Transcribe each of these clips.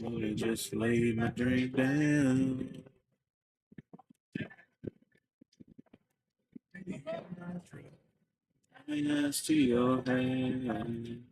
I just laid my drink down. Hands to your hand.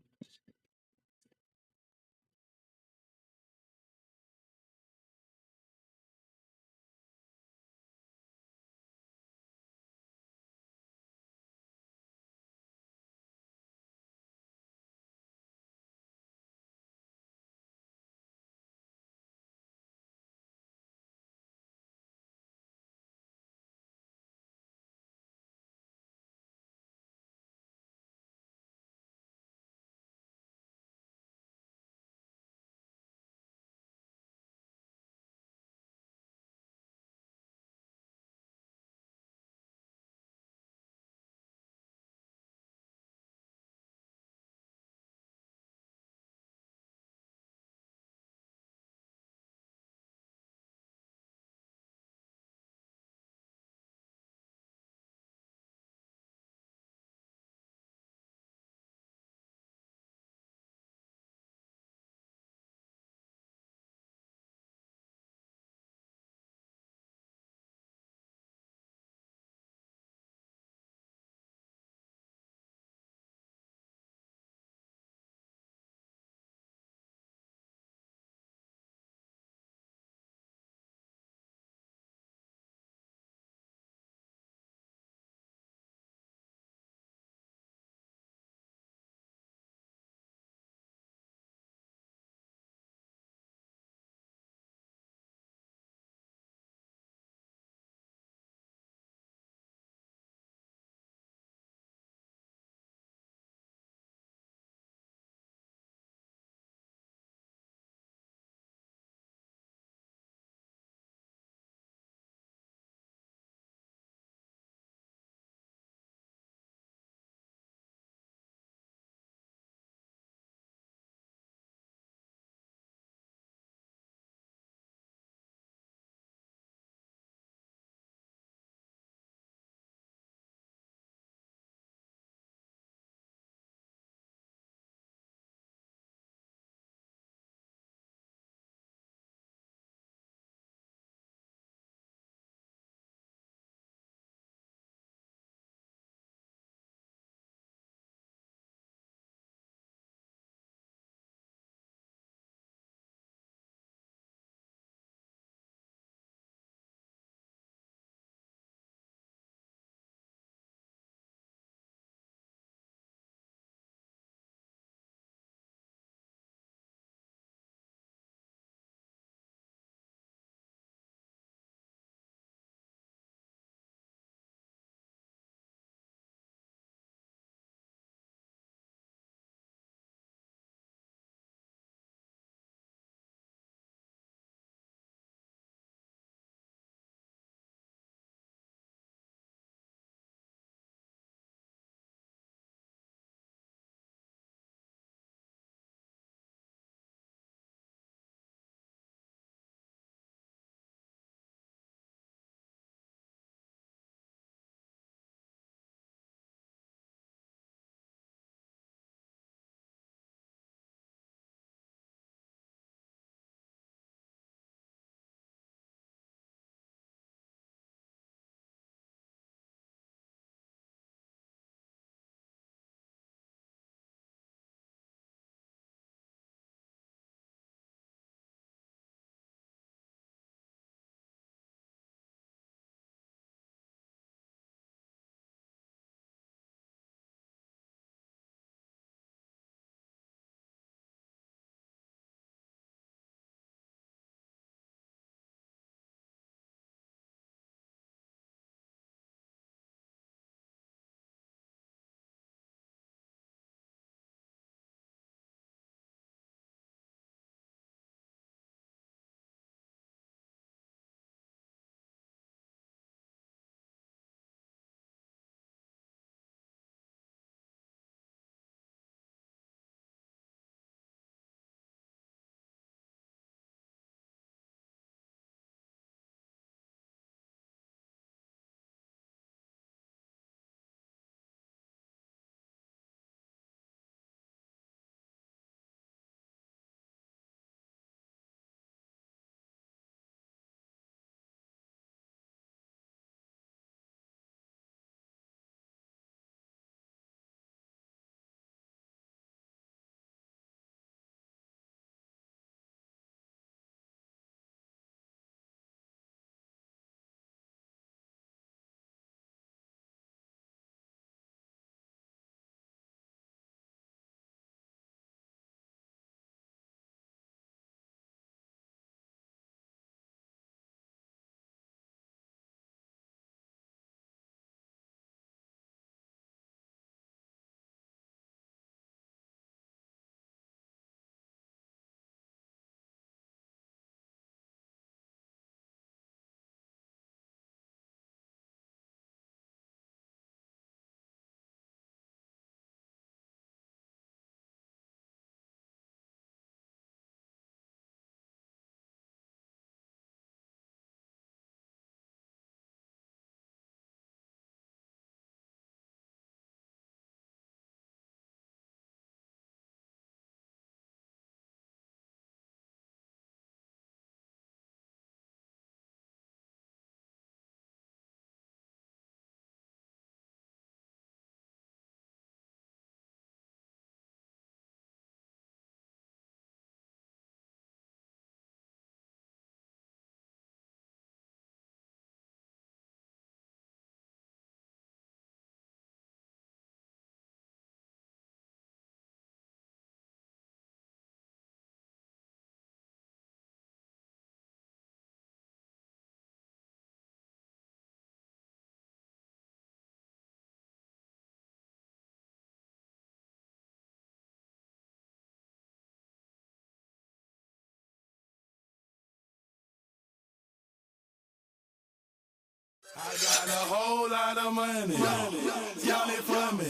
I got a whole lot of money. Y'all it for me.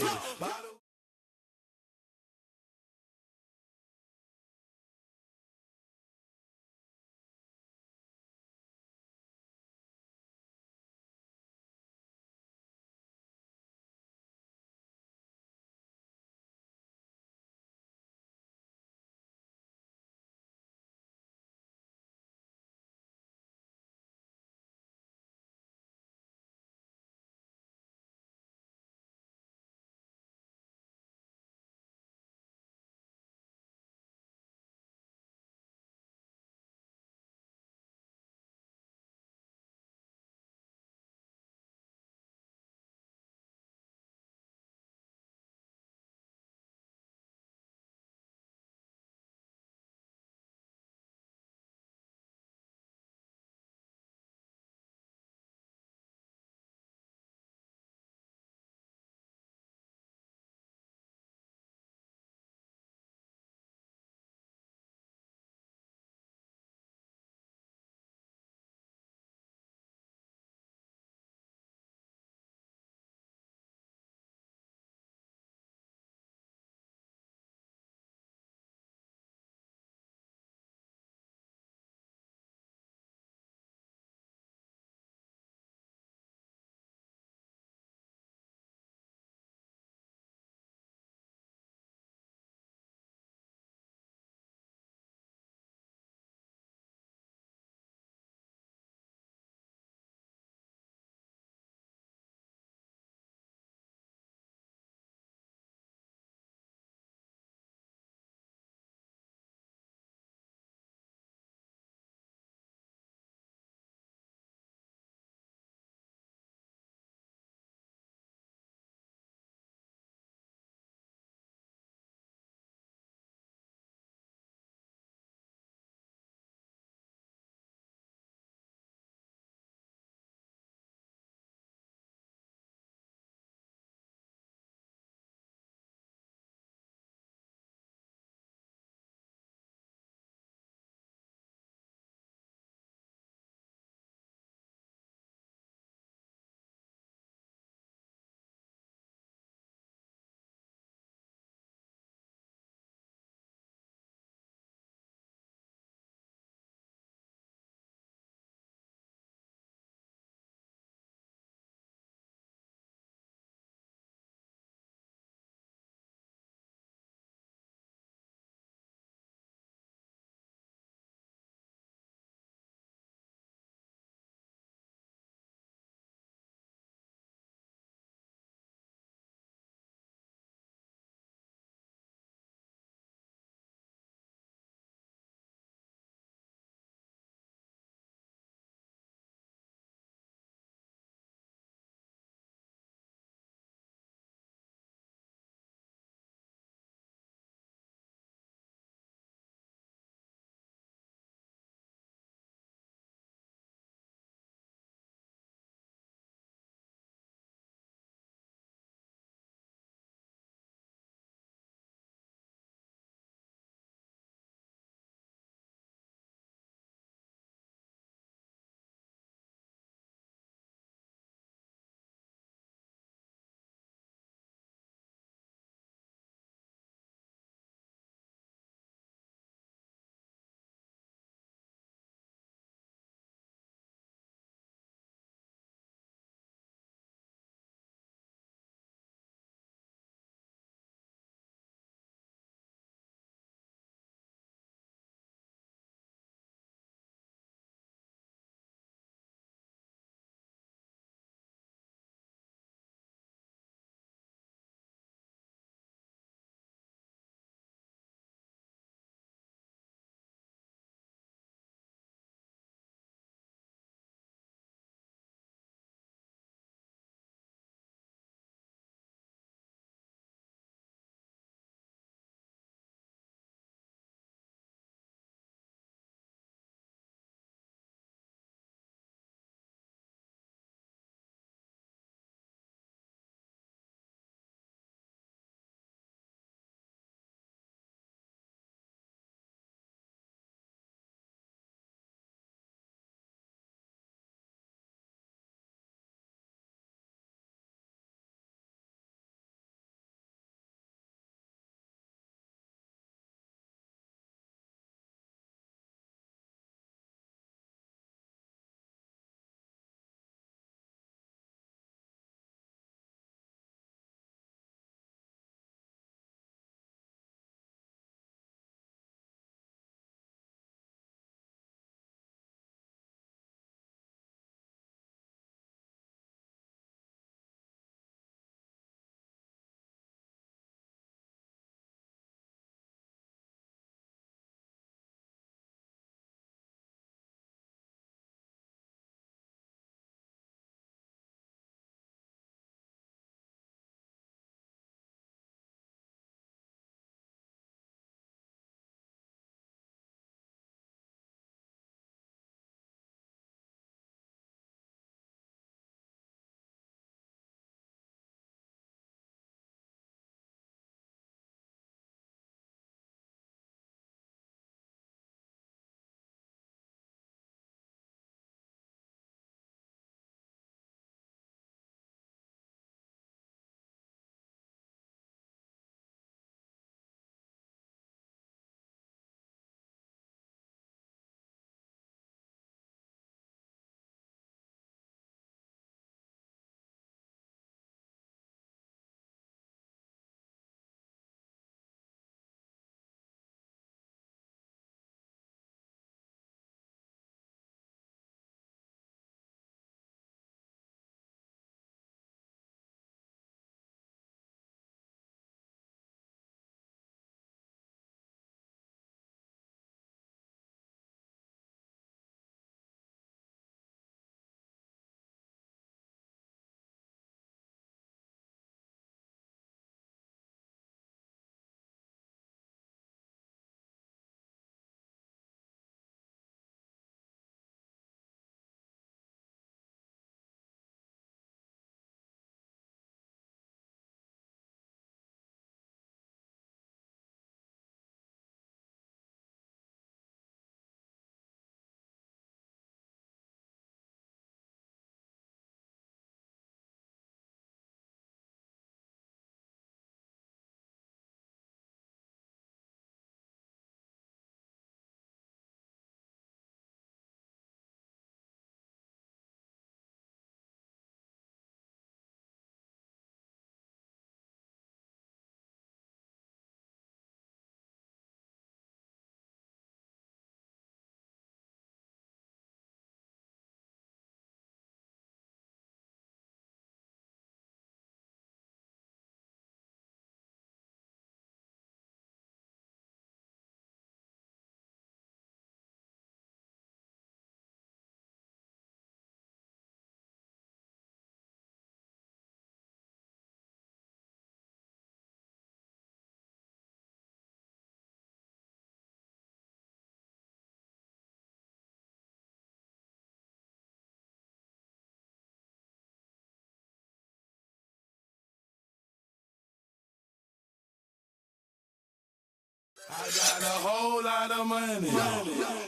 I got a whole lot of money.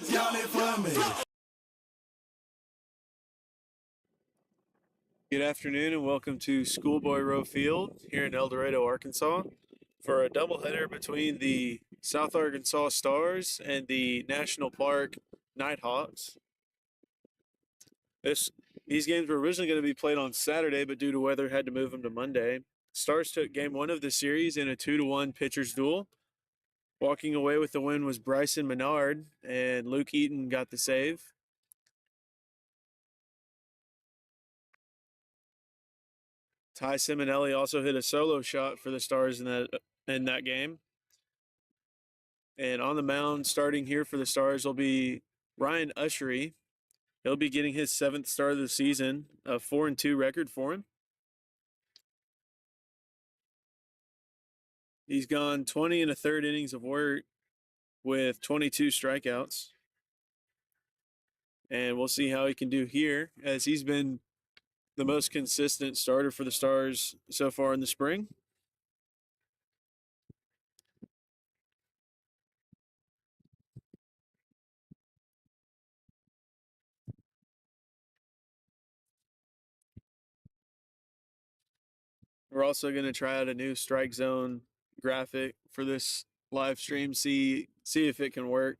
Y'all it for me. Good afternoon and welcome to Schoolboy Row Field here in El Dorado, Arkansas, for a doubleheader between the South Arkansas Stars and the National Park Nighthawks. These games were originally going to be played on Saturday, but due to weather, had to move them to Monday. Stars took game one of the series in a 2-1 pitchers duel. Walking away with the win was Bryson Menard, and Luke Eaton got the save. Ty Simonelli also hit a solo shot for the Stars in that game. And on the mound, starting here for the Stars, will be Ryan Ushery. He'll be getting his 7th start of the season, a 4-2 record for him. He's gone 20 and a third innings of work with 22 strikeouts. And we'll see how he can do here, as he's been the most consistent starter for the Stars so far in the spring. We're also going to try out a new strike zone graphic for this live stream, see if it can work.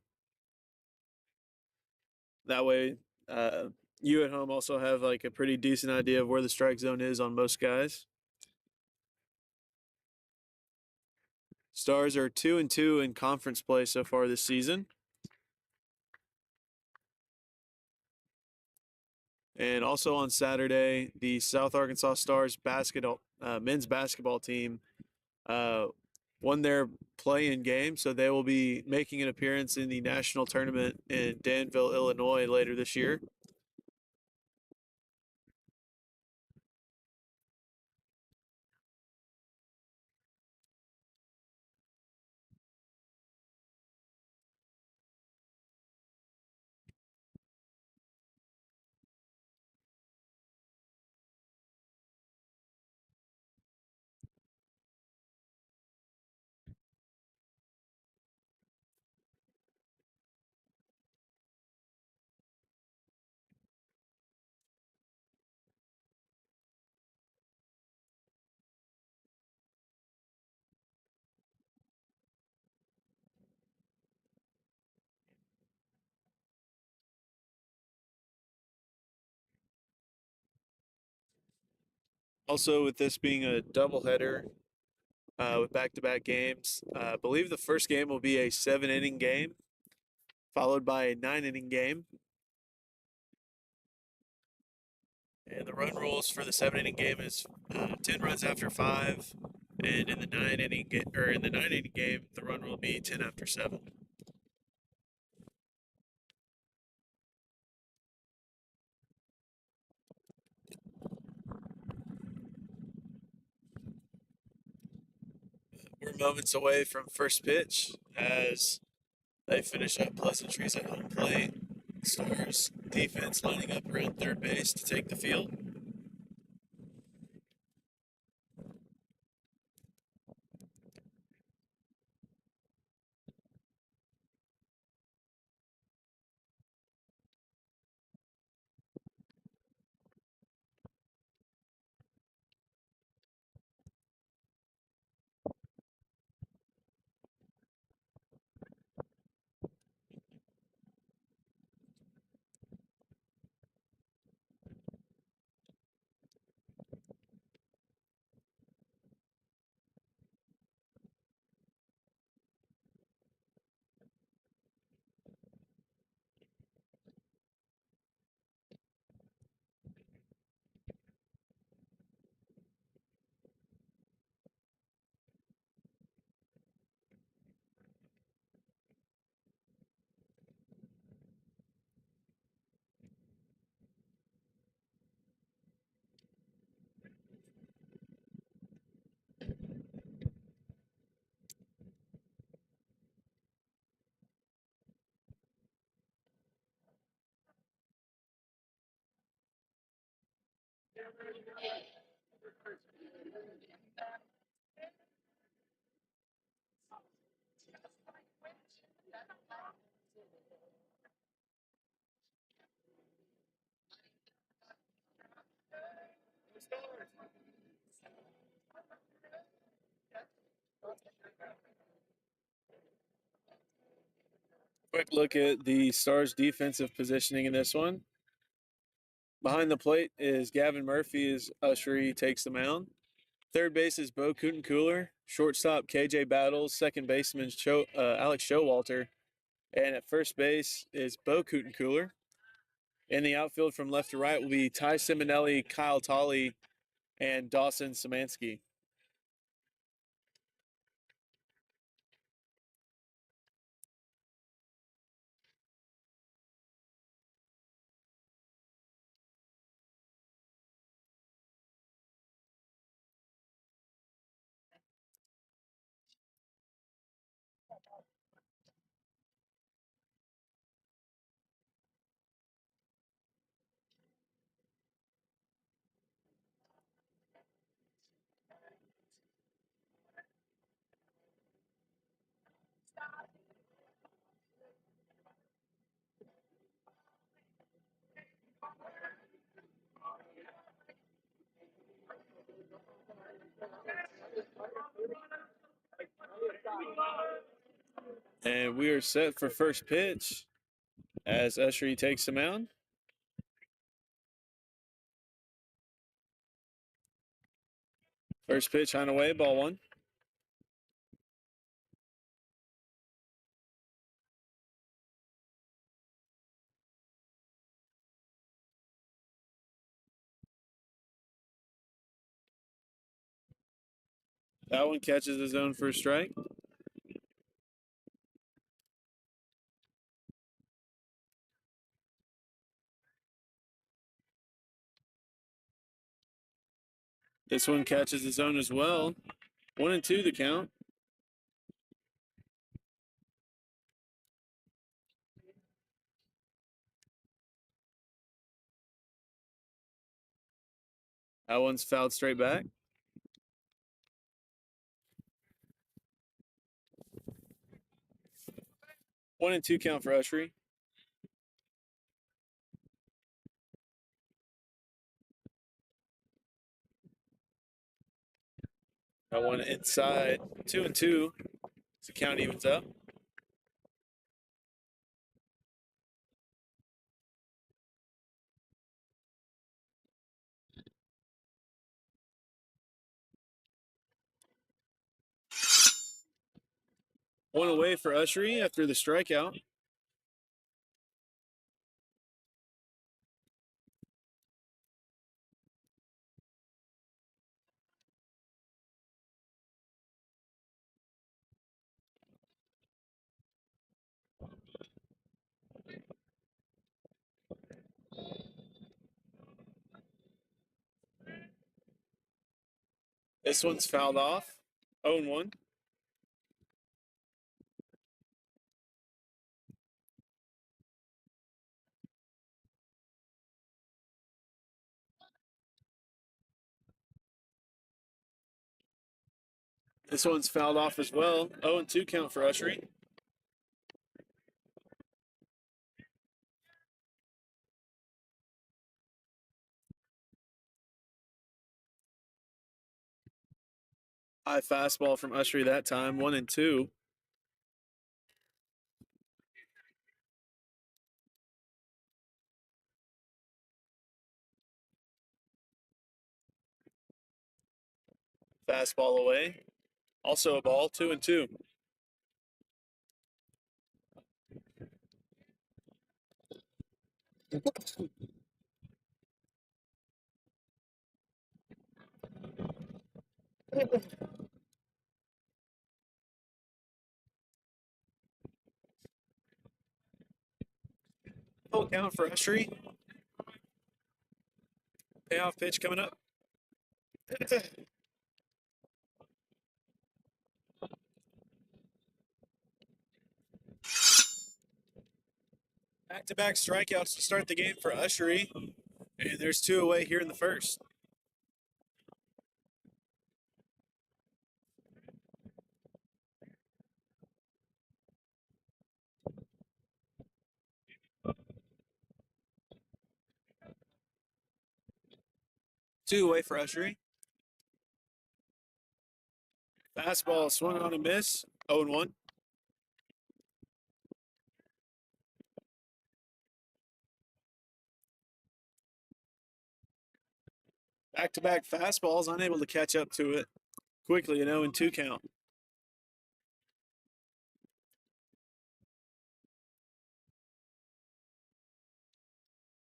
That way, you at home also have like a pretty decent idea of where the strike zone is on most guys. Stars are 2-2 in conference play so far this season. And also on Saturday, the South Arkansas Stars men's basketball team won their play-in game, so they will be making an appearance in the national tournament in Danville, Illinois later this year. Also, with this being a doubleheader with back-to-back games, I believe the first game will be a 7-inning game, followed by a 9-inning game. And the run rules for the 7-inning game is 10 runs after 5, and in the 9-inning game, the run rule will be 10 after 7. We're moments away from first pitch as they finish up pleasantries at home plate. Stars defense lining up around third base to take the field. Quick look at the Stars' defensive positioning in this one. Behind the plate is Gavin Murphy as Ushery takes the mound. Third base is Bo Cooler. Shortstop KJ Battles. Second baseman is Alex Showalter. And at first base is Bo Cooler. In the outfield from left to right will be Ty Simonelli, Kyle Tolley, and Dawson Szymanski. And we are set for first pitch as Ushery takes the mound. First pitch on away, ball one. That one catches the zone for a strike. This one catches the zone as well. 1-2 the count. That one's fouled straight back. 1-2 count for Ushery. That one inside. 2-2. The count evens up. One away for Ushery after the strikeout. This one's fouled off. 0-1. This one's fouled off as well. 0-2 count for Ushery. High fastball from Ushery that time. 1-2. Fastball away. Also a ball. 2-2. Full count for Ushery. Payoff pitch coming up. Back-to-back strikeouts to start the game for Ushery. And there's 2 away here in the first. Two away for Ushery. Fastball swung on and miss. 0-1. Back-to-back fastballs, unable to catch up to it quickly, 0-2 count.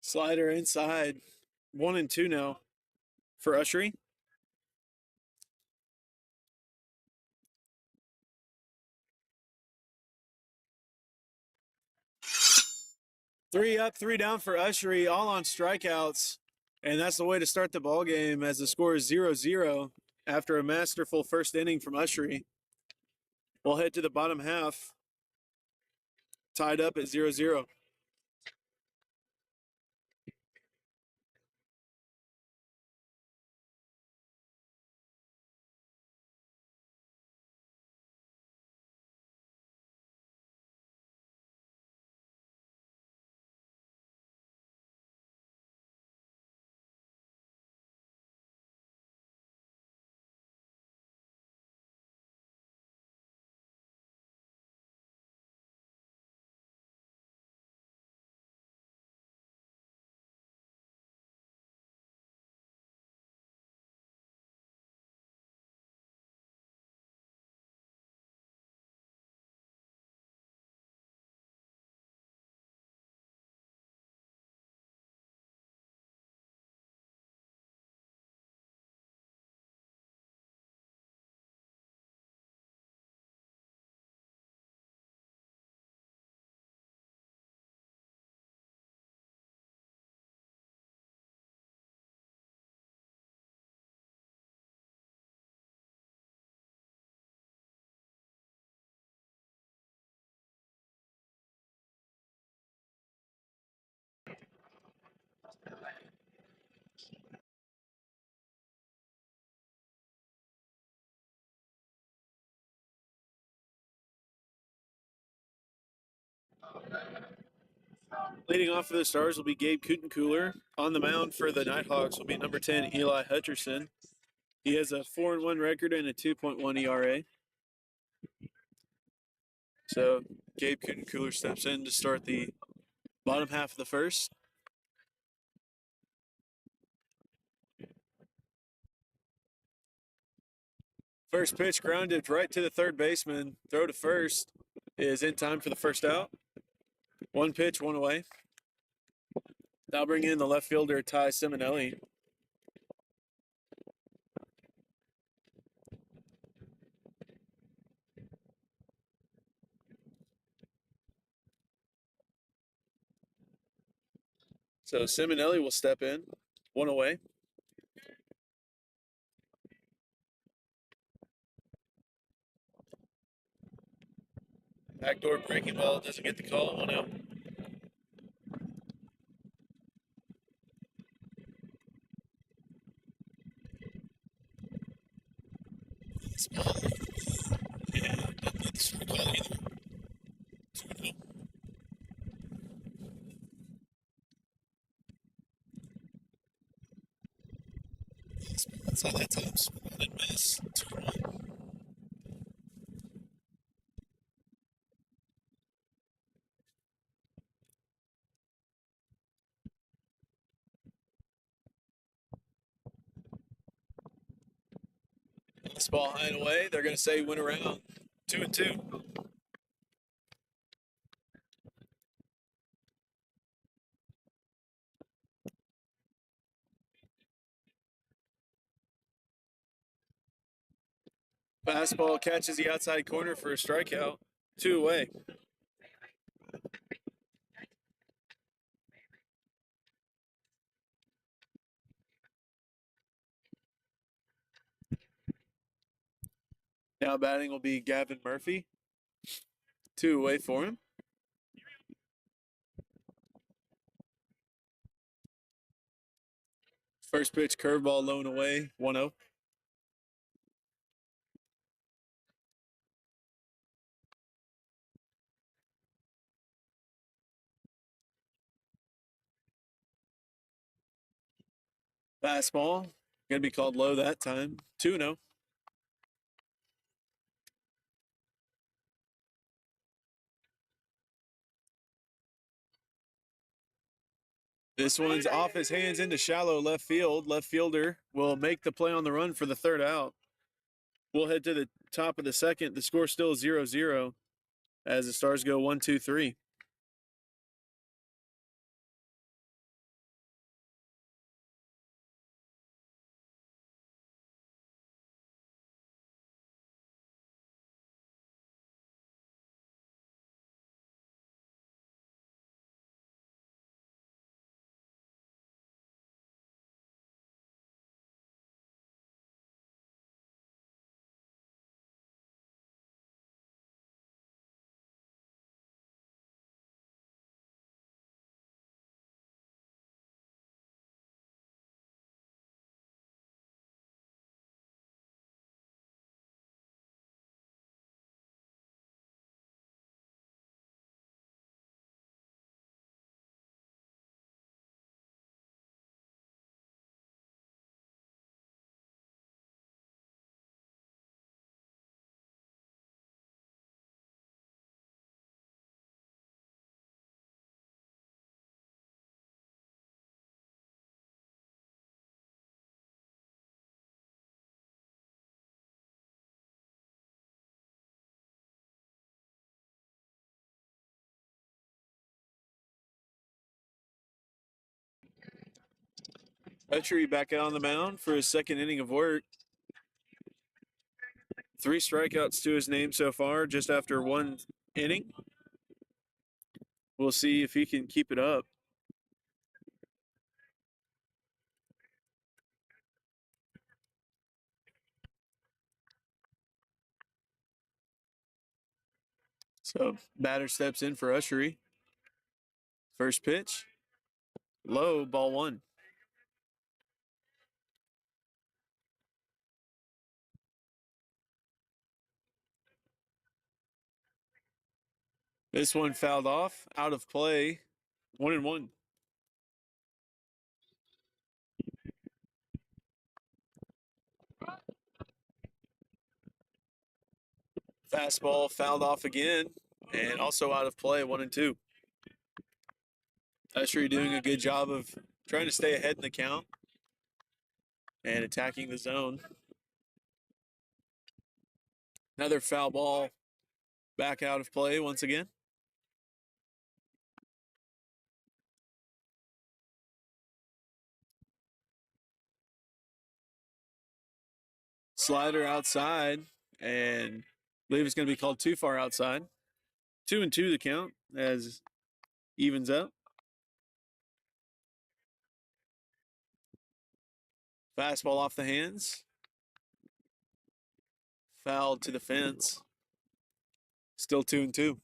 Slider inside, 1-2 now for Ushery. Three up, three down for Ushery, all on strikeouts. And that's the way to start the ball game as the score is 0-0 after a masterful first inning from Ushery. We'll head to the bottom half, tied up at 0-0. Leading off for the Stars will be Gabe Kutencooler. On the mound for the Nighthawks will be number 10, Eli Hutcherson. He has a 4-1 record and a 2.1 ERA. So Gabe Kutencooler steps in to start the bottom half of the first. First pitch grounded right to the third baseman. Throw to first is in time for the first out. One pitch, one away. Now bring in the left fielder, Ty Simonelli. So Simonelli will step in, one away. Backdoor breaking ball doesn't get the call, one out. That's how that time's I didn't miss. 2-1. This ball high and away. They're going to say went around. 2-2. Fastball catches the outside corner for a strikeout. 2 away. Now batting will be Gavin Murphy. 2 away for him. First pitch curveball low and away. 1-0. Fastball. Going to be called low that time. 2-0. This one's off his hands into shallow left field. Left fielder will make the play on the run for the third out. We'll head to the top of the second. The score still 0-0 as the Stars go 1-2-3. Petrie back out on the mound for his second inning of work. 3 strikeouts to his name so far, just after 1 inning. We'll see if he can keep it up. So batter steps in for Ushery. First pitch, low, ball 1. This one fouled off, out of play, 1-1. Fastball fouled off again, and also out of play, 1-2. Ushery doing a good job of trying to stay ahead in the count and attacking the zone. Another foul ball back out of play once again. Slider outside, and I believe it's going to be called too far outside. 2-2 the count as evens up. Fastball off the hands. Fouled to the fence. Still 2-2.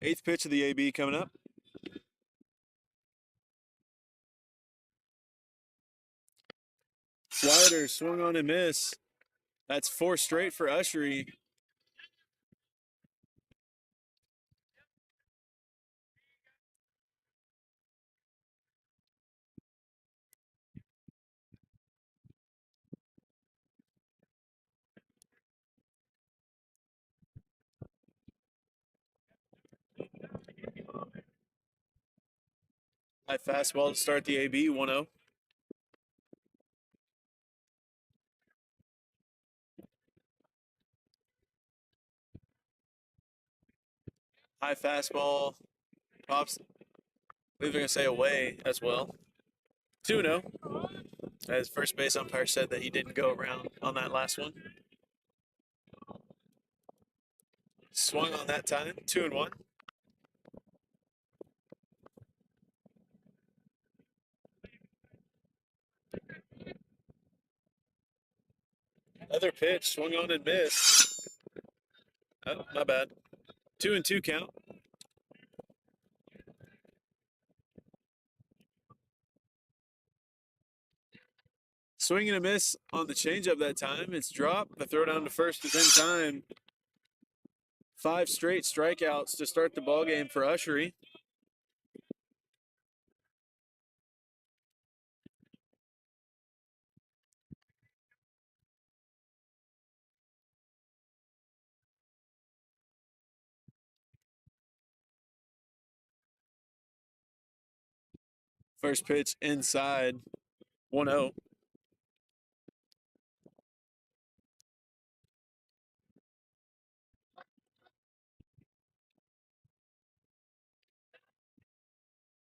8th pitch of the AB coming up. Slider swung on and miss. That's 4 straight for Ushery. High fastball to start the AB, 1-0. High fastball pops. I believe they're going to say away as well. 2-0. As first base umpire said that he didn't go around on that last one. Swung on that time, 2-1. Other pitch, swung on and missed. Oh, my bad. 2-2 count. Swing and a miss on the changeup that time. It's dropped. The throw down to first is in time. 5 straight strikeouts to start the ball game for Ushery. First pitch inside, 1-0.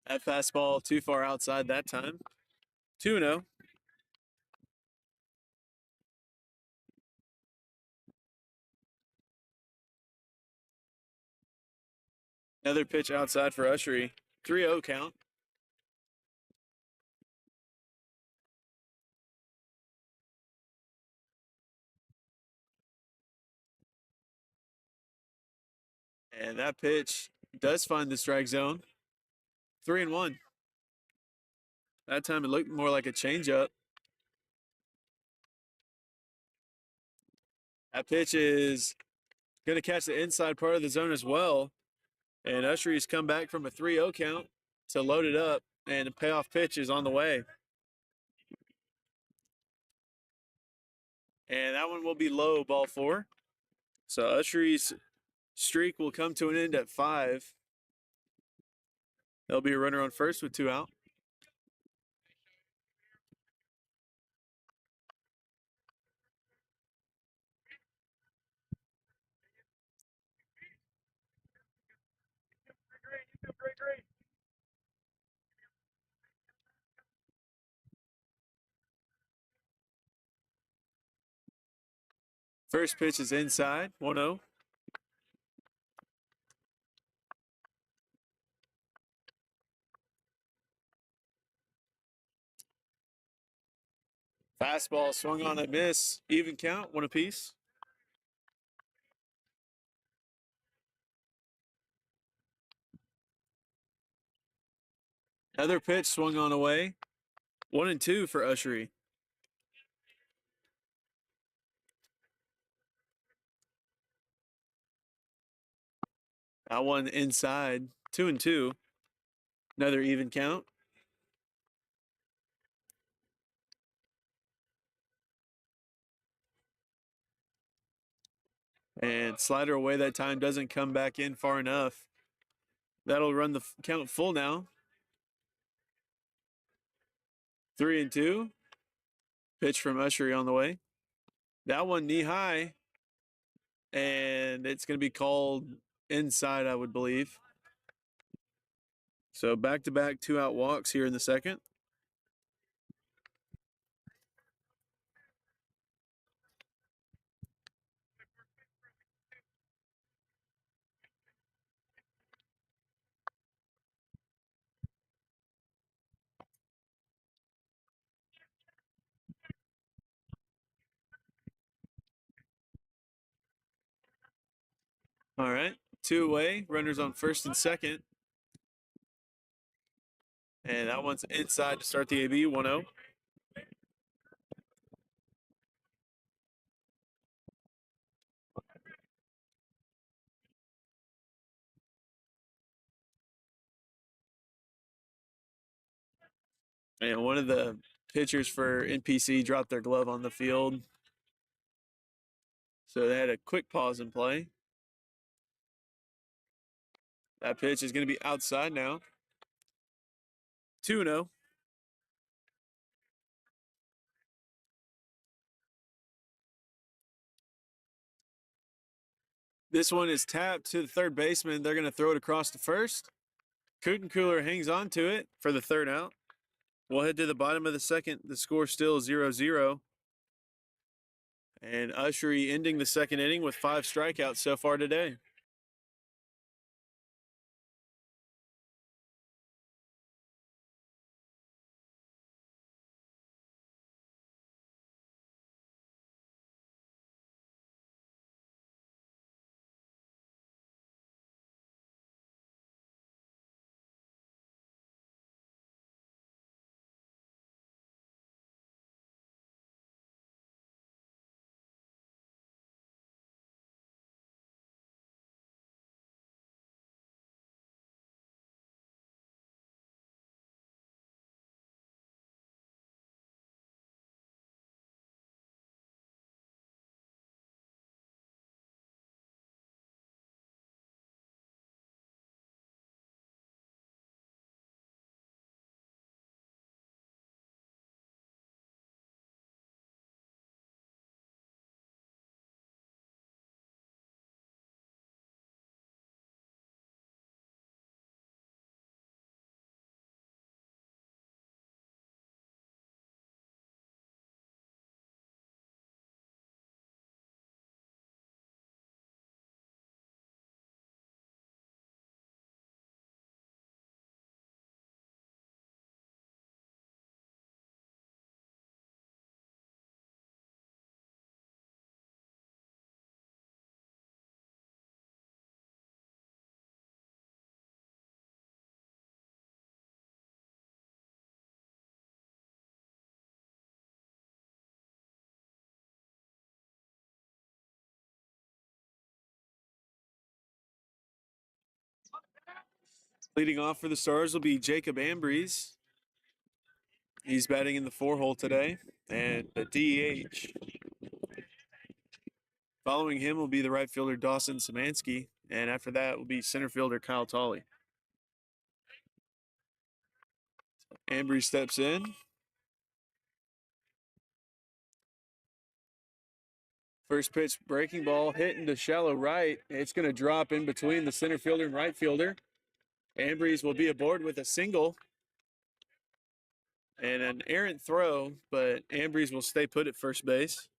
That fastball too far outside that time. 2-0. Another pitch outside for Ushery. 3-0 count. And that pitch does find the strike zone. 3-1. That time it looked more like a changeup. That pitch is going to catch the inside part of the zone as well. And Ushery's come back from a 3-0 count to load it up, and the payoff pitch is on the way. And that one will be low, ball 4. So Ushery's streak will come to an end at 5. There'll be a runner on first with 2 out. First pitch is inside, 1-0. Fastball swung on a miss, even count, 1 apiece. Another pitch swung on away, 1-2 for Ushery. That one inside, 2-2. Another even count. And slider away that time, doesn't come back in far enough. That'll run the count full now. 3-2. Pitch from Ushery on the way. That one knee high. And it's going to be called inside, I would believe. So back-to-back 2-out walks here in the second. All right, 2 away, runners on first and second. And that one's inside to start the AB, 1-0. And one of the pitchers for NPC dropped their glove on the field. So they had a quick pause in play. That pitch is going to be outside now. 2-0. This one is tapped to the third baseman. They're going to throw it across to first. Cooler hangs on to it for the 3rd out. We'll head to the bottom of the second. The score still 0-0. And Ushery ending the second inning with 5 strikeouts so far today. Leading off for the Stars will be Jacob Ambrose. He's batting in the 4-hole today, and a DH. Following him will be the right fielder Dawson Szymanski, and after that will be center fielder Kyle Tolley. Ambrose steps in. First pitch, breaking ball, hit into shallow right. It's going to drop in between the center fielder and right fielder. Ambrose will be aboard with a single and an errant throw, but Ambrose will stay put at first base.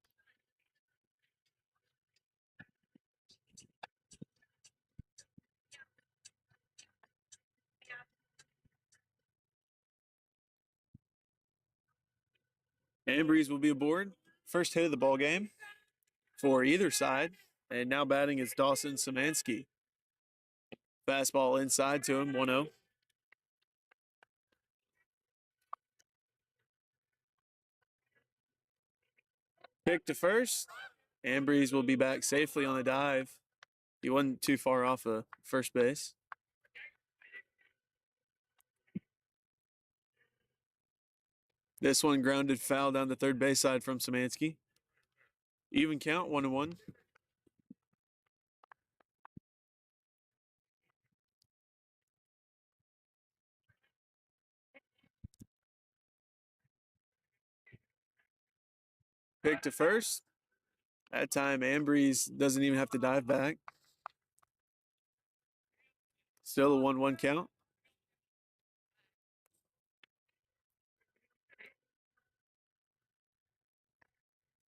Ambrose will be aboard. First hit of the ball game for either side. And now batting is Dawson Szymanski. Fastball inside to him, 1-0. Pick to first. Ambrose will be back safely on the dive. He wasn't too far off of first base. This one grounded foul down the third base side from Szymanski. Even count, 1-1. Pick to first. That time, Ambrose doesn't even have to dive back. Still a 1-1 count.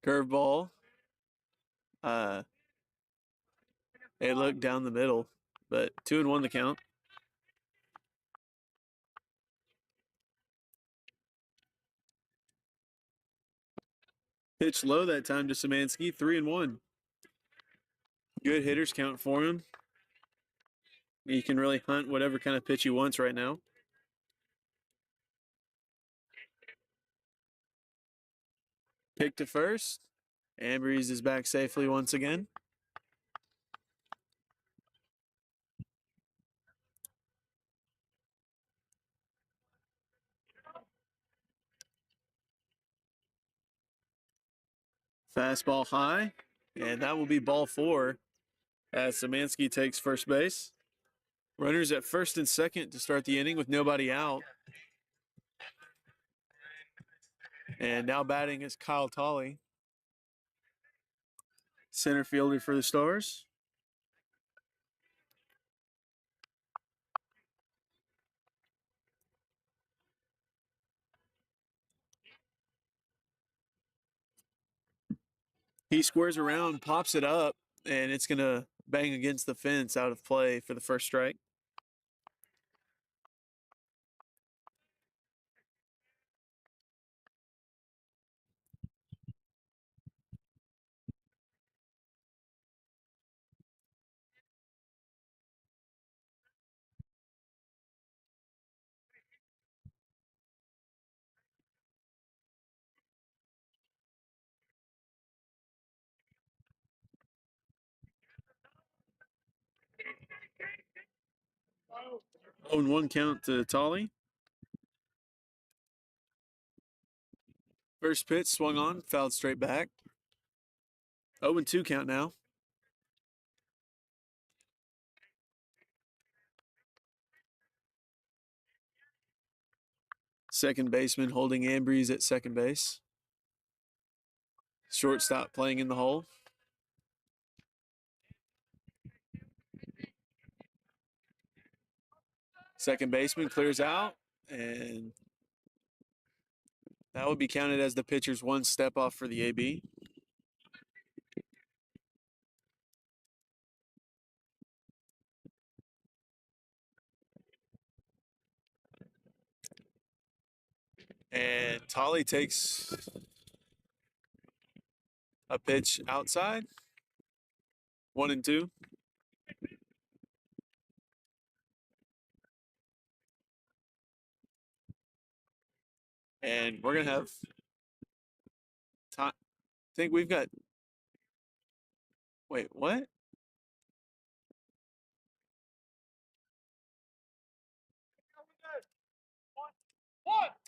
Curveball. It looked down the middle, but 2-1 the count. Pitch low that time to Szymanski, 3-1. Good hitters count for him. He can really hunt whatever kind of pitch he wants right now. Pick to first. Ambrose is back safely once again. Fastball high, and that will be ball 4 as Szymanski takes first base. Runners at first and second to start the inning with nobody out. And now batting is Kyle Tolley, center fielder for the Stars. He squares around, pops it up, and it's going to bang against the fence out of play for the first strike. Oh, and 1 count to Tolley. First pitch swung on, fouled straight back. 0-2 count now. Second baseman holding Ambrose at second base. Shortstop playing in the hole. Second baseman clears out, and that would be counted as the pitcher's 1 step off for the AB. And Tolley takes a pitch outside. 1-2. And we're going to have time. I think we've got. Wait, what?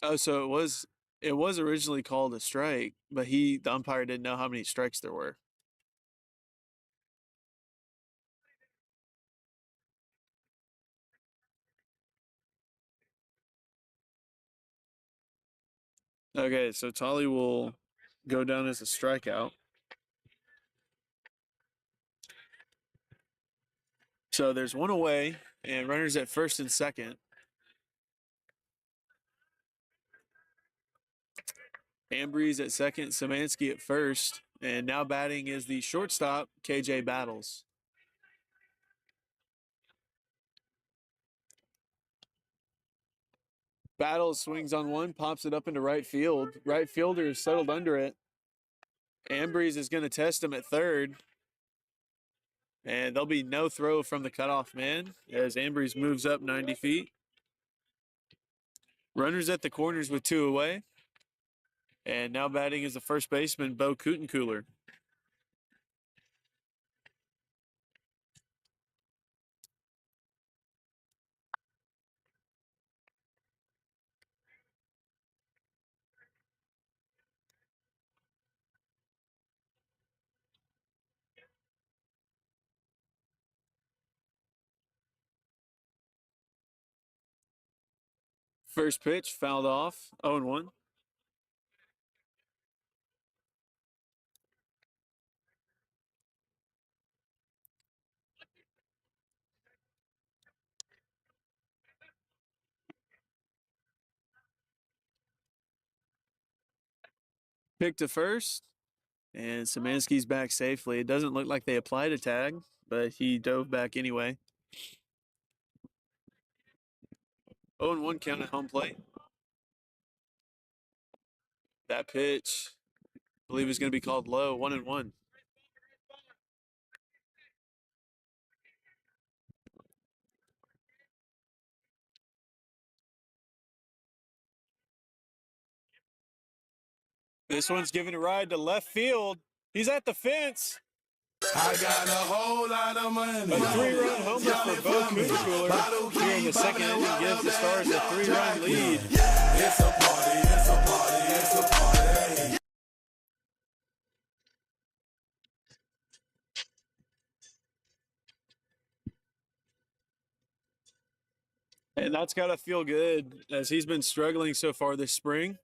Oh, so it was originally called a strike, but the umpire didn't know how many strikes there were. Okay, so Tolly will go down as a strikeout. So there's one away and runners at first and second. Ambrose at second, Szymanski at first, and now batting is the shortstop, KJ Battles. Battles swings on one, pops it up into right field. Right fielder is settled under it. Ambrose is going to test him at third. And there'll be no throw from the cutoff man as Ambrose moves up 90 feet. Runners at the corners with two away. And now batting is the first baseman, Bo Kutencooler. First pitch fouled off, 0-1. Pick to first, and Szymanski's back safely. It doesn't look like they applied a tag, but he dove back anyway. 0-1 count at home plate. That pitch, I believe, is going to be called low, 1-1. This one's giving a ride to left field. He's at the fence. I got a whole lot of money. A three-run homer for Bo Kutencooler here in the second inning gives the Stars a three-run lead. It's a party, it's a party, it's a party. And that's got to feel good as he's been struggling so far this spring.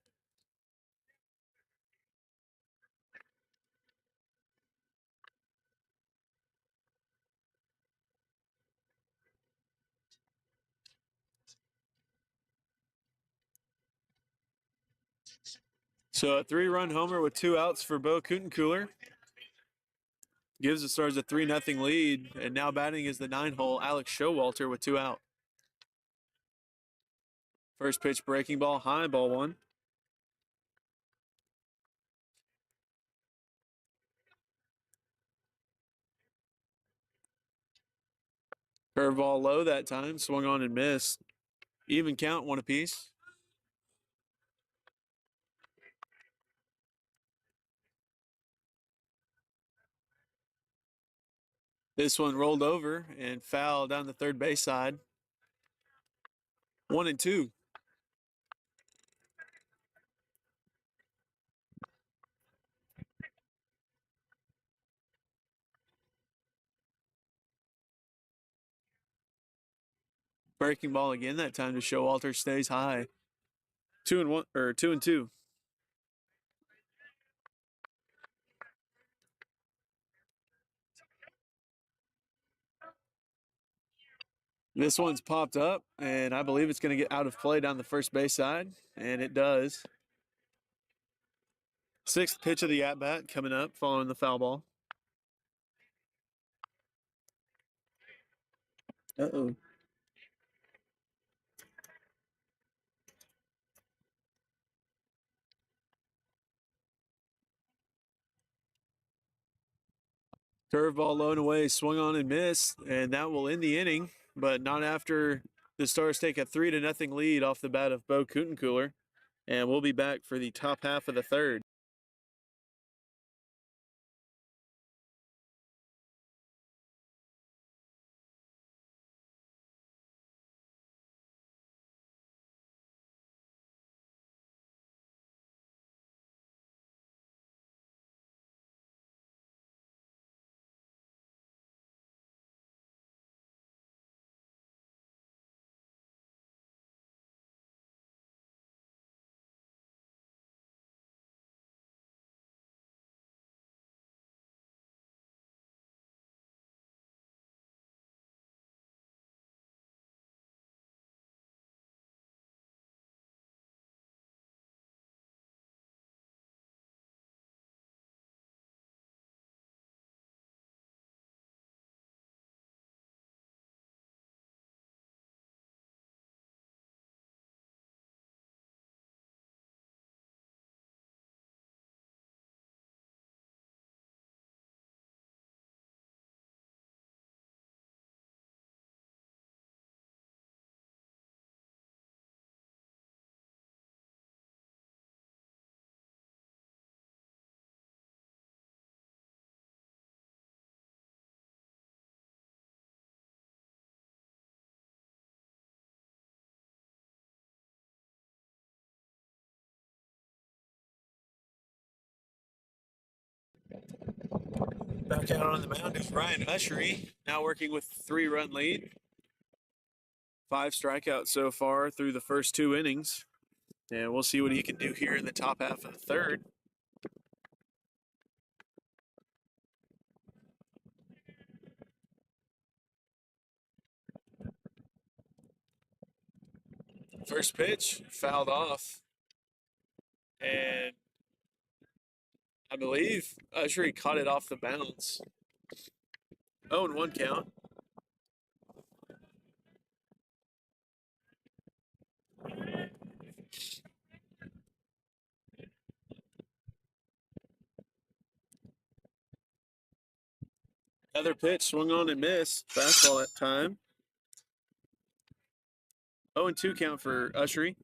So a three-run homer with two outs for Bo Kutencooler gives the Stars a 3-0 lead. And now batting is the 9-hole Alex Showalter with two out. First pitch breaking ball, high, ball one. Curveball low that time, swung on and missed. Even count, one apiece. This one rolled over and fouled down the third base side. 1-2. Breaking ball again that time to Showalter stays high. 2-1 or 2-2. This one's popped up, and I believe it's going to get out of play down the first base side, and it does. Sixth pitch of the at-bat coming up following the foul ball. Uh-oh. Curveball low and away, swung on and missed, and that will end the inning, but not after the Stars take a 3-0 lead off the bat of Bo Kutencooler. And we'll be back for the top half of the third. Back out on the mound is Ryan Ushery, now working with 3-run lead. 5 strikeouts so far through the first 2 innings. And we'll see what he can do here in the top half of the third. First pitch, fouled off. And I believe Ushery caught it off the bounce. 0-1 count. Another pitch, swung on and missed. Fastball that time. 0-2 count for Ushery.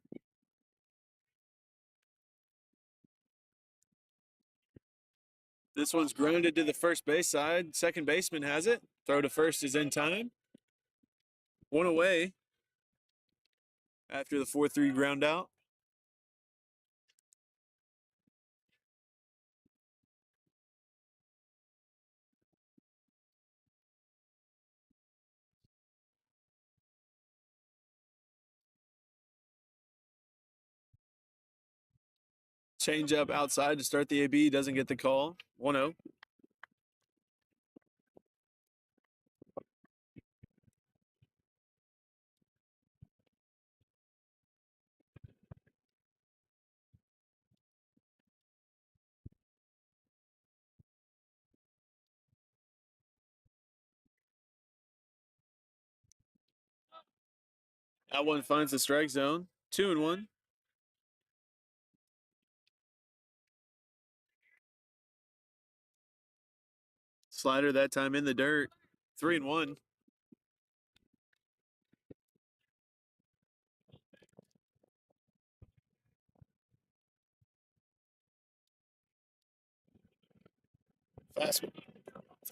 This one's grounded to the first base side. Second baseman has it. Throw to first is in time. 1 away after the 4-3 ground out. Change up outside to start the AB. Doesn't get the call. 1-0. That one finds the strike zone. 2-1. Slider that time in the dirt. 3-1.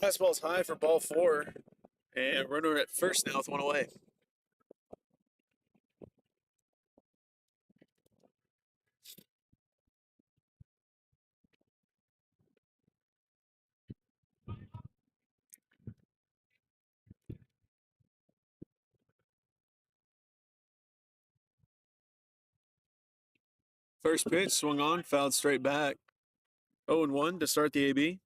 Fastball's high for ball 4. And runner at first now with 1 away. First pitch, swung on, fouled straight back. 0-1 to start the AB.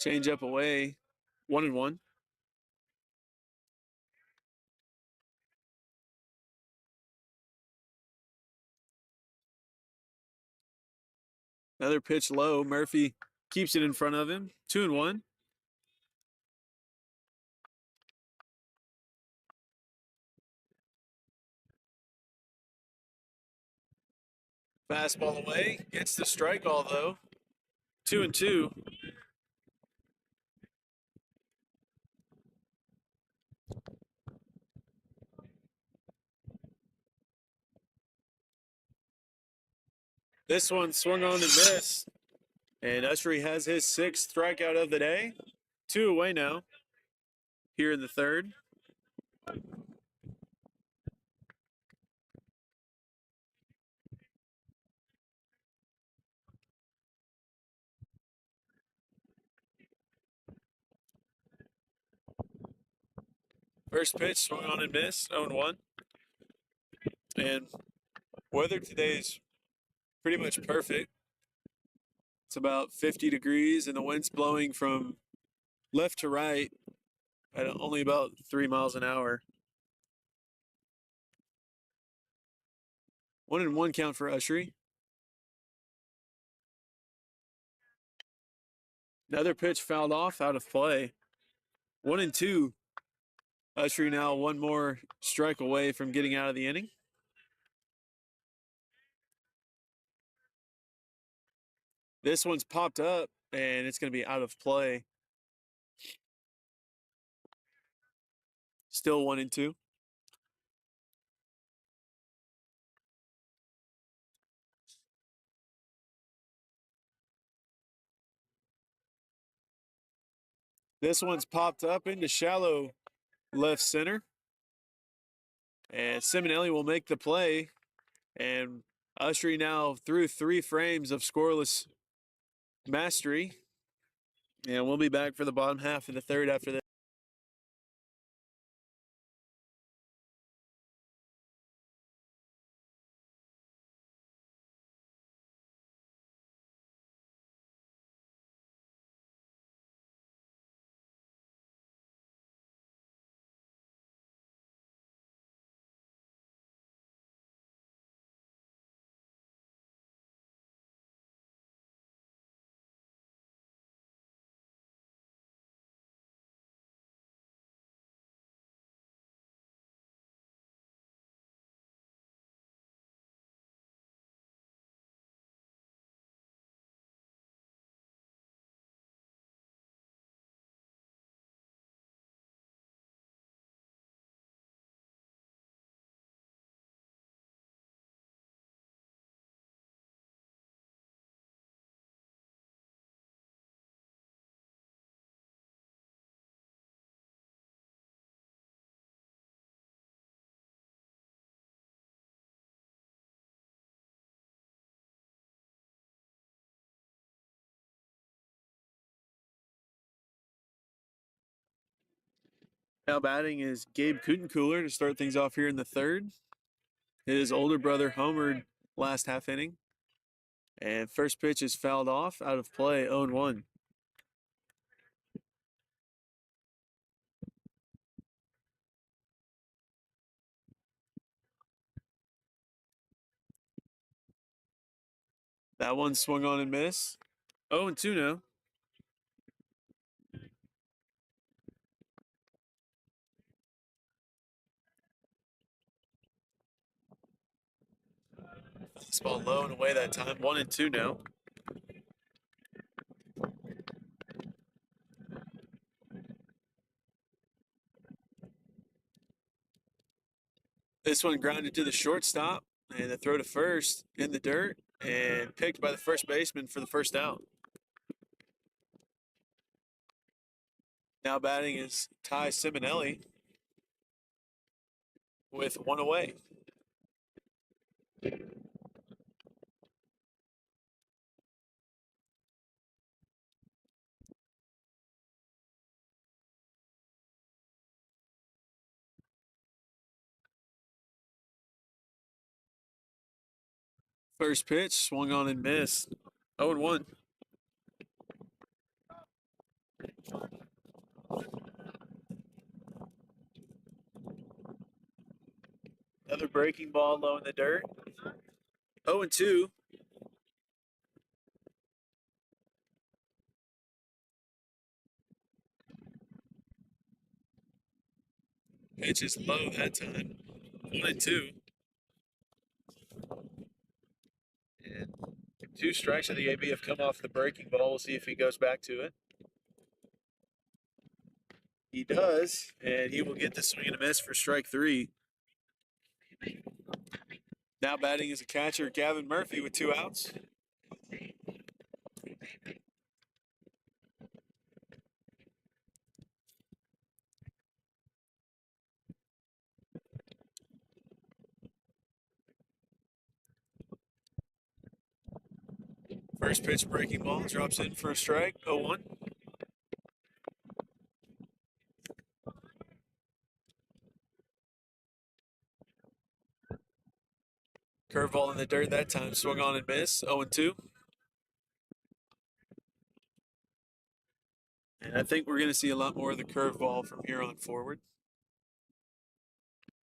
Change up away. 1-1. Another pitch low. Murphy keeps it in front of him. 2-1. Fastball away. Gets the strike, although. 2-2. This one swung on and missed. And Ushery has his 6th strikeout of the day. 2 away now. Here in the third. First pitch swung on and missed. 0-1. And weather today is pretty much perfect. It's about 50 degrees and the wind's blowing from left to right at only about 3 miles an hour. 1-1 count for Ushery. Another pitch fouled off, out of play. 1-2. Ushery now 1 more strike away from getting out of the inning. This one's popped up, and it's going to be out of play. Still 1-2. This one's popped up into shallow left center. And Simonelli will make the play. And Ushery now through 3 frames of scoreless mastery. And we'll be back for the bottom half of the third after this. Now batting is Gabe Kutencooler to start things off here in the third. His older brother homered last half inning. And first pitch is fouled off, out of play, 0-1. That one swung on and missed. 0-2 now. Fastball low and away that time. 1-2 now. This one grounded to the shortstop, and the throw to first in the dirt, and picked by the first baseman for the first out. Now batting is Ty Simonelli with 1 away. First pitch swung on and missed. 0-1. Another breaking ball low in the dirt. 0-2. Pitch is low that time. 1-2. And 2 strikes of the AB have come off the breaking ball. We'll see if he goes back to it. He does, and he will get the swing and a miss for strike 3. Now batting is a catcher, Gavin Murphy, with 2 outs. First pitch breaking ball drops in for a strike, 0-1. Curveball in the dirt that time, swung on and missed, 0-2. And I think we're going to see a lot more of the curveball from here on forward.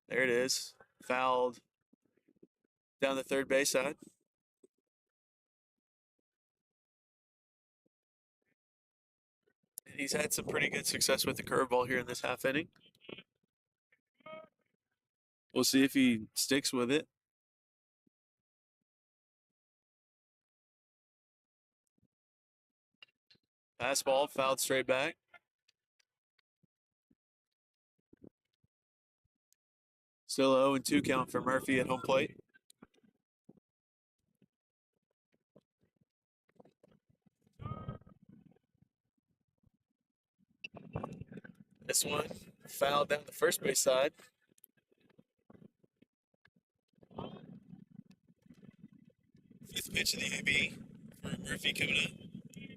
There it is, fouled down the third base side. And he's had some pretty good success with the curveball here in this half inning. We'll see if he sticks with it. Fastball, fouled straight back. Still a 0-2 count for Murphy at home plate. This one Foul down the first base side. Fifth pitch of the AB for Murphy coming up.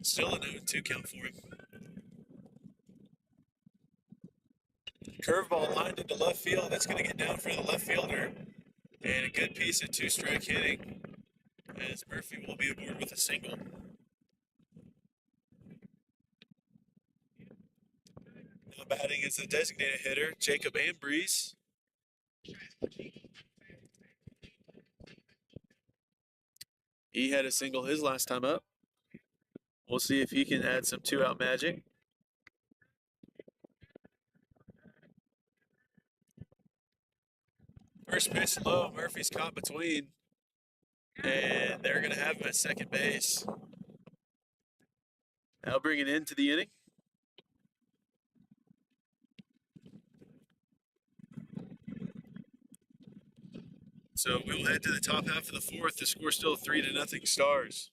Still a 0-2 count for him. Curveball lined into left field. That's going to get down for the left fielder. And a good piece of two-strike hitting as Murphy will be aboard with a single. Now batting is the designated hitter, Jacob Ambrose. He had a single his last time up. We'll see if he can add some two-out magic. First pitch low, Murphy's caught between, and they're going to have him at second base. Now bring it into the inning. So we will head to the top half of the fourth. The score still 3-0 Stars.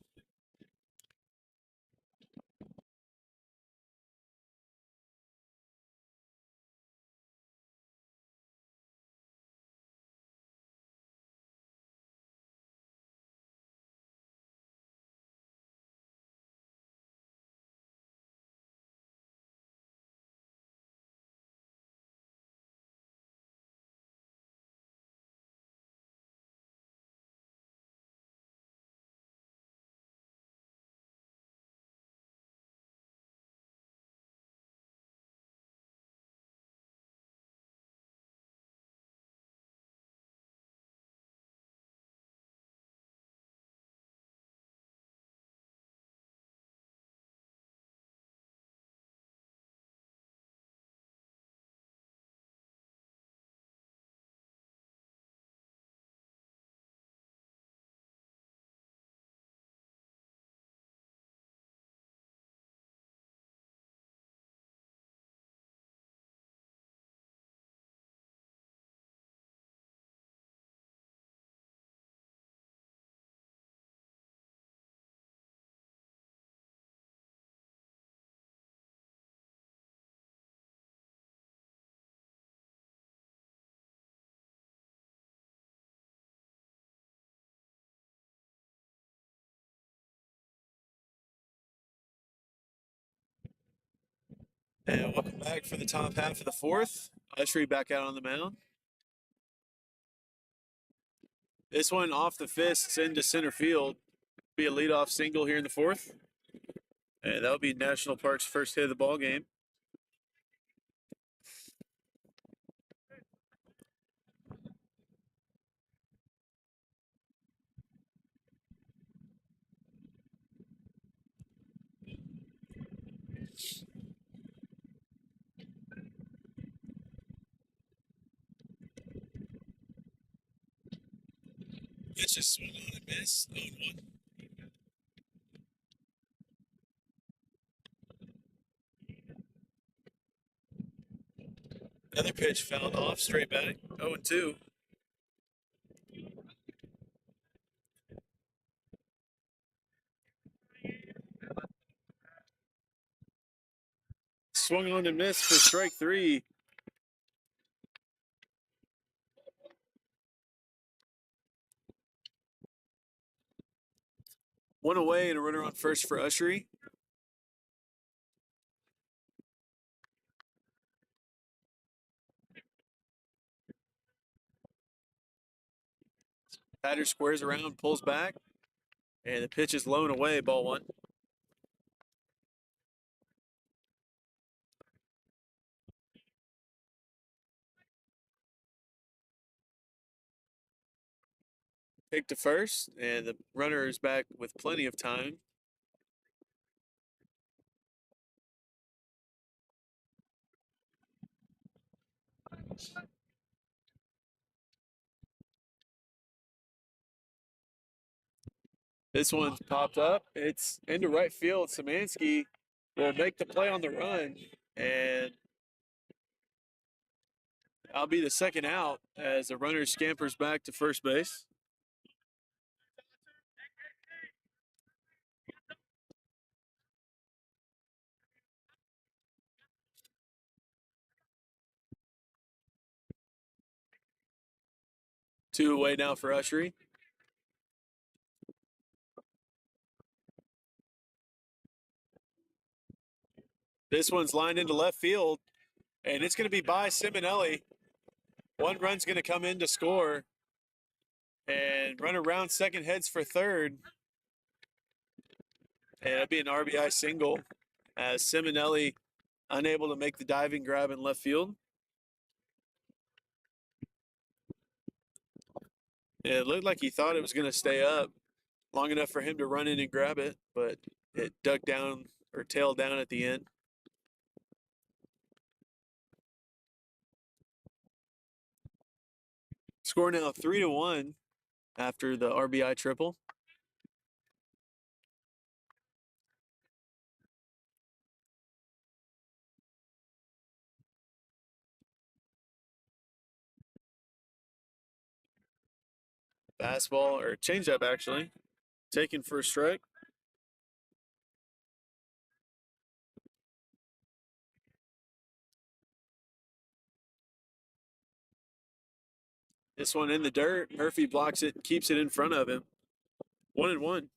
And welcome back for the top half of the fourth. Ushery back out on the mound. This one off the fists into center field. Be a leadoff single here in the fourth. And that would be National Park's first hit of the ball game. It's just swung on and miss. 0-1. Another pitch fouled off, straight back. 0-2. Swung on and missed for strike three. One away and a runner on first for Ushery. Batter squares around, pulls back, and the pitch is blown away, ball one. Pick to first, and the runner is back with plenty of time. This one's popped up. It's into right field. Szymanski will make the play on the run, and I'll be the second out as the runner scampers back to first base. Two away now for Ushery. This one's lined into left field, and it's going to be by Simonelli. One run's going to come in to score, and run around second, heads for third. And it'll be an RBI single as Simonelli unable to make the diving grab in left field. It looked like he thought it was going to stay up long enough for him to run in and grab it, but it dug down or tailed down at the end. Score now 3-1 after the RBI triple. Fastball, or changeup actually, taken for a strike. This one in the dirt. Murphy blocks it and keeps it in front of him. 1-1.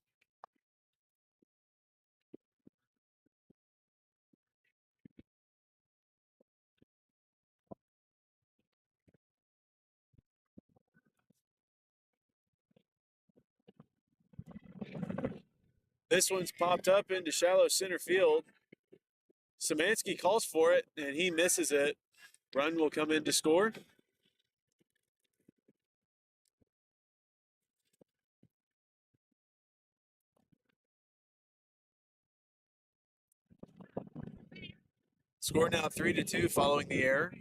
This one's popped up into shallow center field. Szymanski calls for it, and he misses it. Run will come in to score. Score now 3-2 following the error.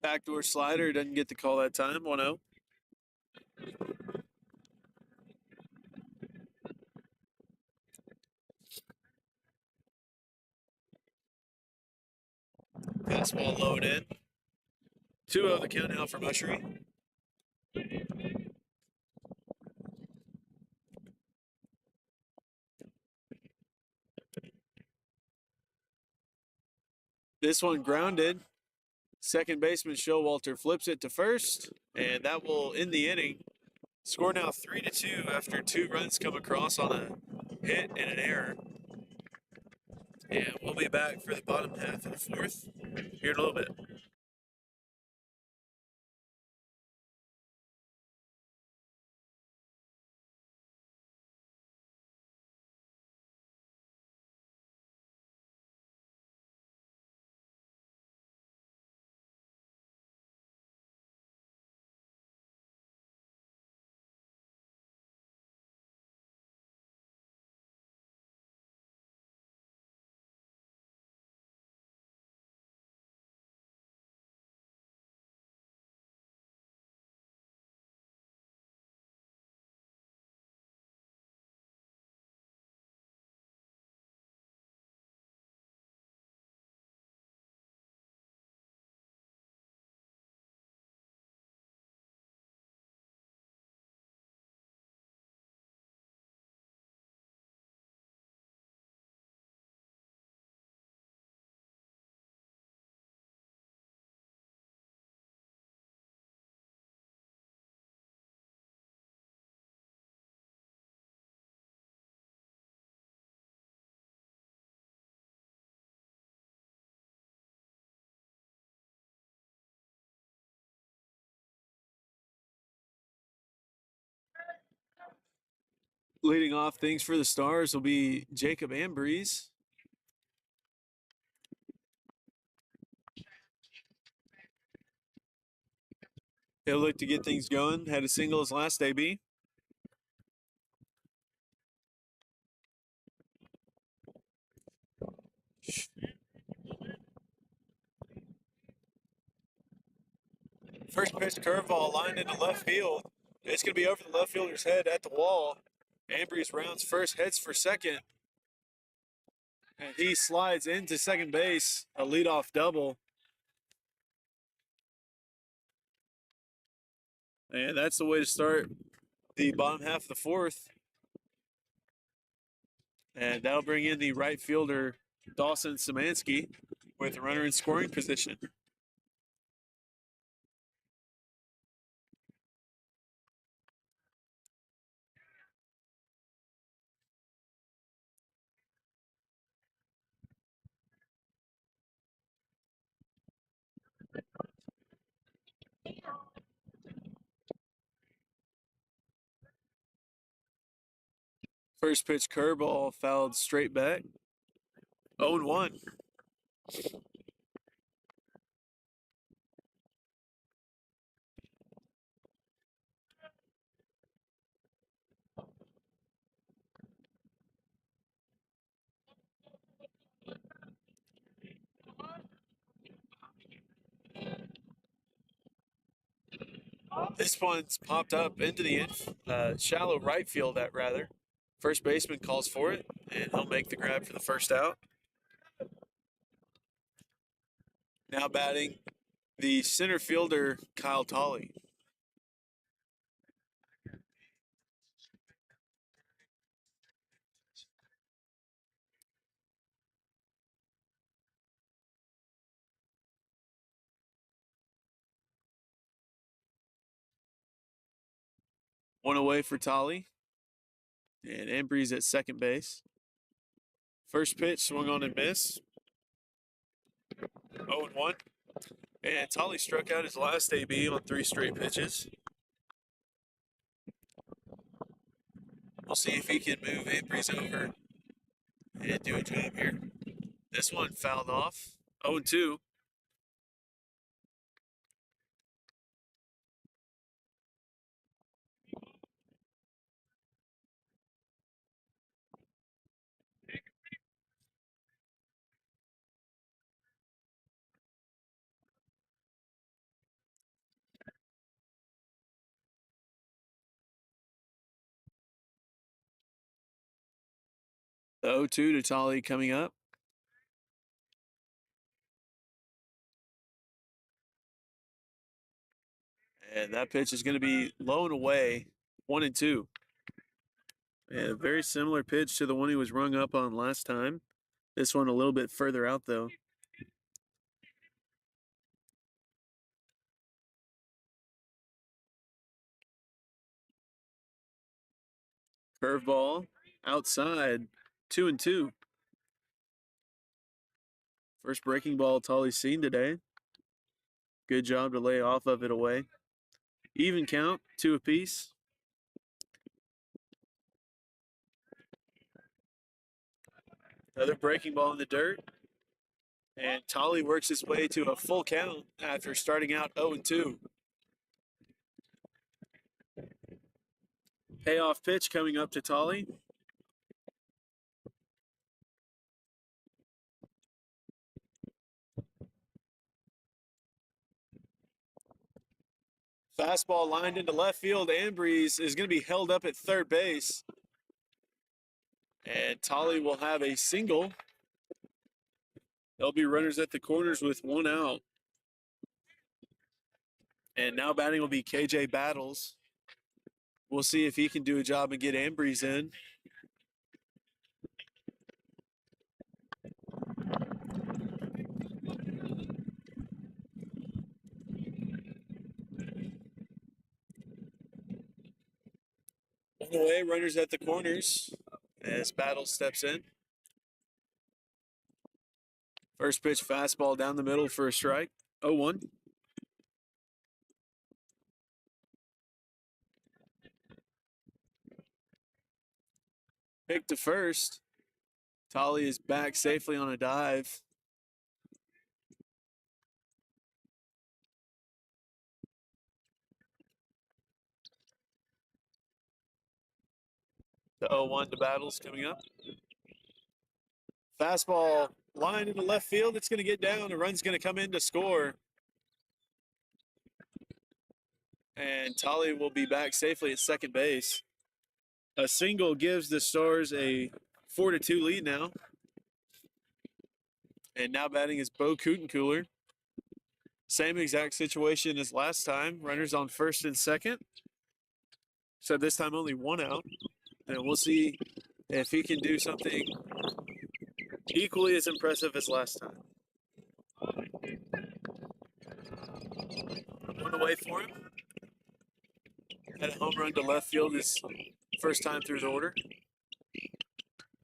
Backdoor slider, doesn't get the call that time. 1-0. Fastball low and in. 2-0 the count now from Ushery. This one grounded. Second baseman Showalter flips it to first, and that will end the inning. Score now 3-2 after 2 runs come across on a hit and an error. And we'll be back for the bottom half of the fourth here in a little bit. Leading off things for the Stars will be Jacob Ambrose. He'll look to get things going. Had a single his last AB. First pitch curveball lined into left field. It's going to be over the left fielder's head at the wall. Ambrose rounds first, heads for second. And he slides into second base, a leadoff double. And that's the way to start the bottom half of the fourth. And that'll bring in the right fielder, Dawson Szymanski, with a runner in scoring position. First pitch curveball fouled straight back. 0-1. This one's popped up into the shallow right field, that rather. First baseman calls for it, and he'll make the grab for the first out. Now batting the center fielder, Kyle Tolley. One away for Tolley. And Embry's at second base. First pitch swung on and miss. 0-1. And Tolley struck out his last AB on 3 straight pitches. We'll see if he can move Embry's over and do a job here. This one fouled off. 0-2. The 0-2 to Tolley coming up. And that pitch is going to be low and away, 1-2. And a very similar pitch to the one he was rung up on last time. This one a little bit further out, though. Curveball outside, 2-2. First breaking ball Tolley's seen today. Good job to lay off of it away. Even count, 2 apiece. Another breaking ball in the dirt. And Tolley works his way to a full count after starting out 0-2. Payoff pitch coming up to Tolley. Fastball lined into left field. Ambrose is going to be held up at third base. And Tolley will have a single. There'll be runners at the corners with 1 out. And now batting will be KJ Battles. We'll see if he can do a job and get Ambrose in. One away, runners at the corners as Battles steps in. First pitch fastball down the middle for a strike. 0-1. Pick to first. Tolley is back safely on a dive. The 0-1 to Battles coming up. Fastball line into left field. It's going to get down. A run's going to come in to score. And Tolley will be back safely at second base. A single gives the Stars a 4-2 lead now. And now batting is Bo Cooler. Same exact situation as last time. Runners on first and second. So this time only one out. And we'll see if he can do something equally as impressive as last time. One away for him. Had a home run to left field his first time through the order.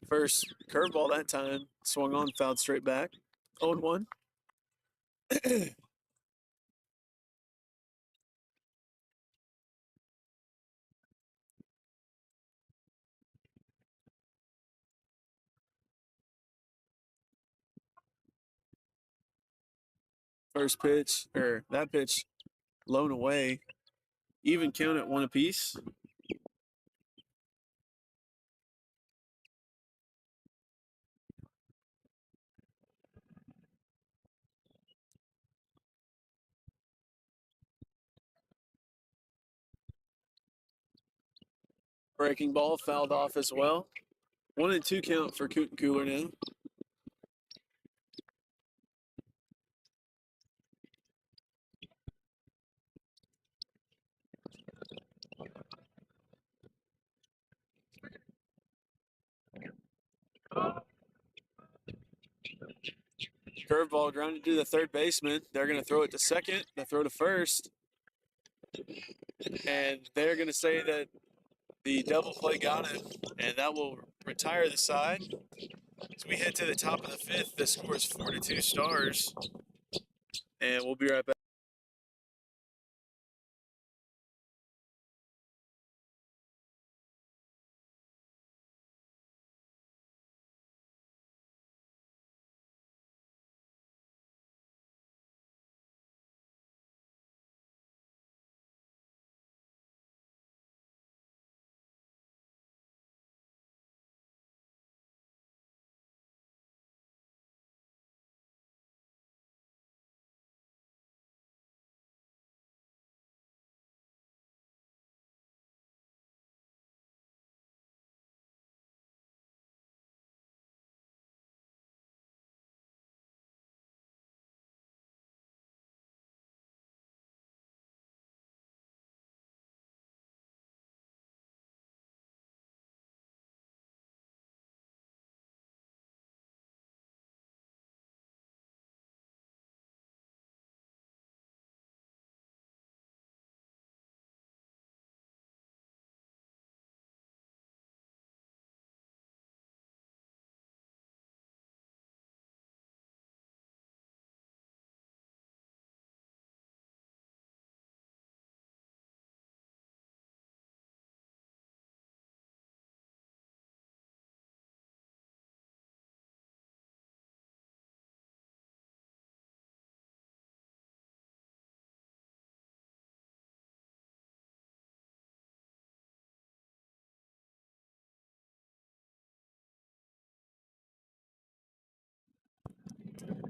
First curveball that time, swung on, fouled straight back. 0-1. First pitch, or that pitch, blown away. Even count at one apiece. Breaking ball fouled off as well. 1-2 count for Cooler now. Curveball grounded to the third baseman. They're going to throw it to second. They throw to first. And they're going to say that the double play got him, and that will retire the side. As we head to the top of the fifth, the score is 4-2 Stars. And we'll be right back.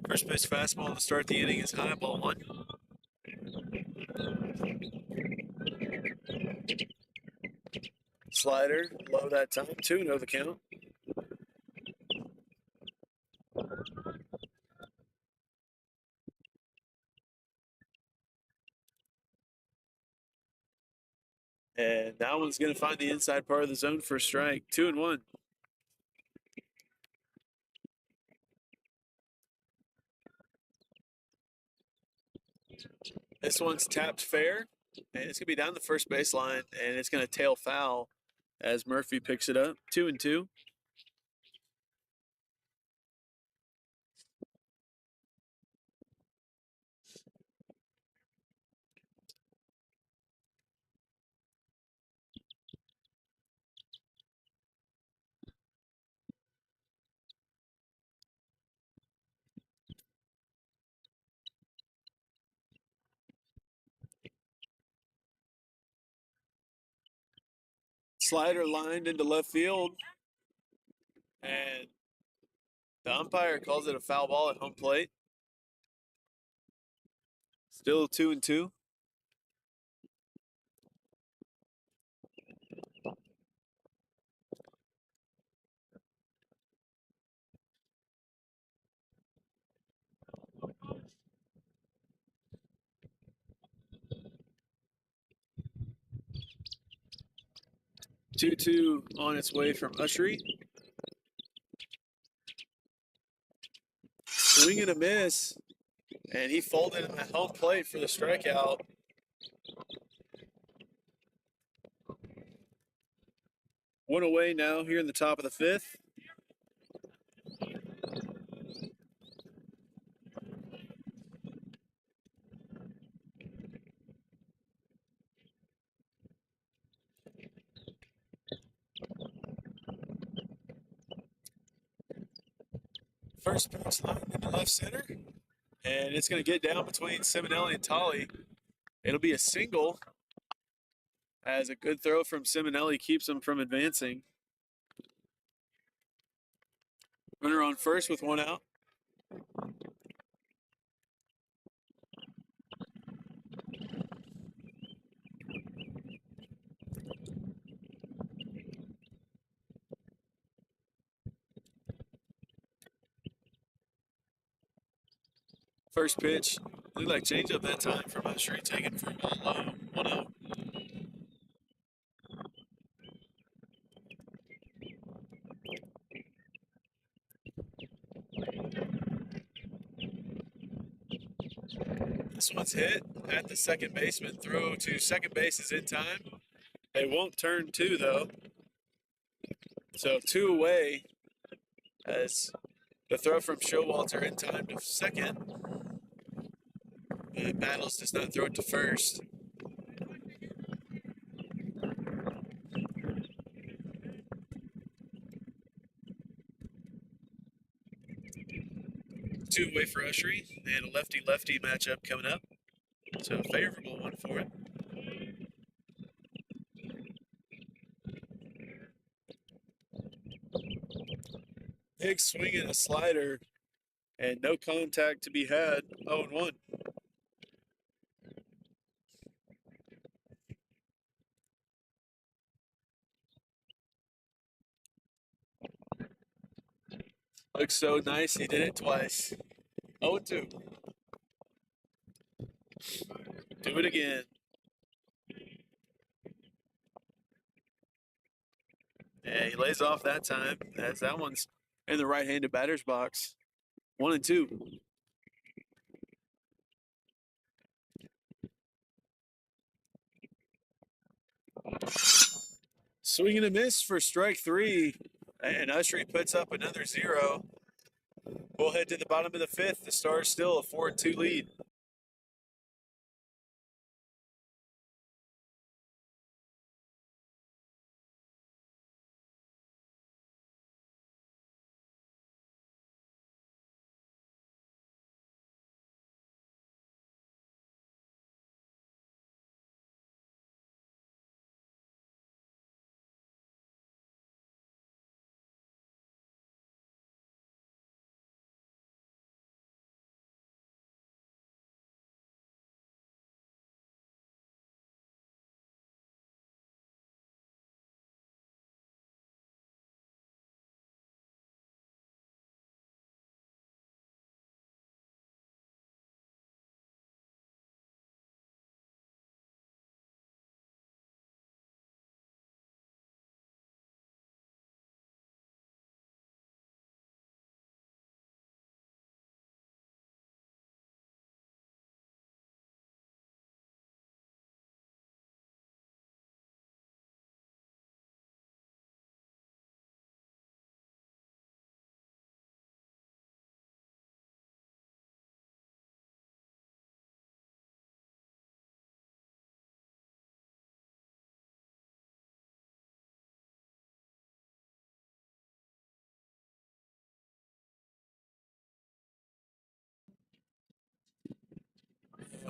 First pitch fastball to start the inning is high, ball one. Slider, low that time, 2-0 the count. And that one's going to find the inside part of the zone for a strike. 2-1. This one's tapped fair, and it's going to be down the first baseline, and it's going to tail foul as Murphy picks it up. 2-2. Slider lined into left field, and the umpire calls it a foul ball at home plate. Still 2-2. 2-2 on its way from Ushery. Swing and a miss, and he folded in the home plate for the strikeout. One away now here in the top of the fifth. First pitch line into left center, and it's going to get down between Simonelli and Tolley. It'll be a single, as a good throw from Simonelli keeps him from advancing. Runner on first with one out. First pitch, looked like changeup that time from Ushery, taken for a ball low, 1-0. This one's hit at the second baseman. Throw to second base is in time. They won't turn two, though. So 2 away as the throw from Showalter in time to second. And Battles does not throw it to first. Two away for Ushery, and a lefty-lefty matchup coming up. So a favorable one for it. Big swing and a slider, and no contact to be had. 0-1. Looks so nice, he did it twice. 0-2. Do it again. Yeah, he lays off that time, as that one's in the right-handed batter's box. 1-2. Swing and a miss for strike 3, and Ushery puts up another 0. We'll head to the bottom of the fifth. The Stars still a 4-2 lead.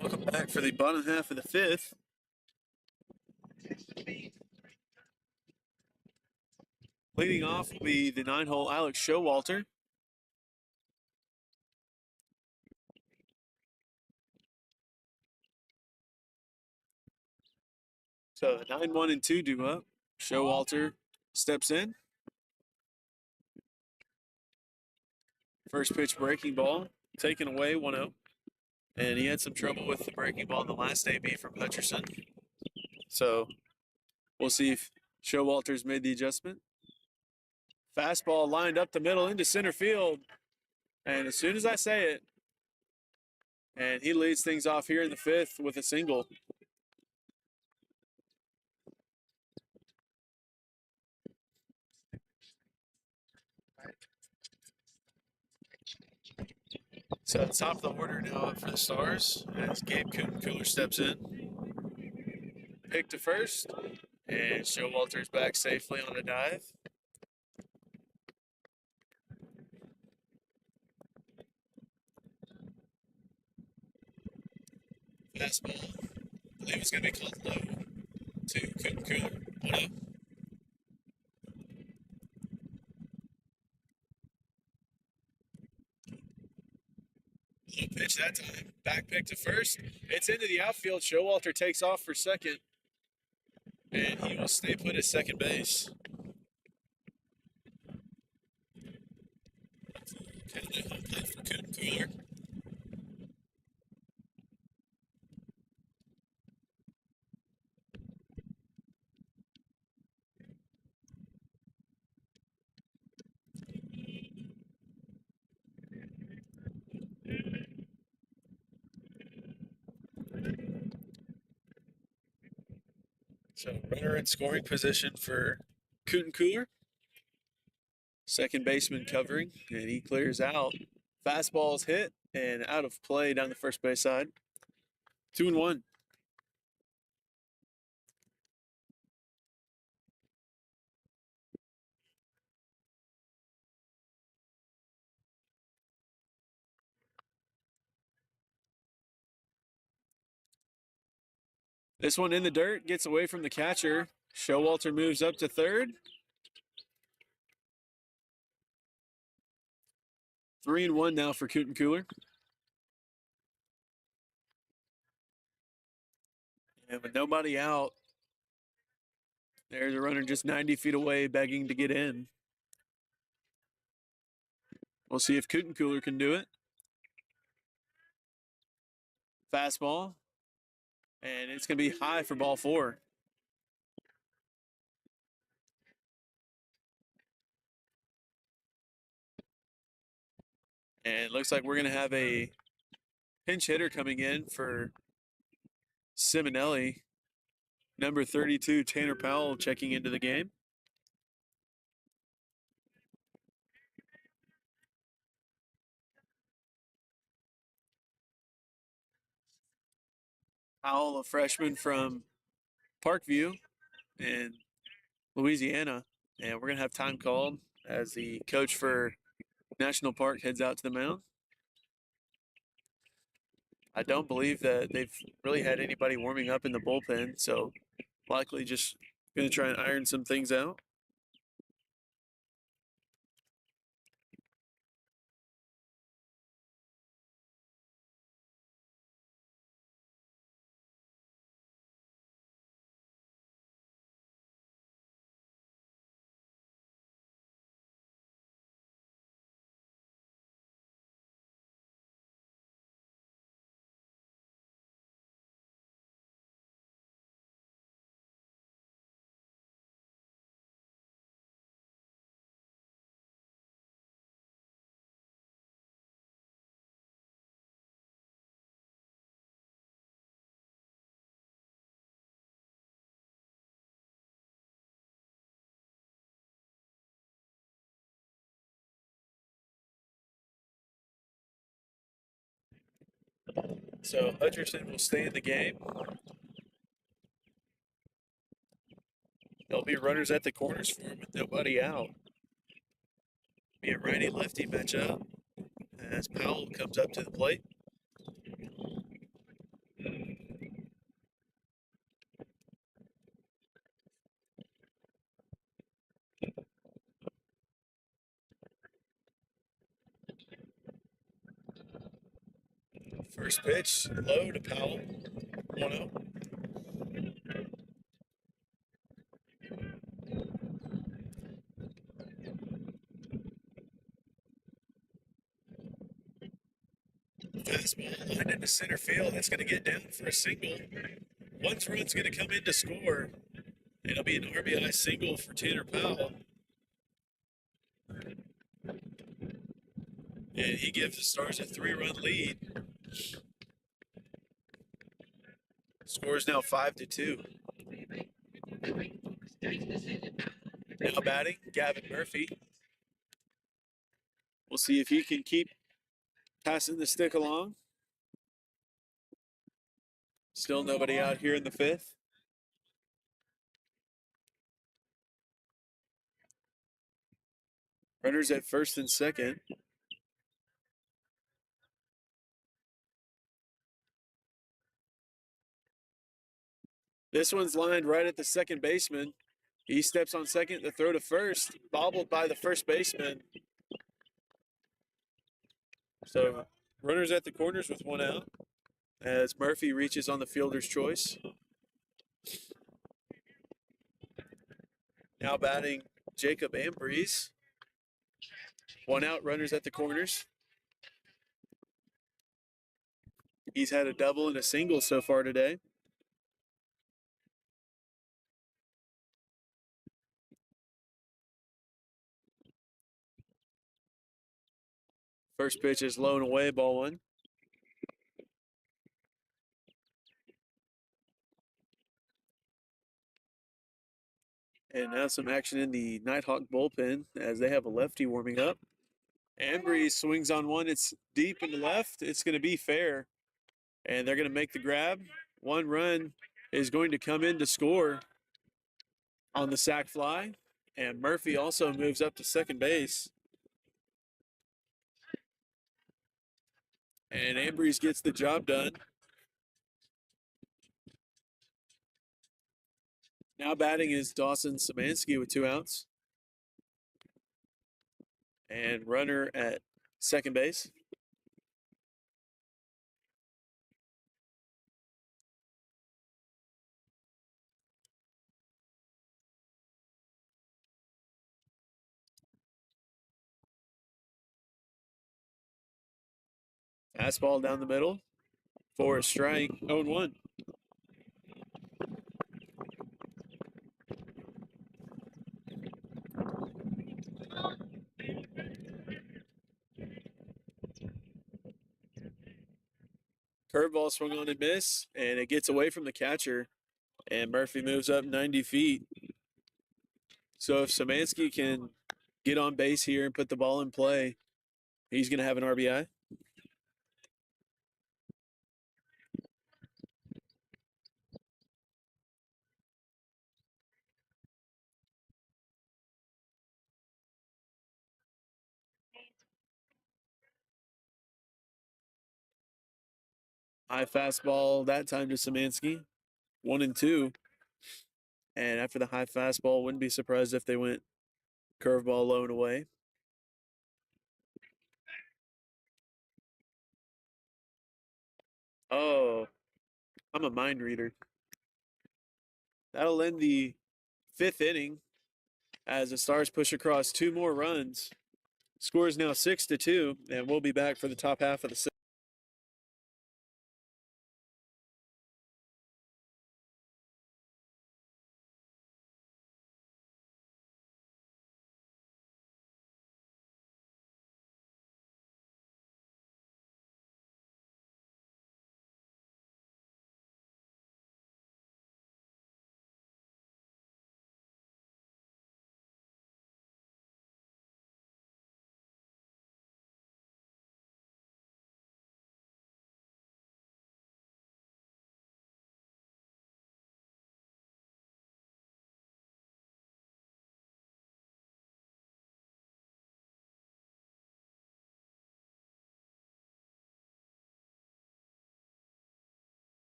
Welcome back for the bottom half of the fifth. Leading off will be the 9-hole Alex Showalter. So the 9-1-2 due up. Showalter steps in. First pitch breaking ball, taken away 1-0. And he had some trouble with the breaking ball in the last AB from Hutcherson. So we'll see if Showalter's made the adjustment. Fastball lined up the middle into center field. And as soon as I say it, and he leads things off here in the fifth with a single. So top of the order now up for the Stars as Gabe Cooler steps in. Pick to first, and Showalter's back safely on a dive. Fastball, I believe it's going to be called low to Cooler. 1-0. Low pitch that time. Back pick to first. It's into the outfield. Showalter takes off for second, and he will stay put at second base. Kind of home plate for Cooler. So runner in scoring position for Cooler. Second baseman covering, and he clears out. Fastball's hit and out of play down the first base side. 2-1. This one in the dirt, gets away from the catcher. Showalter moves up to third. 3-1 now for Cooler. And with nobody out, there's a runner just 90 feet away begging to get in. We'll see if Cooler can do it. Fastball. And it's going to be high for ball 4. And it looks like we're going to have a pinch hitter coming in for Simonelli. Number 32, Tanner Powell, checking into the game. Powell, a freshman from Parkview in Louisiana. And we're going to have time called as the coach for National Park heads out to the mound. I don't believe that they've really had anybody warming up in the bullpen, so likely just going to try and iron some things out. So Hutcherson will stay in the game. There'll be runners at the corners for him with nobody out. Be a righty-lefty matchup as Powell comes up to the plate. First pitch, low to Powell. 1-0. Fastball lined into center field. That's going to get down for a single. One run's going to come in to score. It'll be an RBI single for Tanner Powell. And he gives the Stars a 3-run lead. Score is now 5-2. Now batting, Gavin Murphy. We'll see if he can keep passing the stick along. Still nobody out here in the fifth. Runners at first and second. This one's lined right at the second baseman. He steps on second to throw to first, bobbled by the first baseman. So runners at the corners with one out as Murphy reaches on the fielder's choice. Now batting Jacob Ambrose. One out, runners at the corners. He's had a double and a single so far today. First pitch is low and away, ball one. And now some action in the Nighthawk bullpen as they have a lefty warming up. Embry swings on one. It's deep in the left. It's going to be fair. And they're going to make the grab. One run is going to come in to score on the sac fly. And Murphy also moves up to second base. And Ambrose gets the job done. Now batting is Dawson Simonelli with 2 outs. And runner at second base. Fastball down the middle for a strike, 0-1. Curveball swung on and miss, and it gets away from the catcher, and Murphy moves up 90 feet. So if Simonelli can get on base here and put the ball in play, he's going to have an RBI. High fastball that time to Simonelli, 1-2. And after the high fastball, wouldn't be surprised if they went curveball low and away. Oh, I'm a mind reader. That'll end the 5th inning as the Stars push across 2 more runs. Score is now 6-2, and we'll be back for the top half of the 6th.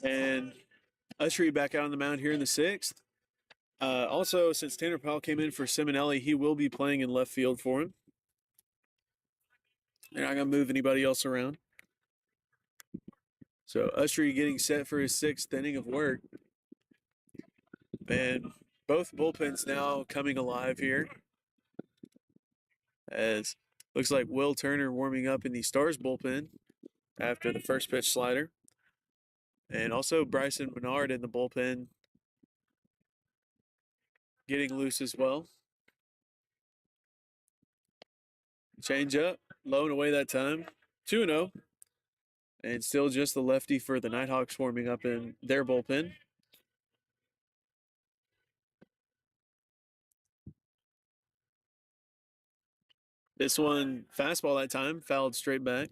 And usher you back out on the mound here in the 6th. Also, since Tanner Powell came in for Simonelli, he will be playing in left field for him. They're not going to move anybody else around. So Ushery getting set for his 6th inning of work. And both bullpens now coming alive here. As looks like Will Turner warming up in the Stars bullpen after the first pitch slider. And also Bryson Menard in the bullpen getting loose as well. Change up, low and away that time. 2-0. And still just the lefty for the Nighthawks warming up in their bullpen. This one, fastball that time, fouled straight back.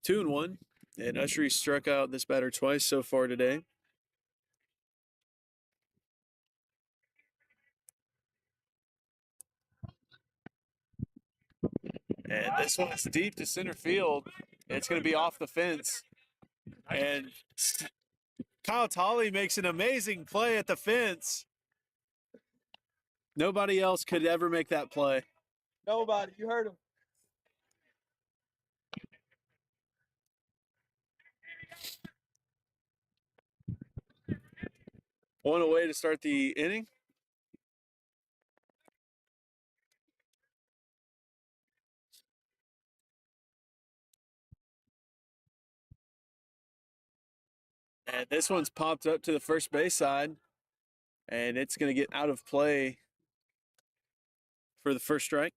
2-1. And Ushery struck out this batter twice so far today. And this one's deep to center field. It's going to be off the fence. And Kyle Tolley makes an amazing play at the fence. Nobody else could ever make that play. Nobody. You heard him. One away to start the inning. And this one's popped up to the first base side. And it's going to get out of play for the first strike.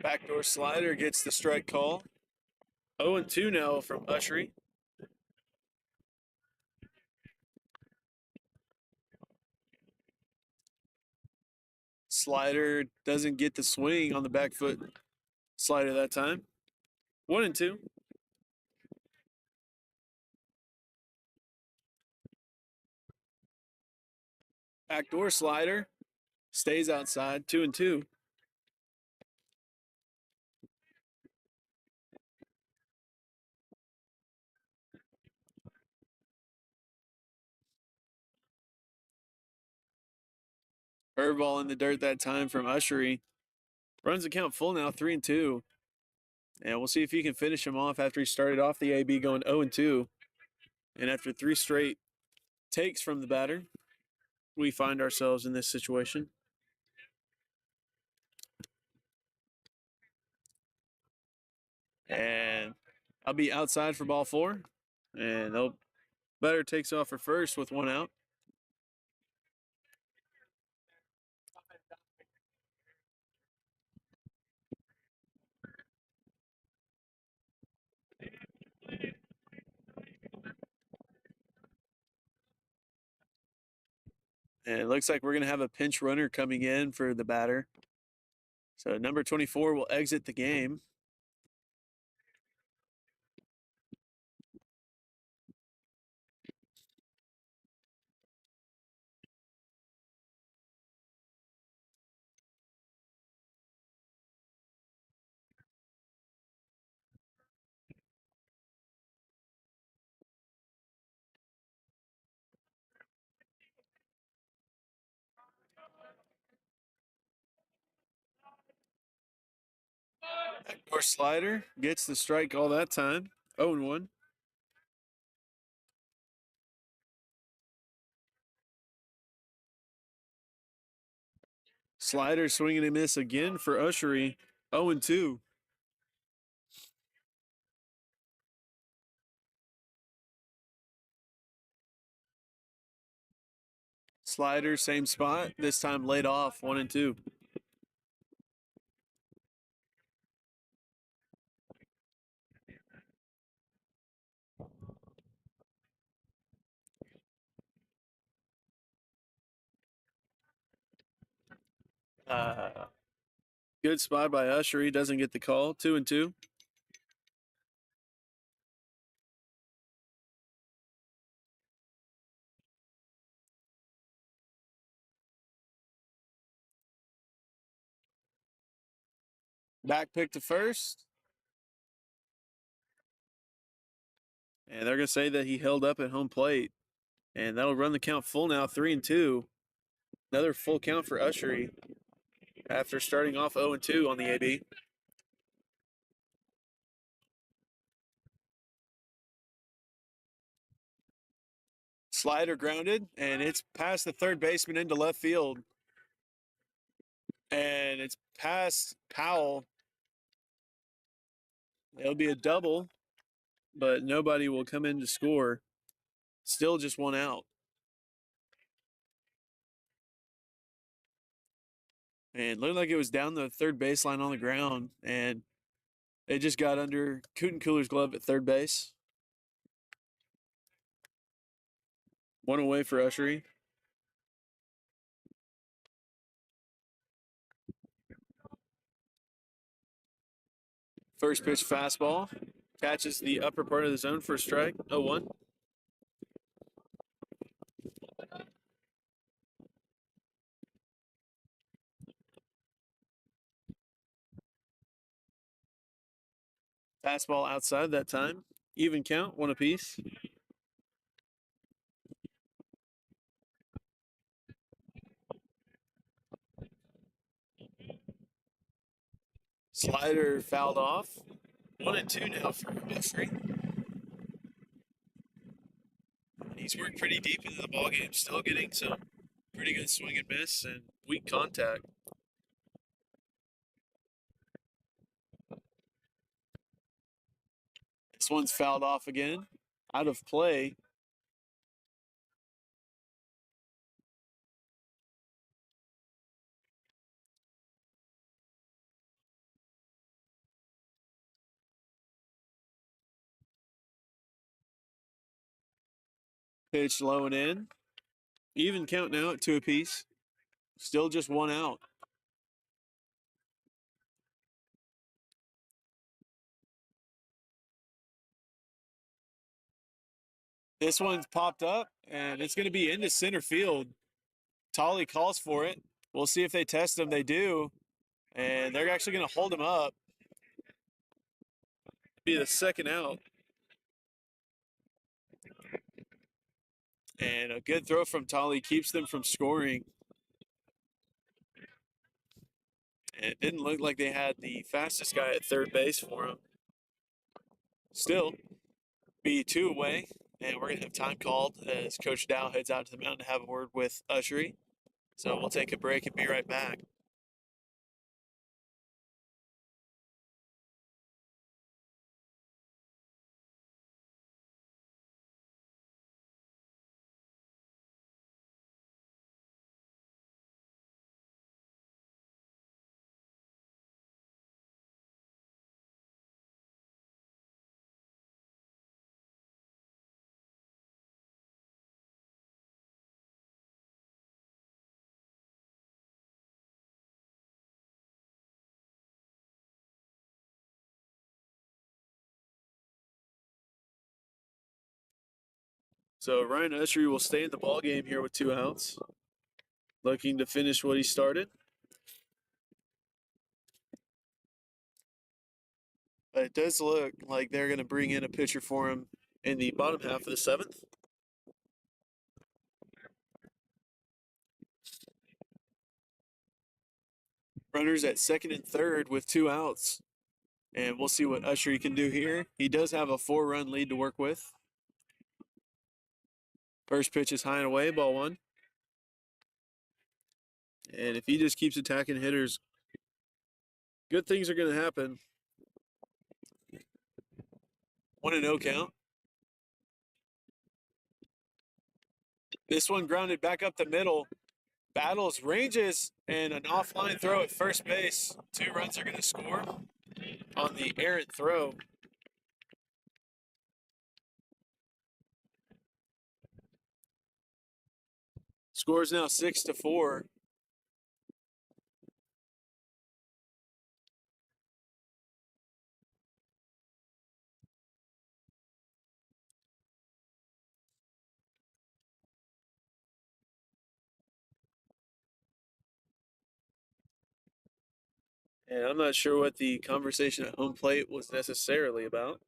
Backdoor slider gets the strike call. 0-2 now from Ushery. Slider doesn't get the swing on the back foot slider that time. 1-2. Backdoor slider stays outside. 2-2. Curveball in the dirt that time from Ushery. Runs the count full now, 3-2. And we'll see if he can finish him off after he started off the AB going 0-2. And after 3 straight takes from the batter, we find ourselves in this situation. And I'll be outside for ball 4. And the batter takes off for first with 1 out. And it looks like we're going to have a pinch runner coming in for the batter. So number 24 will exit the game. Backdoor slider gets the strike all that time. 0-1. Slider swinging and miss again for Ushery. 0-2. Slider, same spot. This time laid off. 1-2. Good spot by Ushery. Doesn't get the call. 2-2. Back pick to first. And they're going to say that he held up at home plate. And that'll run the count full now, 3-2. Another full count for Ushery after starting off 0-2 on the AB. Slider grounded, and it's past the third baseman into left field. And it's past Powell. It'll be a double, but nobody will come in to score. Still just one out. And looked like it was down the third baseline on the ground, and it just got under Cooler's glove at third base. One away for Ushery. First pitch fastball. Catches the upper part of the zone for a strike. 0-1. Fastball outside that time. Even count, one apiece. Slider fouled off. 1-2 now for Ushery. He's worked pretty deep into the ballgame, still getting some pretty good swing and miss and weak contact. This one's fouled off again. Out of play. Pitch low and in. Even count now at 2 apiece. Still just one out. This one's popped up, and it's going to be into center field. Tolley calls for it. We'll see if they test him. They do, and they're actually going to hold him up. Be the second out. And a good throw from Tolley keeps them from scoring. And it didn't look like they had the fastest guy at third base for him. Still, be 2 away, and we're going to have time called as Coach Dow heads out to the mound to have a word with Ushery. So we'll take a break and be right back. So Ryan Ushery will stay in the ball game here with 2 outs, looking to finish what he started. But it does look like they're going to bring in a pitcher for him in the bottom half of the 7th. Runners at second and third with 2 outs. And we'll see what Ushery can do here. He does have a 4-run lead to work with. First pitch is high and away, ball 1. And if he just keeps attacking hitters, good things are going to happen. 1-0 count. This one grounded back up the middle. Battles ranges and an offline throw at first base. 2 runs are going to score on the errant throw. Score is now 6-4. And I'm not sure what the conversation at home plate was necessarily about.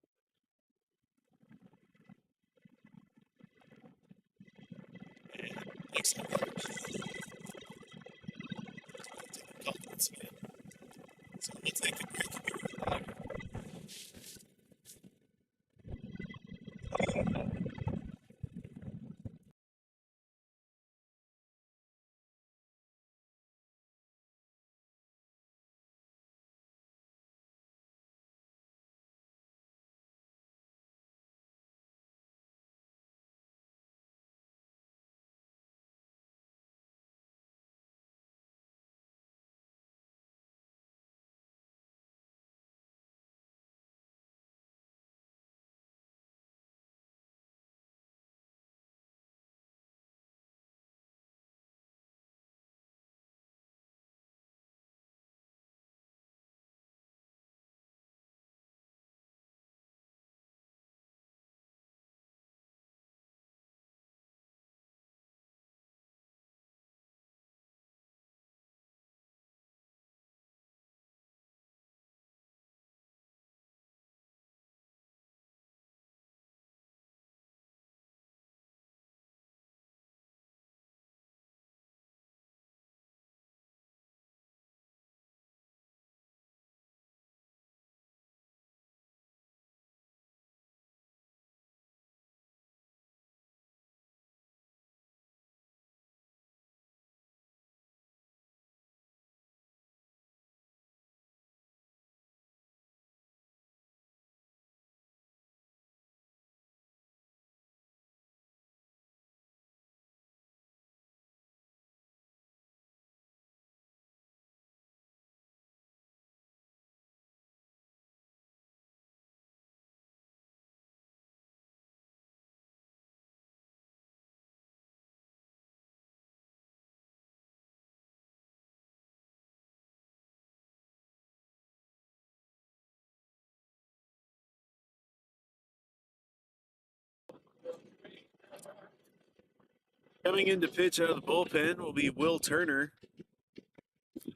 Coming in to pitch out of the bullpen will be Will Turner.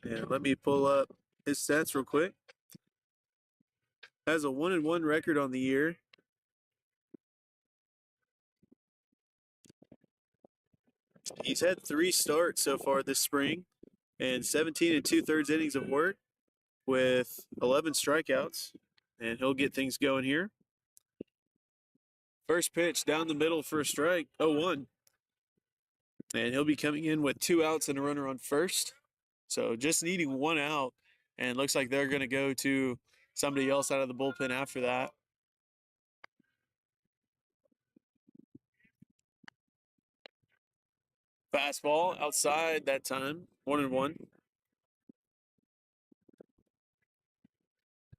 And let me pull up his stats real quick. Has a 1-1 record on the year. He's had 3 starts so far this spring and 17 2/3 innings of work with 11 strikeouts. And he'll get things going here. First pitch down the middle for a strike, 0-1. And he'll be coming in with 2 outs and a runner on first. So just needing 1 out. And looks like they're going to go to somebody else out of the bullpen after that. Fastball outside that time, 1-1.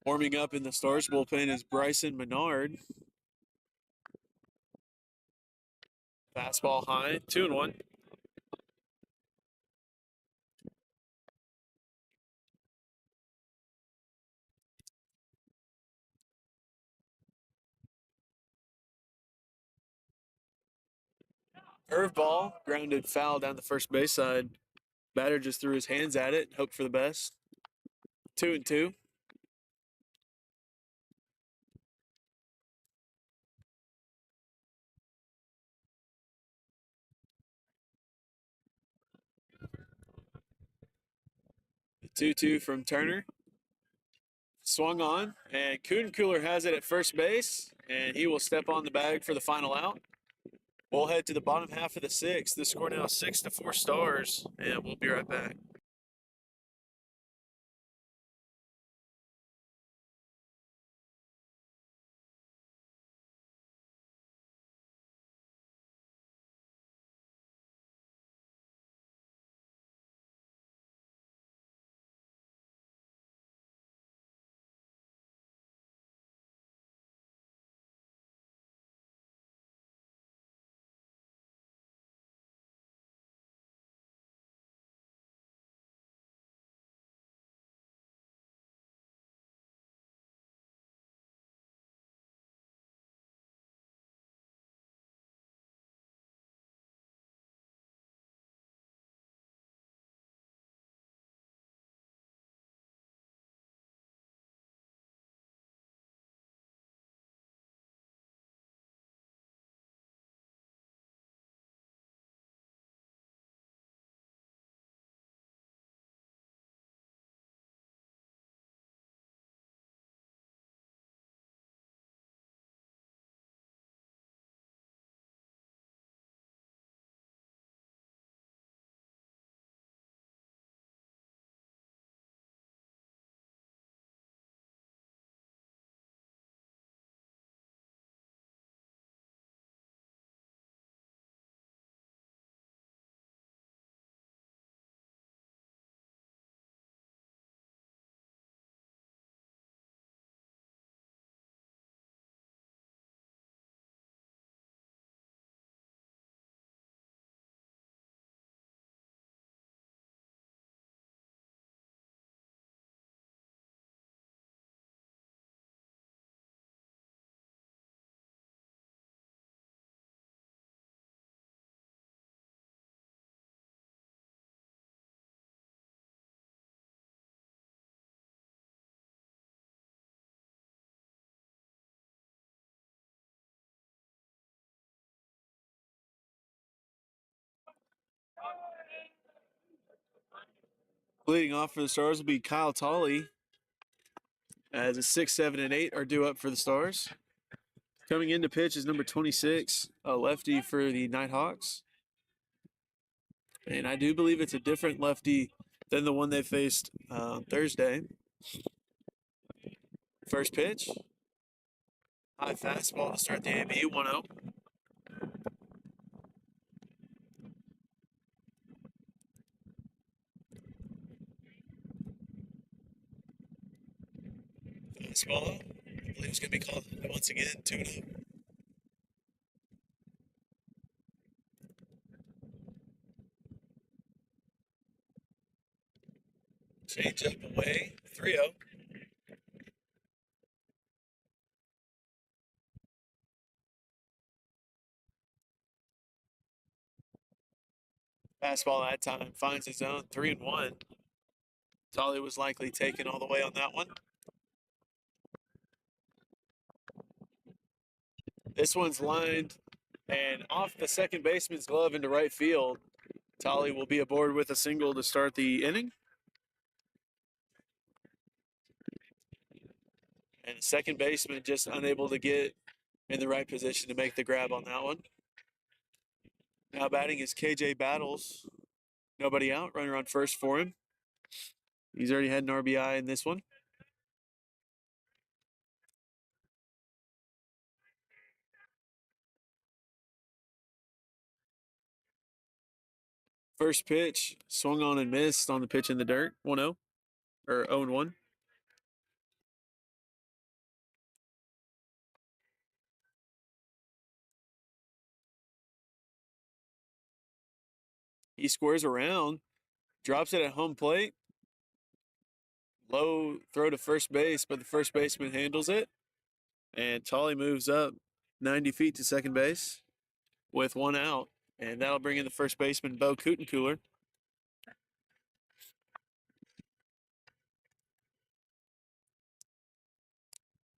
Warming up in the Stars bullpen is Bryson Menard. Fastball high, 2-1. Curveball, grounded foul down the first base side. Batter just threw his hands at it, hoped for the best. 2-2. The 2-2 from Turner. Swung on, and Cooler has it at first base, and he will step on the bag for the final out. We'll head to the bottom half of the 6th. The score now 6-4 Stars, and we'll be right back. Leading off for the Stars will be Kyle Tolley, as a 6, 7, and 8 are due up for the Stars. Coming in to pitch is number 26, a lefty for the Nighthawks. And I do believe it's a different lefty than the one they faced Thursday. First pitch. High fastball to start the AB, 1-0. Fastball. I believe it's going to be called once again, 2-0. Change up away, 3-0. Fastball that time finds his own, 3-1. Tolley was likely taken all the way on that one. This one's lined and off the second baseman's glove into right field. Tolley will be aboard with a single to start the inning. And the second baseman just unable to get in the right position to make the grab on that one. Now batting is KJ Battles. Nobody out. Runner on first for him. He's already had an RBI in this one. First pitch, swung on and missed on the pitch in the dirt. 1-0, or 0-1. He squares around, drops it at home plate. Low throw to first base, but the first baseman handles it. And Tolley moves up 90 feet to second base with one out. And that'll bring in the first baseman, Bo Kutencooler.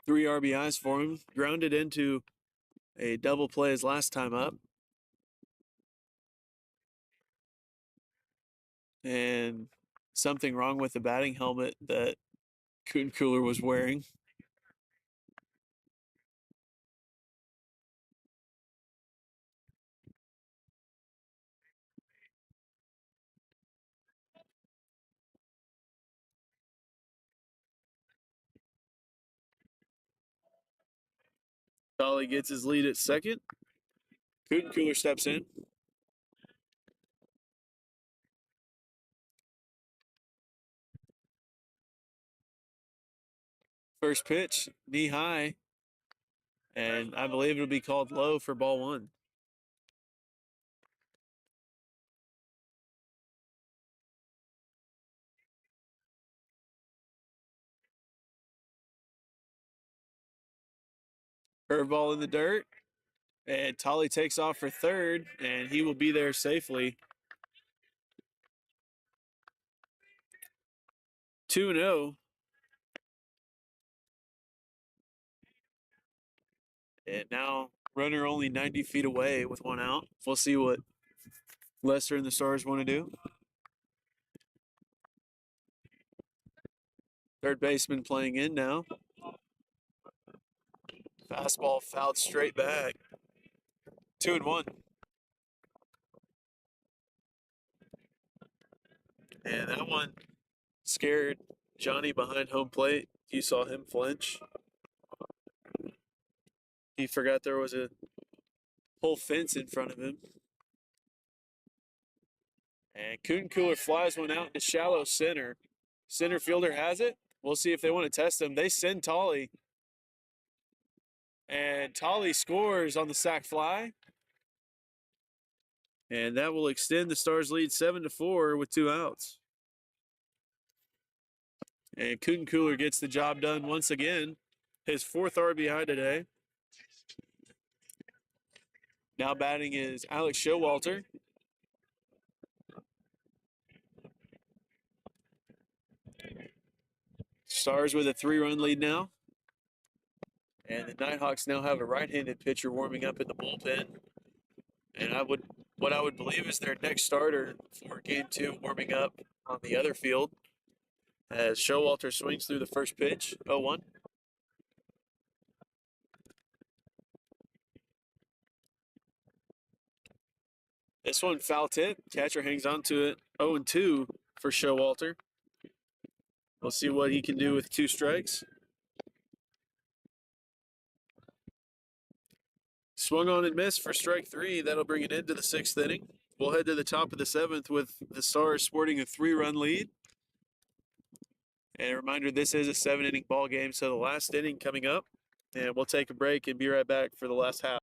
Three RBIs for him. Grounded into a double play his last time up. And something wrong with the batting helmet that Kutencooler was wearing. Tolley gets his lead at second. Kutencooler steps in. First pitch, knee high. And I believe it'll be called low for ball one. Curveball in the dirt. And Tolley takes off for third, and he will be there safely. 2-0. And now runner only 90 feet away with one out. We'll see what Lester and the Stars want to do. Third baseman playing in now. Fastball fouled straight back. 2-1. And that one scared Johnny behind home plate. You saw him flinch. He forgot there was a whole fence in front of him. And Kutencooler flies one out to shallow center. Center fielder has it. We'll see if they want to test him. They send Tolley. And Tolley scores on the sac fly. And that will extend the Stars' lead 7-4 with two outs. And Kutencooler gets the job done once again. His fourth RBI today. Now batting is Alex Showalter. Stars with a 3-run lead now. And the Nighthawks now have a right-handed pitcher warming up in the bullpen. And what I would believe is their next starter for game two warming up on the other field as Showalter swings through the first pitch, 0-1. This one foul tip. Catcher hangs on to it. 0-2 for Showalter. We'll see what he can do with 2 strikes. Swung on and missed for strike 3. That'll bring it into the 6th inning. We'll head to the top of the 7th with the Stars sporting a 3-run lead. And a reminder, this is a 7-inning ball game, so the last inning coming up. And we'll take a break and be right back for the last half.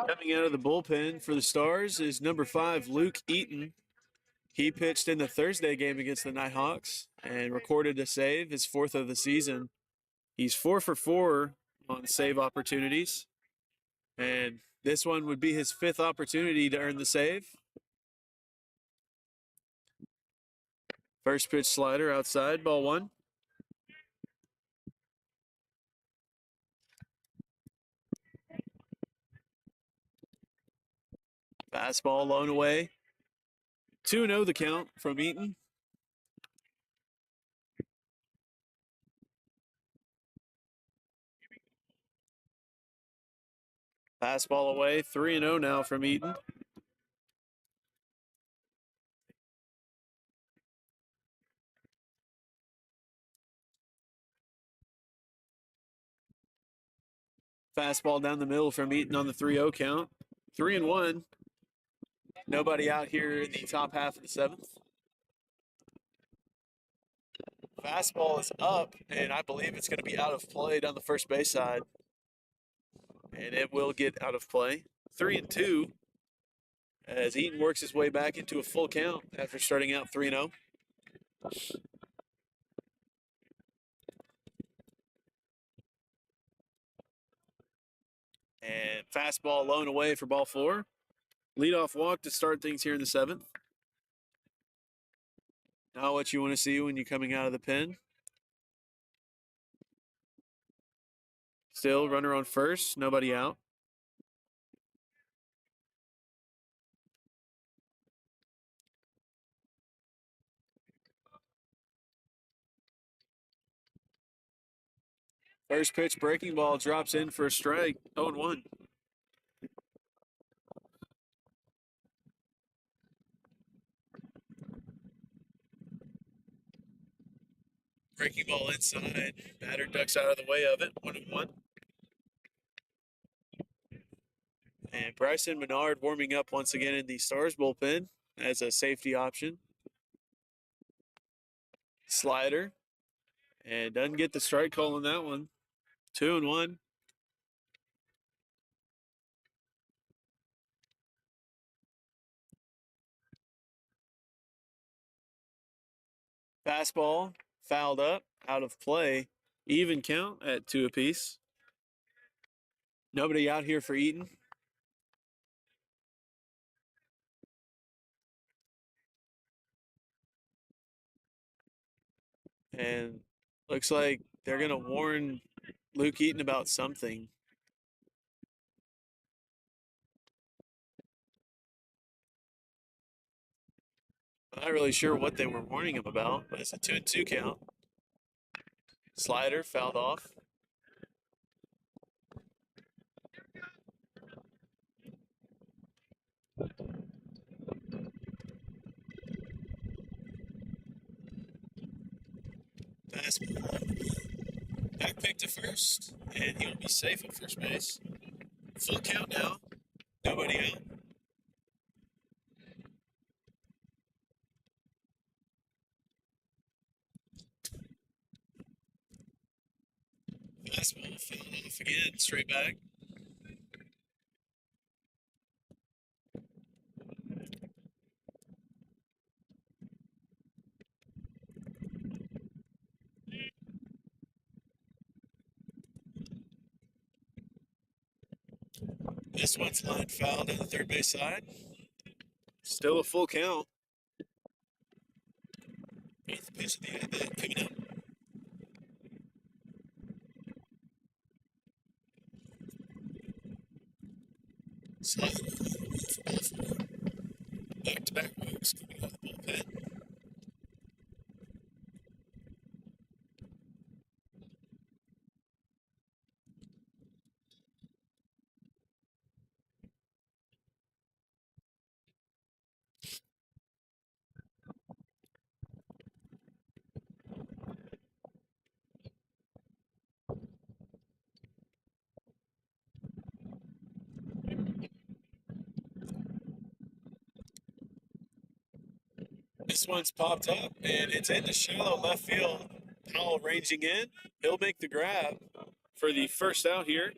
Coming out of the bullpen for the Stars is number 5, Luke Eaton. He pitched in the Thursday game against the Nighthawks and recorded a save, his 4th of the season. He's 4 for 4 on save opportunities. And this one would be his 5th opportunity to earn the save. First pitch slider outside, ball 1. Fastball low and away. 2-0 the count from Eaton. Fastball away, 3-0 now from Eaton. Fastball down the middle from Eaton on the 3-0 count. 3-1. Nobody out here in the top half of the 7th. Fastball is up, and I believe it's going to be out of play down the first base side. And it will get out of play. 3-2 as Eaton works his way back into a full count after starting out 3-0. And fastball low and away for ball 4. Leadoff walk to start things here in the 7th. Not what you want to see when you're coming out of the pen. Still runner on first, nobody out. First pitch breaking ball drops in for a strike, 0-1. Breaking ball inside, batter ducks out of the way of it, 1-1. And Bryson Menard warming up once again in the Stars bullpen as a safety option. Slider. And doesn't get the strike call on that one. 2-1. Fastball fouled up, out of play. Even count at 2 apiece. Nobody out here for Eaton. And looks like they're going to warn Luke Eaton about something. I'm not really sure what they were warning him about, but it's a 2-2 count. Slider fouled off. Fastball. Back pick to first, and he'll be safe at first base. Full count now. Nobody out. Fastball fouled off again, straight back. This one's line fouled on the third base side. Still a full count. Eighth pitch of the at-bat coming up. Slider for ball four. Back-to-back walks coming out of the bullpen. This one's popped up, and it's in the shallow left field. Powell ranging in. He'll make the grab for the first out here.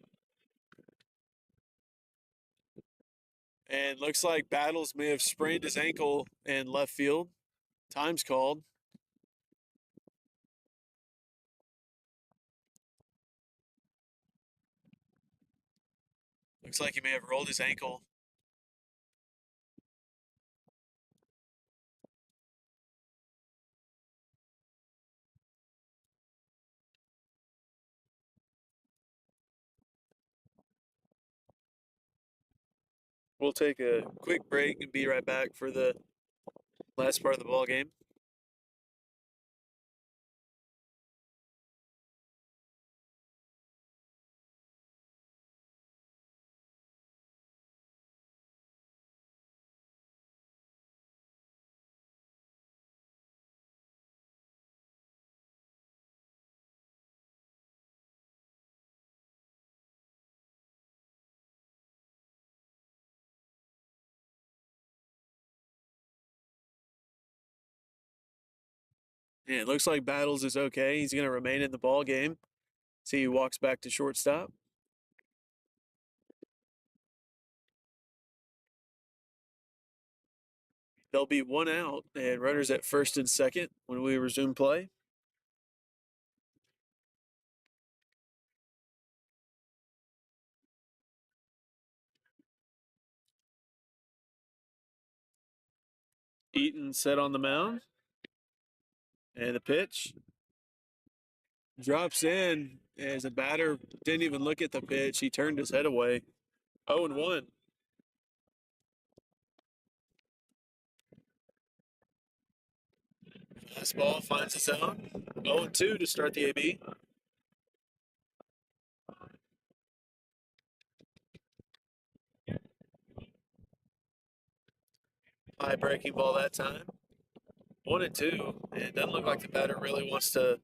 And looks like Battles may have sprained his ankle in left field. Time's called. Looks like he may have rolled his ankle. We'll take a quick break and be right back for the last part of the ball game. Yeah, it looks like Battles is okay. He's going to remain in the ball game. See, he walks back to shortstop. There'll be one out and runners at first and second when we resume play. Eaton set on the mound. And the pitch drops in as a batter didn't even look at the pitch. He turned his head away. 0-1. Fastball finds the zone. 0-2 to start the AB. High breaking ball that time. 1-2. And it doesn't look like the batter really wants to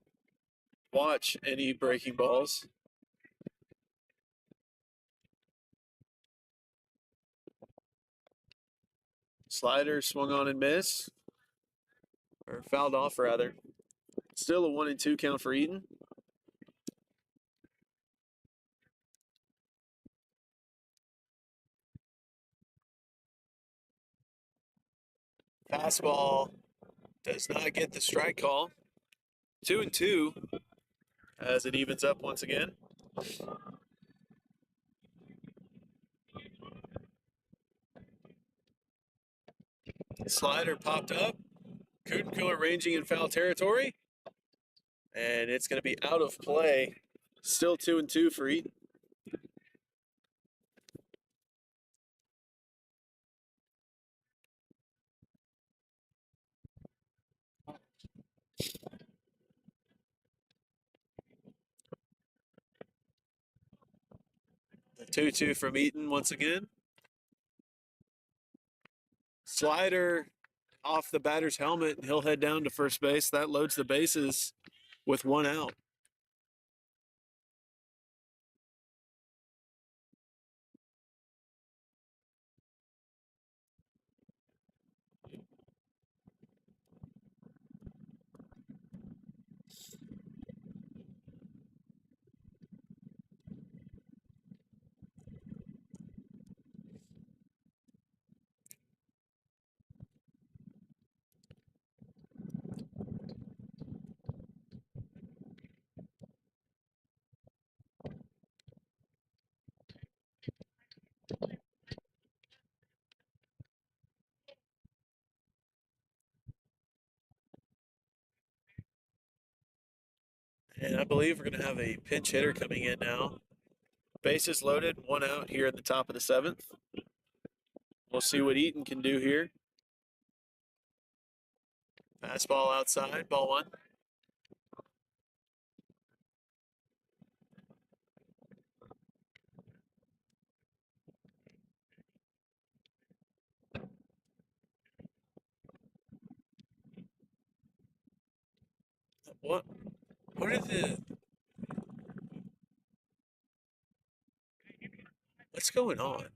watch any breaking balls. Slider swung on and missed, or fouled off rather. Still a 1-2 count for Eaton. Fastball does not get the strike call. 2-2 as it evens up once again. Slider popped up. Cooler ranging in foul territory. And it's going to be out of play. Still 2-2 for Eaton. The 2-2 from Eaton once again. Slider off the batter's helmet, and he'll head down to first base. That loads the bases with 1 out. And I believe we're going to have a pinch hitter coming in now. Bases loaded, 1 out here at the top of the 7th. We'll see what Eaton can do here. Fastball outside, ball 1. What are what's going on?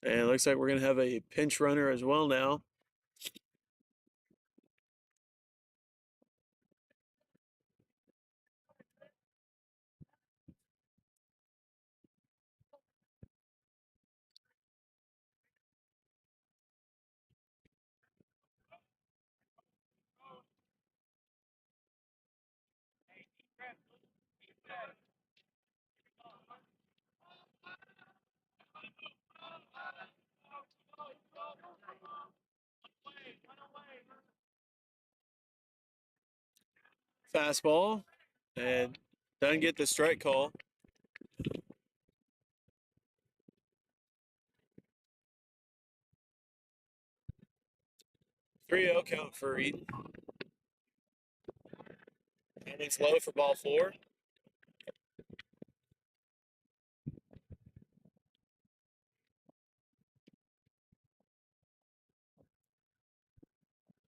And it looks like we're going to have a pinch runner as well now. Fastball, and doesn't get the strike call. 3-0 count for Eaton. And it's low for ball 4.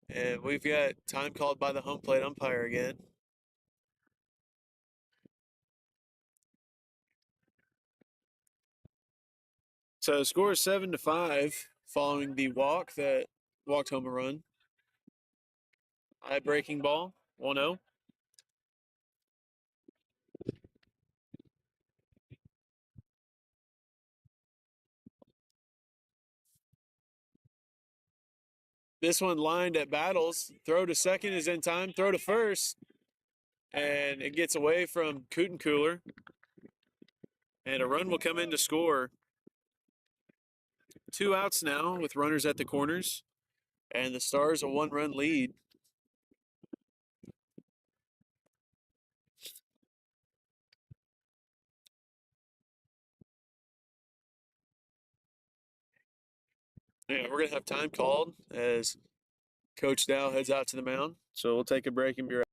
And we've got time called by the home plate umpire again. So score is 7-5 following the walk that walked home a run. High breaking ball, 1-0. This one lined at Battles. Throw to second is in time. Throw to first. And it gets away from Cooler. And a run will come in to score. 2 outs now with runners at the corners. And the Stars a 1-run lead. Yeah, we're going to have time called as Coach Dow heads out to the mound. So we'll take a break and be right back.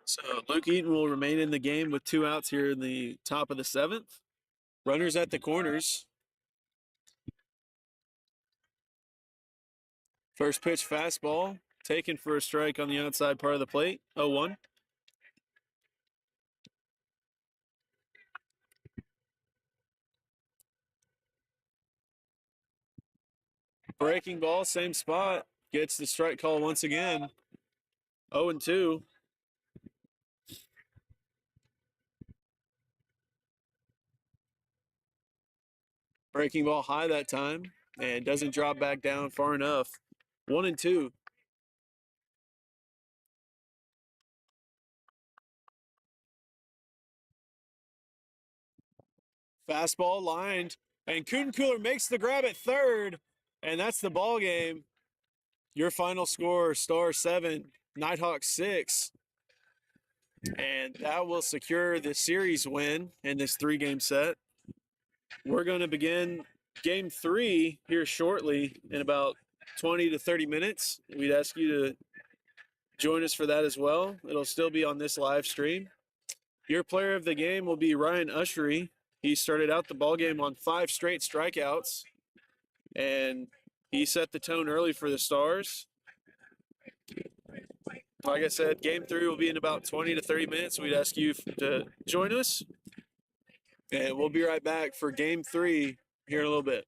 So Luke Eaton will remain in the game with 2 outs here in the top of the 7th. Runners at the corners. First pitch fastball, taken for a strike on the outside part of the plate, 0-1. Breaking ball, same spot, gets the strike call once again, 0-2. Breaking ball high that time and doesn't drop back down far enough, 1-2. Fastball lined, and Kuhn-Cooler makes the grab at third, and that's the ball game. Your final score, Star 7, Nighthawks 6. And that will secure the series win in this 3-game set. We're going to begin game 3 here shortly in about 20 to 30 minutes. We'd ask you to join us for that as well. It'll still be on this live stream. Your player of the game will be Ryan Ushery. He started out the ball game on 5 straight strikeouts, and he set the tone early for the Stars. Like I said, game 3 will be in about 20 to 30 minutes. We'd ask you to join us, and we'll be right back for game 3 here in a little bit.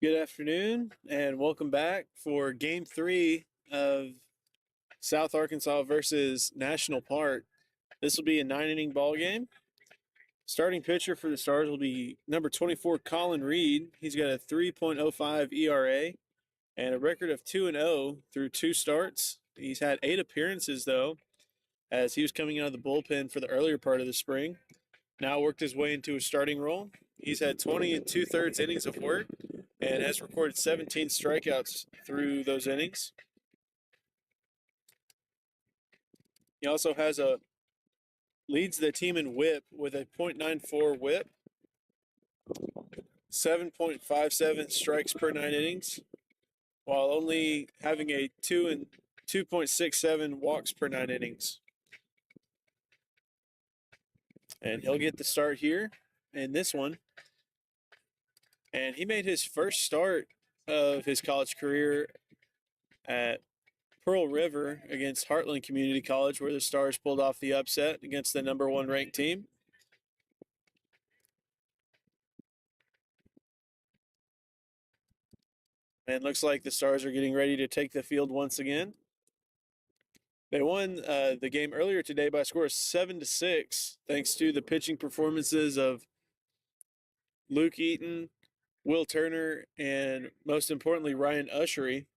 Good afternoon, and welcome back for Game 3 of South Arkansas versus National Park. This will be a 9-inning ball game. Starting pitcher for the Stars will be number 24, Colin Reed. He's got a 3.05 ERA and a record of 2-0 through 2 starts. He's had 8 appearances, though, as he was coming out of the bullpen for the earlier part of the spring. Now worked his way into a starting role. He's had 20 and 2/3 innings of work and has recorded 17 strikeouts through those innings. He also leads the team in WHIP with a .94 WHIP, 7.57 strikes per 9 innings, while only having a 2.67 walks per 9 innings. And he'll get the start here in this one. And he made his first start of his college career at Pearl River against Heartland Community College, where the Stars pulled off the upset against the number 1 ranked team. And looks like the Stars are getting ready to take the field once again. They won the game earlier today by a score of 7-6, thanks to the pitching performances of Luke Eaton, Will Turner, and most importantly, Ryan Ushery.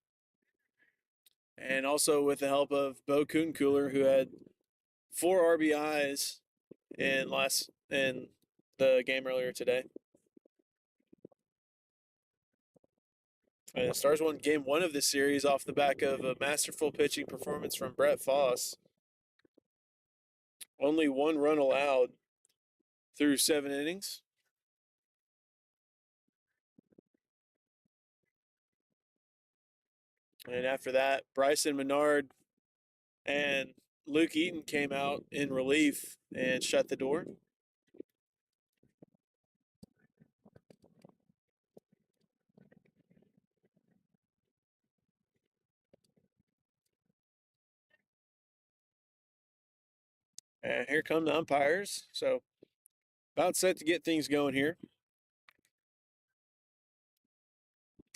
And also with the help of Bo Kuhnkühler, who had 4 RBIs in the game earlier today. And the Stars won game 1 of this series off the back of a masterful pitching performance from Brett Foss. Only 1 run allowed through 7 innings. And after that, Bryson Menard and Luke Eaton came out in relief and shut the door. And here come the umpires. So about set to get things going here.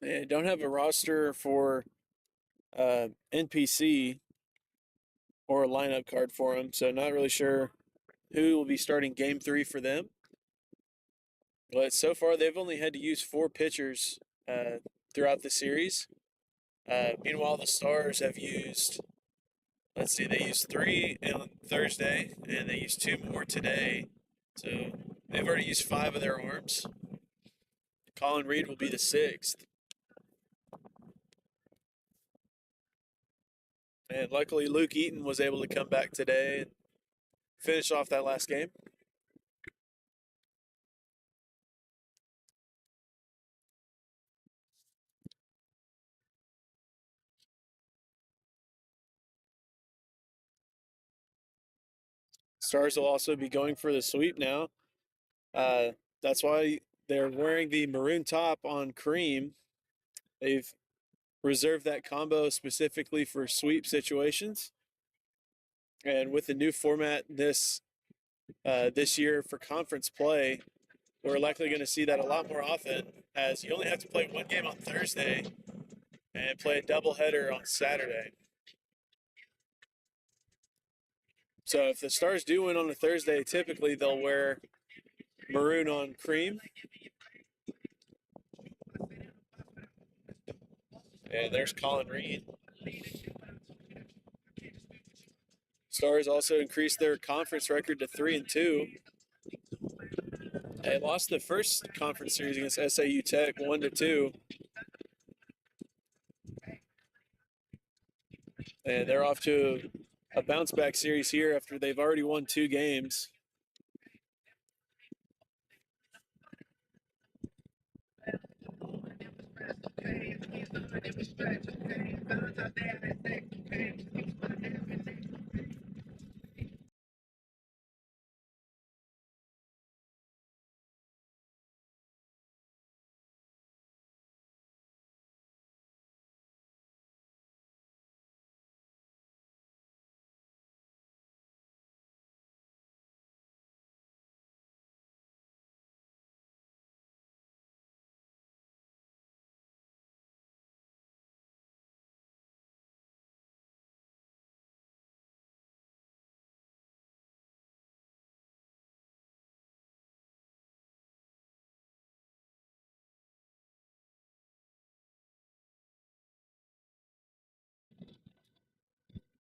And don't have a roster for NPC or a lineup card for them, so not really sure who will be starting game 3 for them. But so far, they've only had to use 4 pitchers throughout the series. Meanwhile, the Stars have used, they used 3 on Thursday, and they used 2 more today. So they've already used 5 of their arms. Colin Reed will be the 6th. And luckily, Luke Eaton was able to come back today and finish off that last game. Stars will also be going for the sweep now. That's why they're wearing the maroon top on Cream. They've reserved that combo specifically for sweep situations. And with the new format this year for conference play, we're likely going to see that a lot more often, as you only have to play 1 game on Thursday and play a doubleheader on Saturday. So if the Stars do win on a Thursday, typically they'll wear maroon on Cream. And there's Colin Reed. Stars also increased their conference record to 3-2. They lost the first conference series against SAU Tech 1-2. And they're off to a bounce back series here after they've already won 2 games.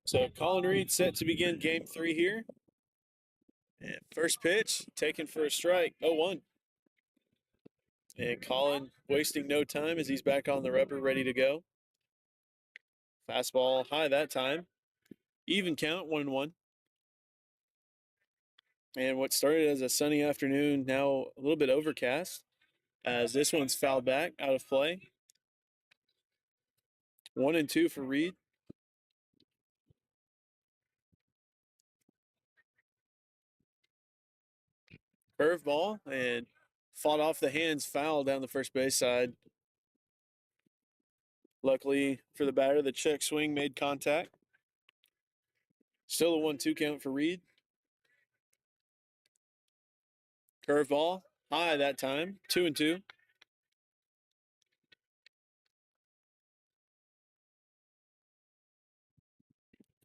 So Colin Reed set to begin game 3 here. And first pitch taken for a strike, 0-1. And Colin wasting no time as he's back on the rubber, ready to go. Fastball high that time. Even count, 1-1. And what started as a sunny afternoon, now a little bit overcast, as this one's fouled back, out of play. 1-2 for Reed. Curveball and fought off the hands, foul down the first base side. Luckily for the batter, the check swing made contact. Still a 1-2 count for Reed. Curveball high that time, 2-2.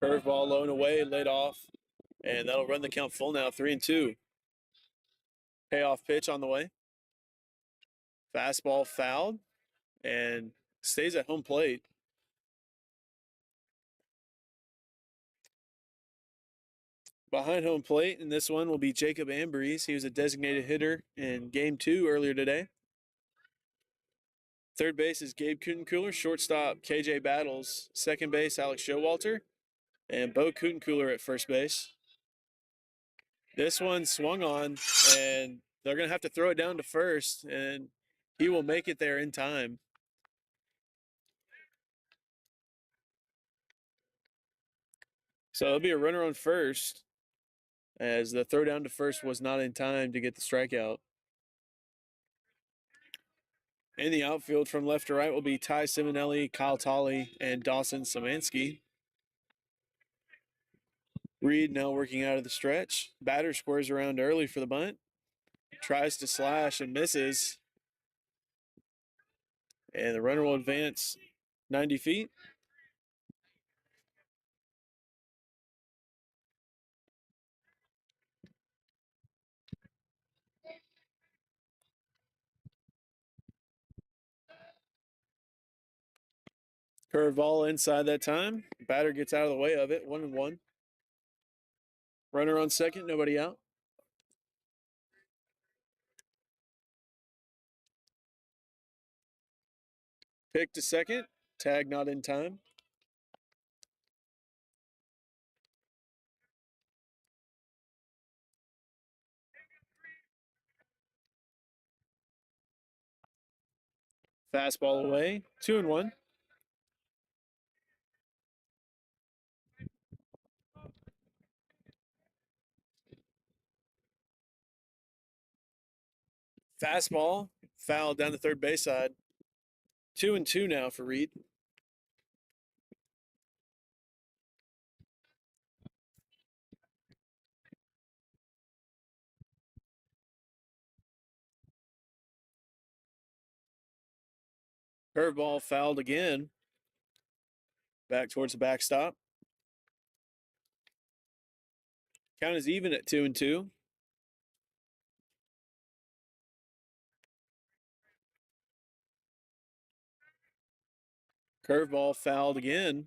Curveball low and away, laid off, and that'll run the count full now, 3-2. Payoff pitch on the way. Fastball fouled and stays at home plate. Behind home plate in this one will be Jacob Ambrose. He was a designated hitter in game 2 earlier today. Third base is Gabe Kutencooler. Shortstop, KJ Battles. Second base, Alex Showalter. And Bo Kutencooler at first base. This one swung on, and they're going to have to throw it down to first, and he will make it there in time. So it'll be a runner on first, as the throw down to first was not in time to get the strikeout. In the outfield from left to right will be Ty Simonelli, Kyle Tolley, and Dawson Samansky. Reed now working out of the stretch. Batter squares around early for the bunt. Tries to slash and misses. And the runner will advance 90 feet. Curveball inside that time. Batter gets out of the way of it. 1-1. Runner on second, nobody out. Pick to second. Tag not in time. Fastball away. 2-1. Fastball foul down the third base side. 2-2 now for Reed. Curveball fouled again. Back towards the backstop. Count is even at 2-2. Curveball fouled again.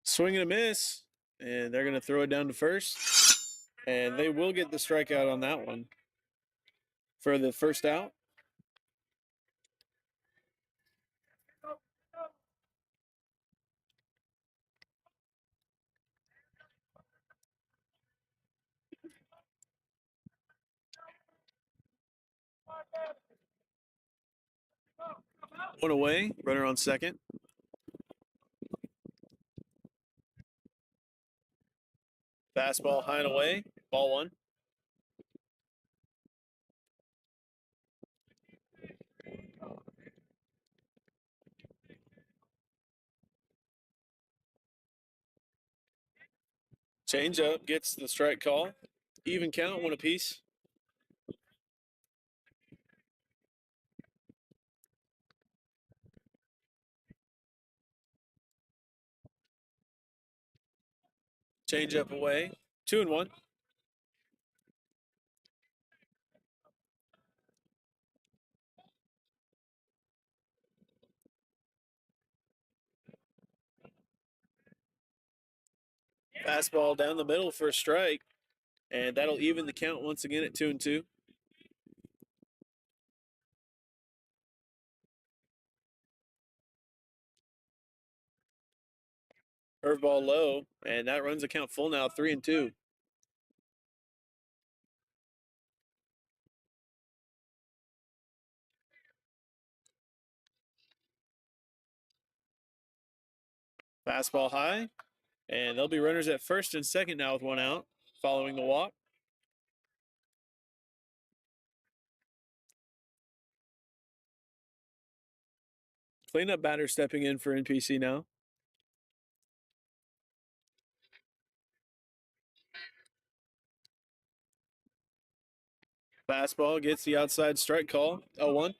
Swing and a miss. And they're going to throw it down to first. And they will get the strikeout on that one for the first out. One away, runner on second. Fastball high and away, ball 1. Change up, gets the strike call. Even count, 1 apiece. Change up away. 2-1. Fastball down the middle for a strike. And that'll even the count once again at 2-2. Curveball low, and that runs the count full now, 3-2. Fastball high, and there'll be runners at first and second now with one out, following the walk. Cleanup batter stepping in for NPC now. Fastball gets the outside strike call, 0-1.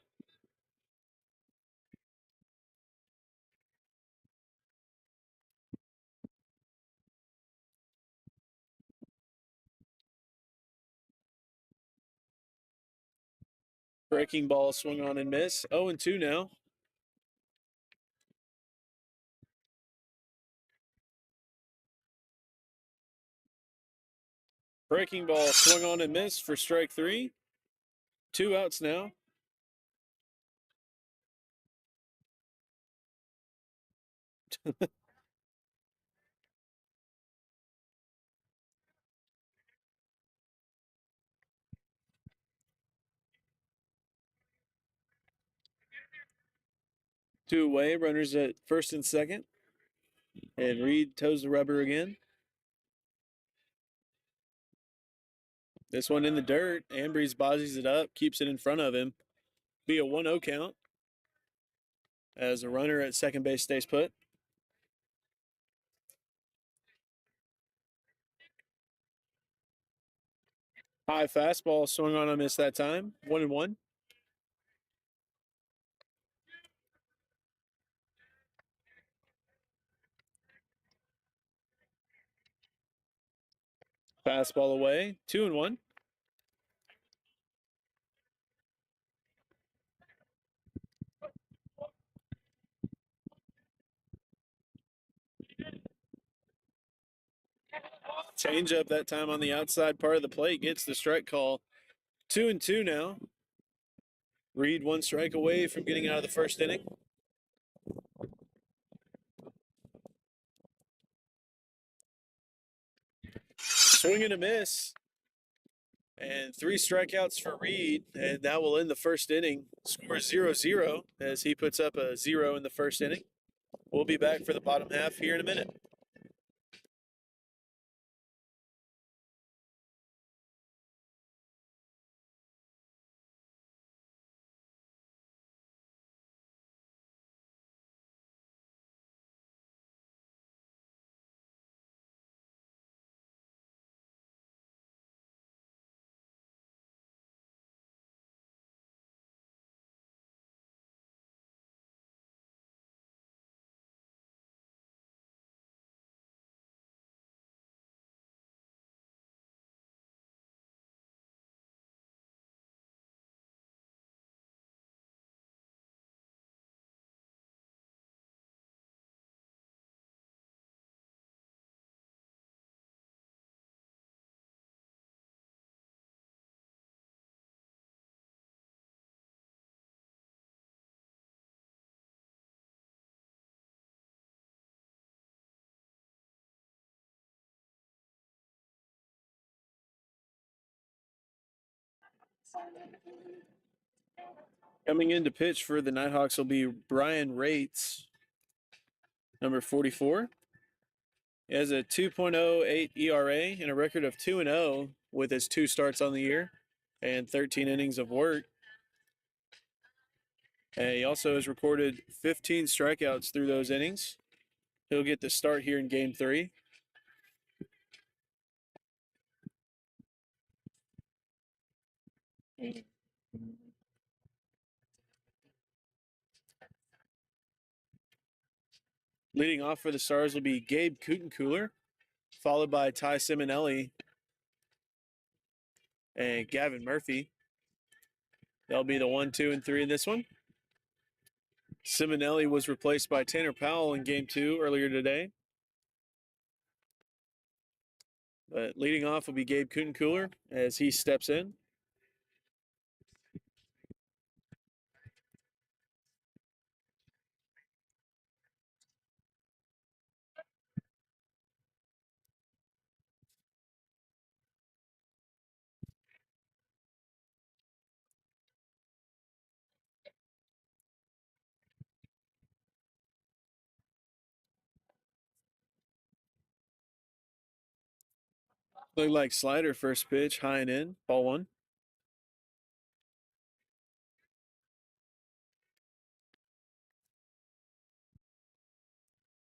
Breaking ball swung on and miss, 0-2 now. Breaking ball swung on and missed for strike 3. 2 outs now. Two away, runners at first and second. And Reed toes the rubber again. This one in the dirt. Ambrose bozzies it up, keeps it in front of him. Be a 1-0 count as a runner at second base stays put. High fastball swung on a miss that time. 1-1. Fastball away. 2-1. Change up that time on the outside part of the plate gets the strike call. 2-2 now. Reed 1 strike away from getting out of the first inning. Swing and a miss. And 3 strikeouts for Reed, and that will end the first inning. Score 0-0 as he puts up a 0 in the first inning. We'll be back for the bottom half here in a minute. Coming in to pitch for the Nighthawks will be Brian Rates, number 44. He has a 2.08 ERA and a record of 2-0 with his 2 starts on the year and 13 innings of work. And he also has recorded 15 strikeouts through those innings. He'll get the start here in Game 3. Leading off for the Stars will be Gabe Kutencooler, followed by Ty Simonelli and Gavin Murphy. They'll be the 1, 2, and 3 in this one. Simonelli was replaced by Tanner Powell in game 2 earlier today. But leading off will be Gabe Kuhn-Cooler as he steps in. Look like slider first pitch, high and in, ball 1.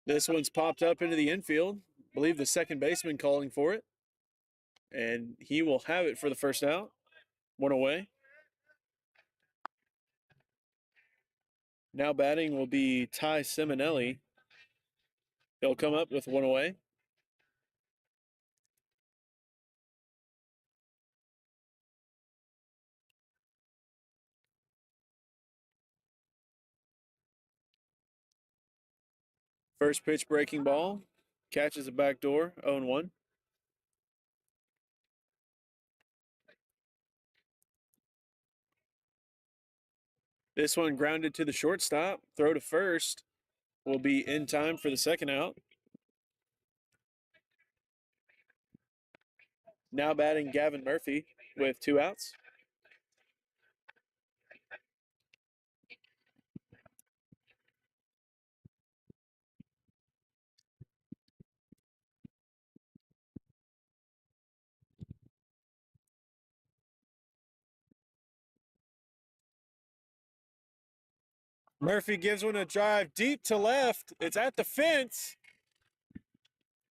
This one's popped up into the infield. I believe the second baseman calling for it. And he will have it for the first out. 1 away. Now batting will be Ty Simonelli. He'll come up with 1 away. First pitch breaking ball. Catches a back door, 0-1. This one grounded to the shortstop. Throw to first will be in time for the second out. Now batting Gavin Murphy with 2 outs. Murphy gives one a drive deep to left. It's at the fence.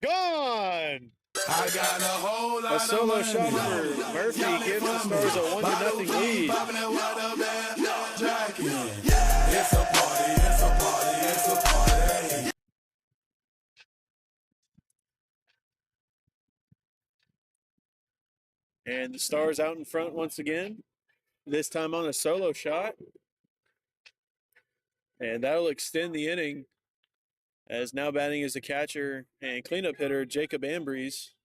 Gone! I got a whole lot A solo of shot money. for Murphy gives the Stars a 1-0 lead. Popping that water bag, jacket. It's a party, it's a party, it's a party. And the Stars out in front once again, this time on a solo shot. And that'll extend the inning as now batting is the catcher and cleanup hitter, Jacob Ambrose.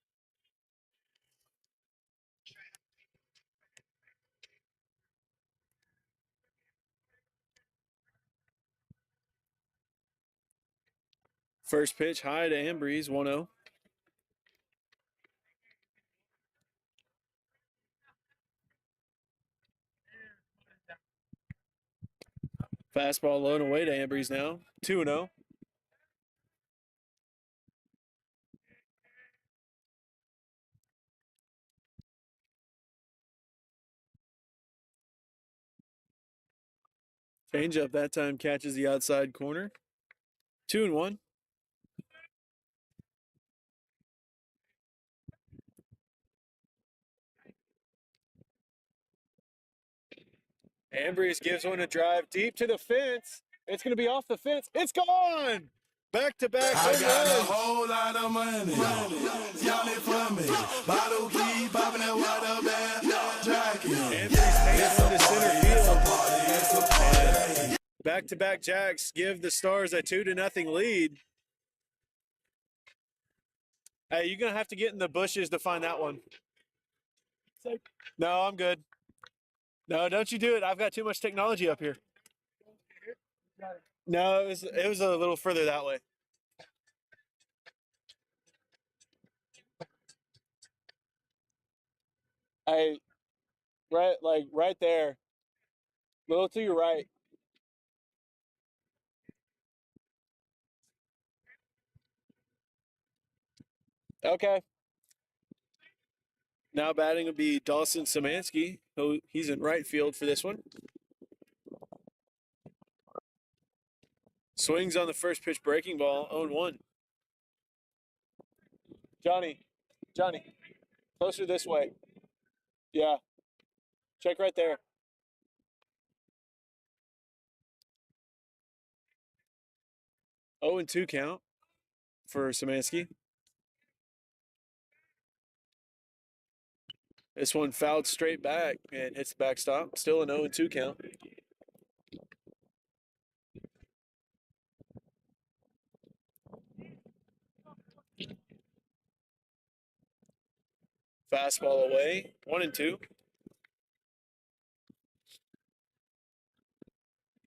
First pitch high to Ambrose, 1-0. Fastball low and away to Ambrose now, 2-0. Changeup that time catches the outside corner. 2-1. Ambrose gives one a drive deep to the fence. It's going to be off the fence. It's gone! Back-to-back I home got a runs. whole lot of money. Y'all it for me. Bottle key, popping that water bag, jacket. Ambrose takes one to center field. It's a party. Back-to-back jacks give the Stars a 2-0 lead. Hey, you're going to have to get in the bushes to find that one. No, I'm good. No, don't you do it. I've got too much technology up here. No, it was a little further that way. Hey, right there. Little to your right. Okay. Now batting will be Dawson Szymanski. He's in right field for this one. Swings on the first pitch breaking ball, 0-1. Johnny, closer this way. Yeah. Check right there. 0-2 count for Szymanski. This one fouled straight back and hits the backstop. Still an 0-2 count. Fastball away, 1-2.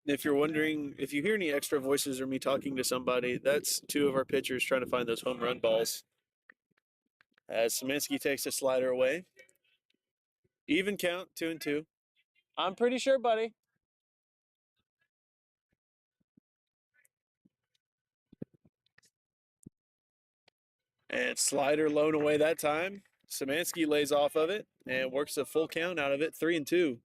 If you're wondering, if you hear any extra voices or me talking to somebody, that's two of our pitchers trying to find those home run balls. As Simonelli takes a slider away. Even count, 2-2. I'm pretty sure, buddy. And slider blown away that time. Simonelli lays off of it and works a full count out of it, 3-2.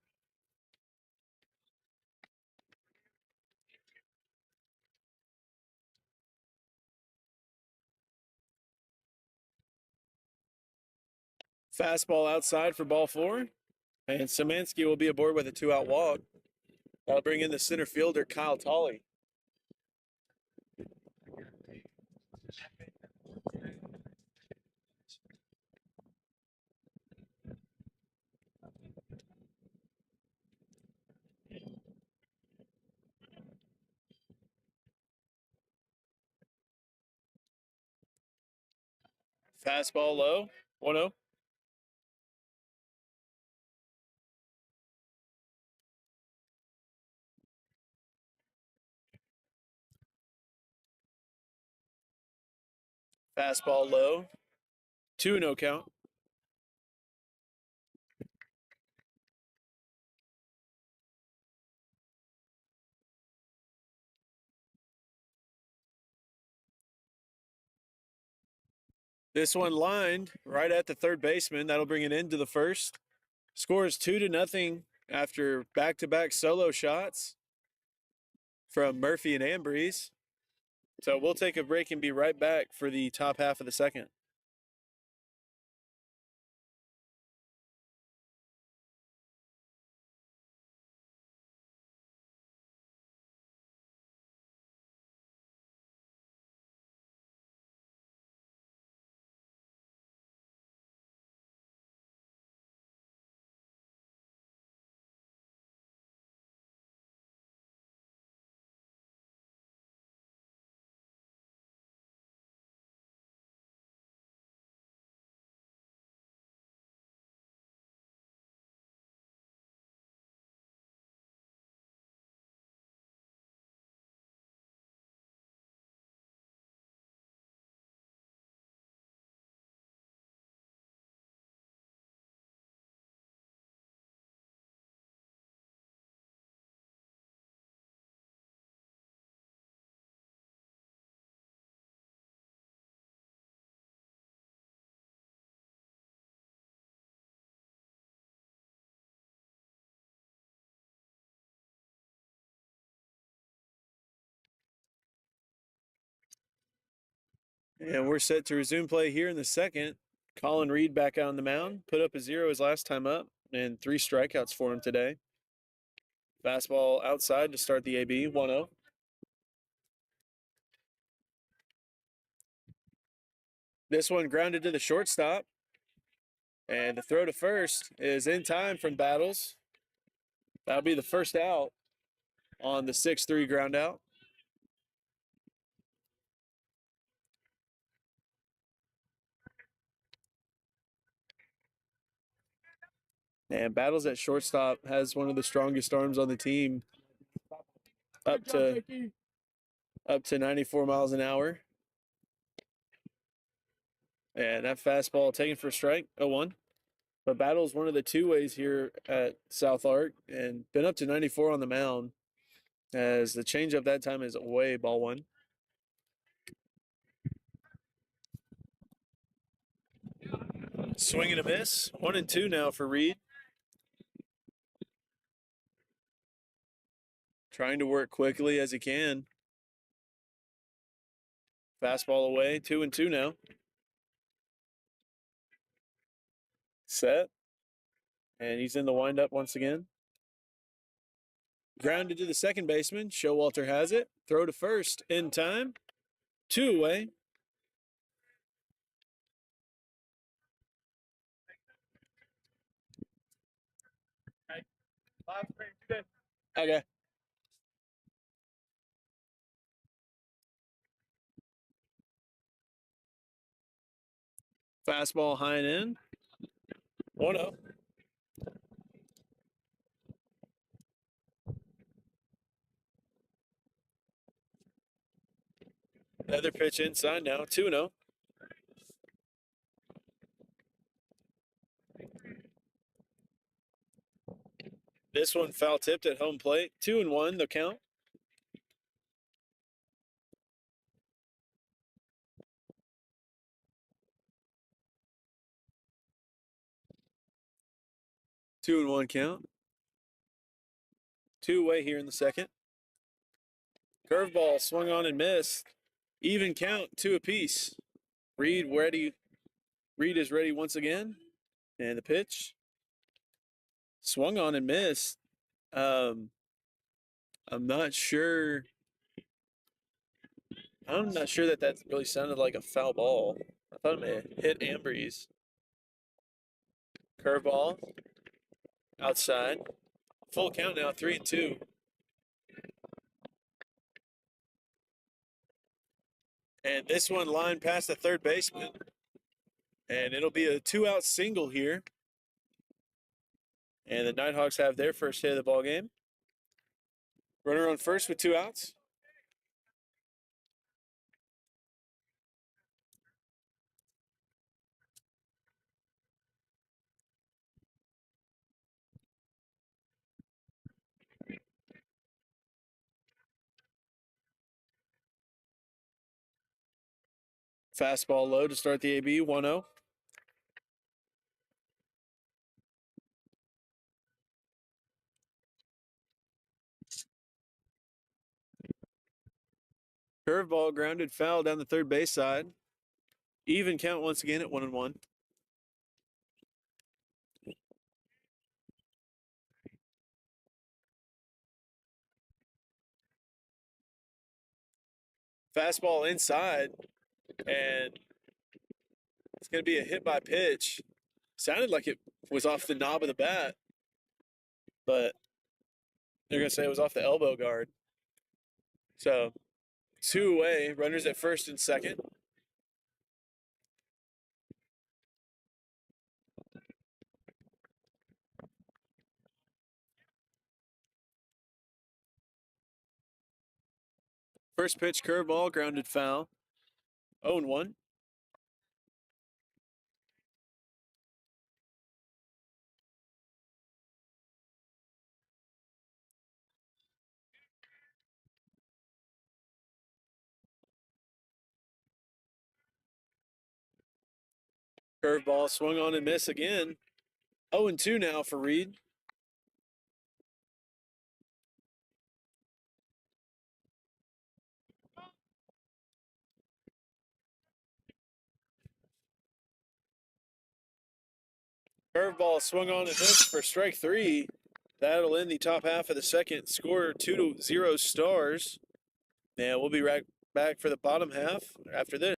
Fastball outside for ball 4. And Simonelli will be aboard with a 2-out walk. That'll bring in the center fielder, Kyle Tolley. Fastball low, 1-0. Fastball low, 2-0 count. This one lined right at the third baseman. That'll bring it into the first. Scores 2-0 after back-to-back solo shots from Murphy and Ambrose. So we'll take a break and be right back for the top half of the second. And we're set to resume play here in the second. Colin Reed back out on the mound. Put up a 0 his last time up and 3 strikeouts for him today. Fastball outside to start the AB, 1-0. This one grounded to the shortstop. And the throw to first is in time from Battles. That'll be the first out on the 6-3 ground out. And Battles at shortstop has one of the strongest arms on the team, up to 94 miles an hour. And that fastball taken for a strike, 0-1. But Battles one of the two ways here at SouthArk and been up to 94 on the mound, as the changeup that time is away, ball 1. Swing and a miss, 1-2 now for Reed. Trying to work quickly as he can. Fastball away, 2-2 now. Set. And he's in the windup once again. Grounded to the second baseman. Showalter has it. Throw to first in time. 2 away. Okay. Fastball high and in. 1-0. Another pitch inside now. 2-0. This one foul tipped at home plate. 2-1 the count. Two and one count. 2-away here in the second. Curveball swung on and missed. Even count, 2 apiece. Reed ready. Reed is ready once again. And the pitch. Swung on and missed. I'm not sure. I'm not sure that really sounded like a foul ball. I thought it may have hit Ambrose. Curveball. Outside. Full count now, 3-2. And this one lined past the third baseman. And it'll be a 2-out single here. And the Nighthawks have their first hit of the ball game. Runner on first with 2 outs. Fastball low to start the AB, 1-0. Curveball grounded foul down the third base side. Even count once again at 1-1. Fastball inside, and it's going to be a hit by pitch. Sounded like it was off the knob of the bat, but they're going to say it was off the elbow guard. So 2 away, runners at first and second. First pitch curveball, grounded foul. 0-1. Curveball swung on and miss again. 0-2 now for Reed. Curveball swung on and missed for strike 3. That'll end the top half of the second. Score 2-0 Stars. And we'll be right back for the bottom half after this.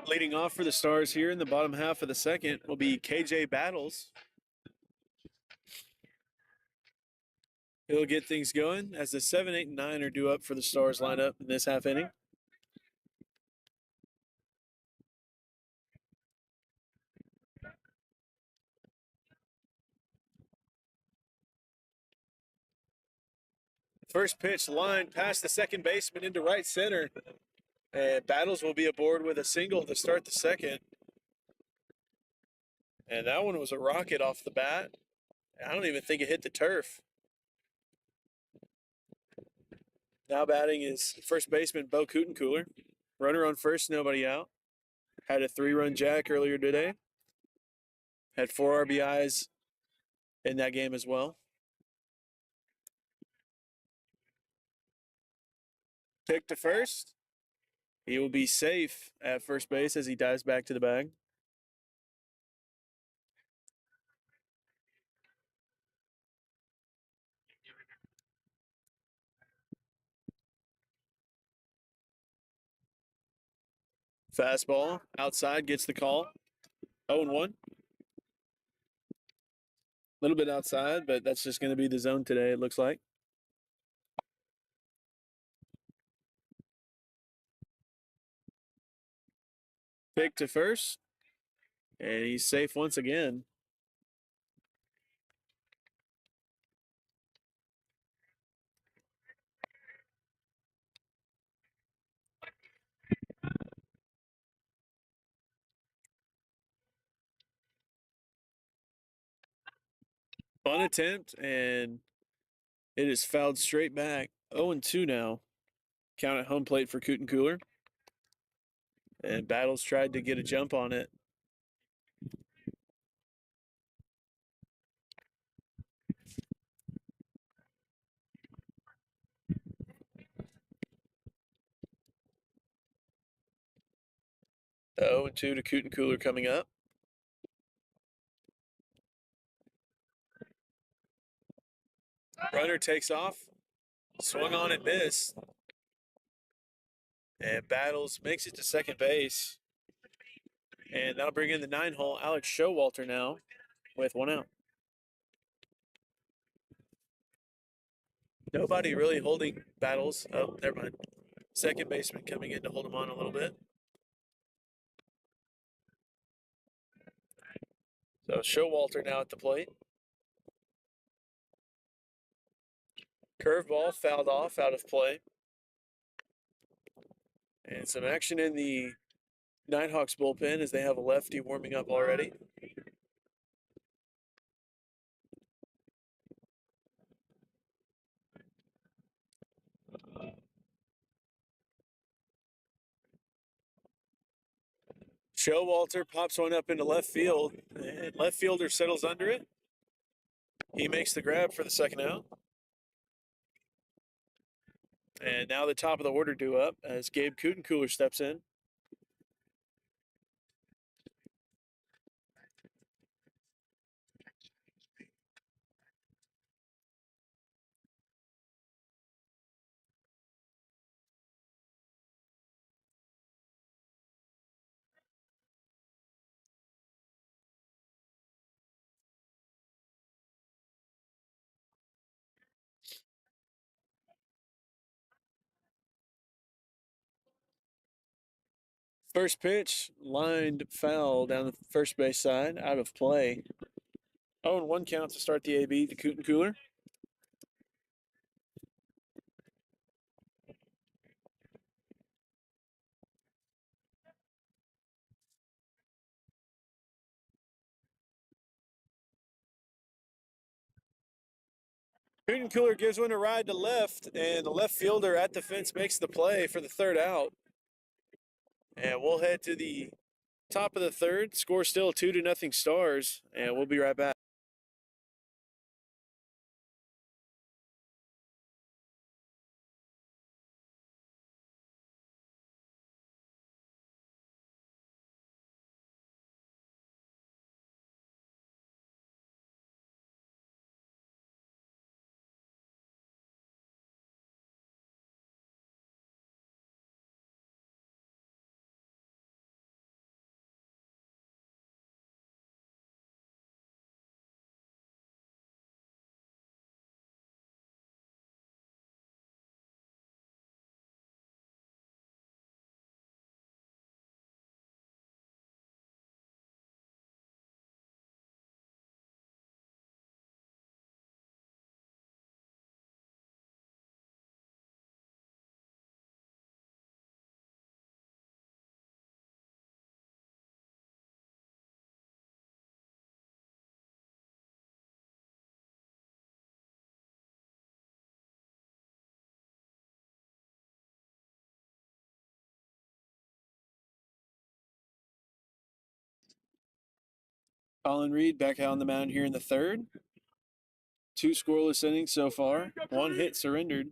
Leading off for the Stars here in the bottom half of the second will be KJ Battles. He'll get things going as the 7, 8, and 9 are due up for the Stars lineup in this half inning. First pitch line past the second baseman into right center. And Battles will be aboard with a single to start the second. And that one was a rocket off the bat. I don't even think it hit the turf. Now batting is first baseman Bo Cootencooler. Runner on first, nobody out. Had a 3-run jack earlier today. Had 4 RBIs in that game as well. Pick to first. He will be safe at first base as he dives back to the bag. Fastball outside gets the call. 0-1. A little bit outside, but that's just going to be the zone today, it looks like. Pick to first. And he's safe once again. Fun attempt, and it is fouled straight back. 0-2 now. Count at home plate for Cootencooler. And Battles tried to get a jump on it. The 0-2 to Cootencooler coming up. Runner takes off. Swung on and missed. And Battles makes it to second base. And that'll bring in the 9-hole Alex Showalter now with 1 out. Nobody really holding Battles. Oh, never mind. Second baseman coming in to hold him on a little bit. So Showalter now at the plate. Curveball fouled off, out of play. And some action in the Nighthawks bullpen as they have a lefty warming up already. Showalter pops one up into left field, and left fielder settles under it. He makes the grab for the second out. And now the top of the order due up as Gabe Cootencooler steps in. First pitch, lined foul down the first base side, out of play. 0-1 count to start the AB to Cootencooler. Cootencooler gives one a ride to left, and the left fielder at the fence makes the play for the third out. And we'll head to the top of the third. Score still 2-0 Stars, and we'll be right back. Colin Reed back out on the mound here in the third. 2 scoreless innings so far. 1 hit surrendered.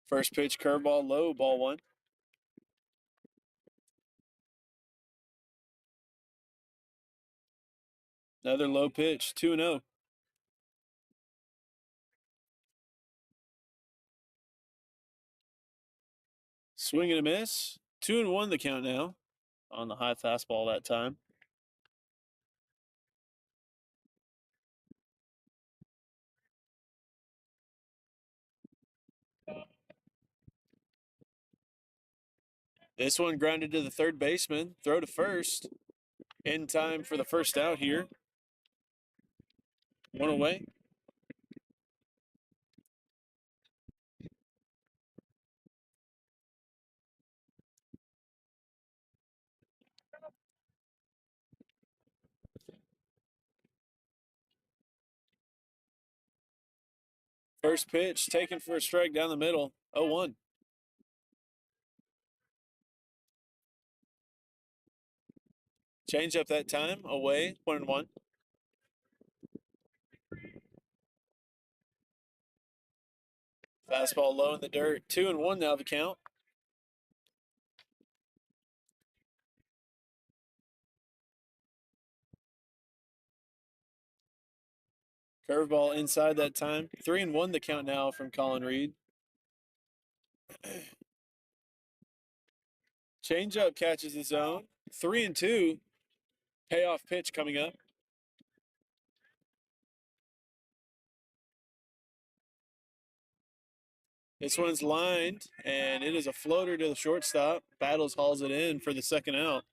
First pitch, curveball low, ball 1. Another low pitch, 2-0. Swing and a miss. 2-1 the count now on the high fastball that time. This one grounded to the third baseman. Throw to first. In time for the first out here. 1 away. First pitch taken for a strike down the middle. 0-1. Change up that time. Away. 1-1. Fastball low in the dirt. 2-1 now the count. Curveball inside that time. 3-1 the count now from Colin Reed. Changeup catches the zone. 3-2. Payoff pitch coming up. This one's lined, and it is a floater to the shortstop. Battles hauls it in for the second out.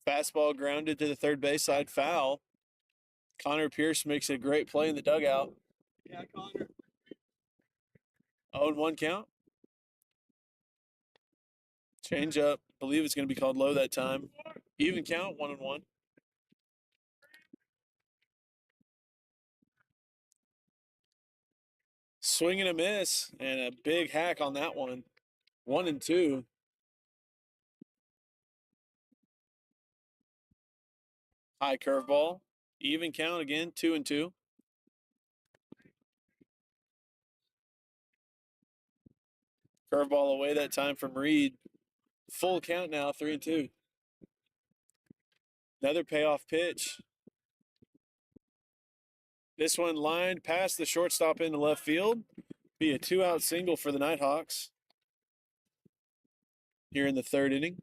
Fastball grounded to the third base side, foul. Connor Pierce makes a great play in the dugout. Yeah, Connor. 0-1 count. Change up. Believe it's going to be called low that time. Even count, 1-1. Swing and a miss, and a big hack on that one. 1-2. High curveball. Even count again, 2-2. Curveball away that time from Reed. Full count now, 3-2. Another payoff pitch. This one lined past the shortstop into left field. Be a 2-out single for the Nighthawks here in the third inning.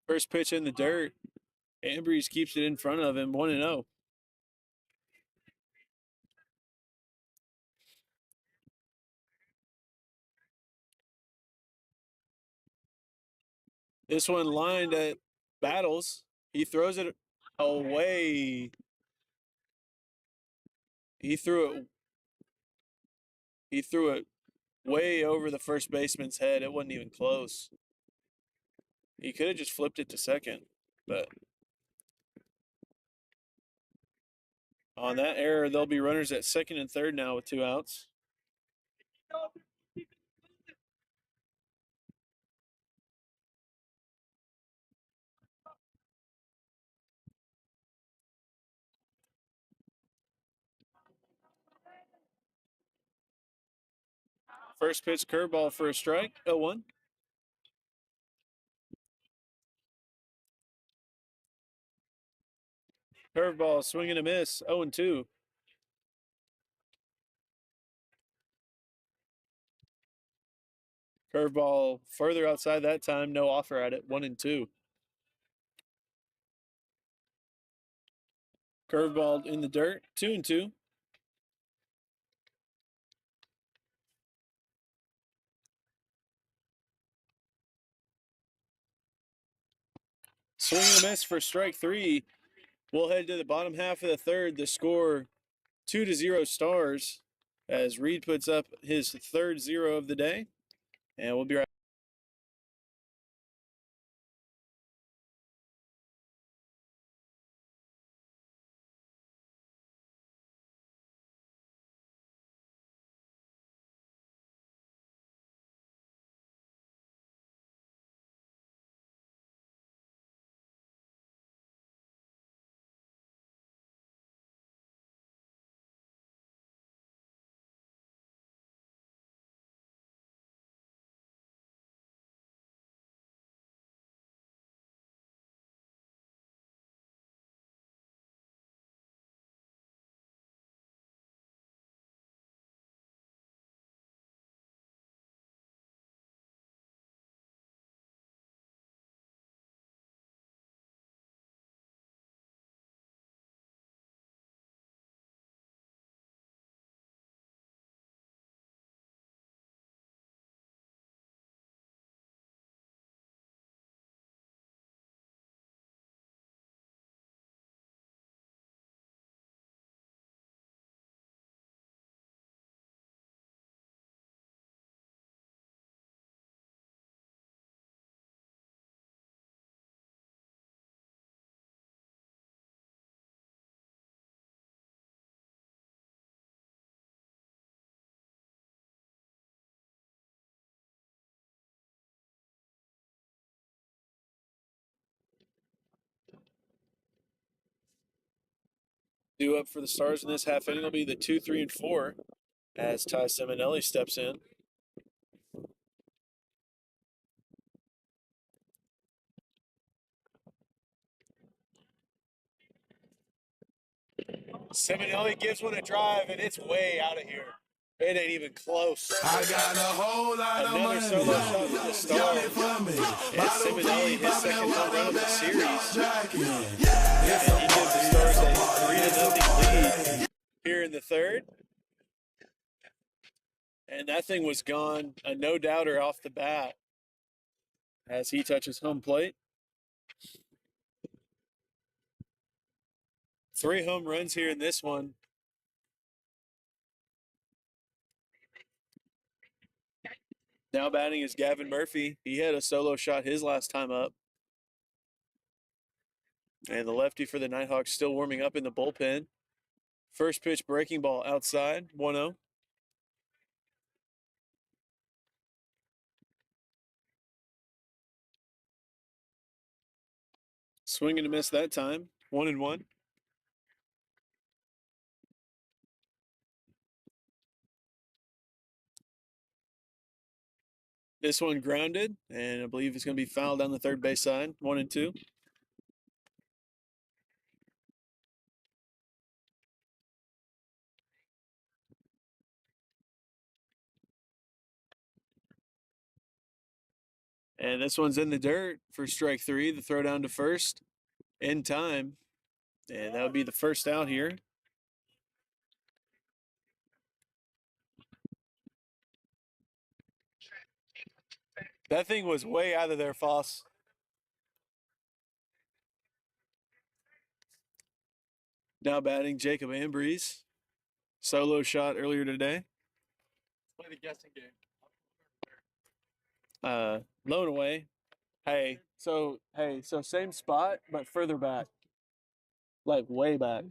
First pitch in the dirt. Ambrose keeps it in front of him, 1-0. This one lined at Battles. He throws it away. He threw it way over the first baseman's head. It wasn't even close. He could have just flipped it to second, but on that error, there'll be runners at second and third now with 2 outs. First pitch curveball for a strike, 0-1. Curveball, swing and a miss, 0-2. Curveball further outside that time, no offer at it, 1-2. Curveball in the dirt, 2-2. Swing and a miss for strike 3. We'll head to the bottom half of the third. The score 2-0 Stars as Reed puts up his third 0 of the day. And we'll be right back. Due up for the Stars in this half inning will be the 2, 3, and 4 as Ty Simonelli steps in. Simonelli gives one a drive, and it's way out of here. It ain't even close. I got a whole lot of money. Another solo shot for the Stars. And Simonelli, his second home run of the series. And he gives the Stars a 3-0 lead here in the third. And that thing was gone, a no-doubter off the bat as he touches home plate. 3 home runs here in this one. Now batting is Gavin Murphy. He had a solo shot his last time up. And the lefty for the Nighthawks still warming up in the bullpen. First pitch breaking ball outside, 1-0. Swing and a miss that time, 1-1. This one grounded, and I believe it's going to be fouled down the third base side, 1-2. And this one's in the dirt for strike 3. The throw down to first in time. And that would be the first out here. That thing was way out of there, Foss. Now batting Jacob Ambrose. Solo shot earlier today. Play the guessing game. Blown away. Hey, so same spot, but further back. Like way back.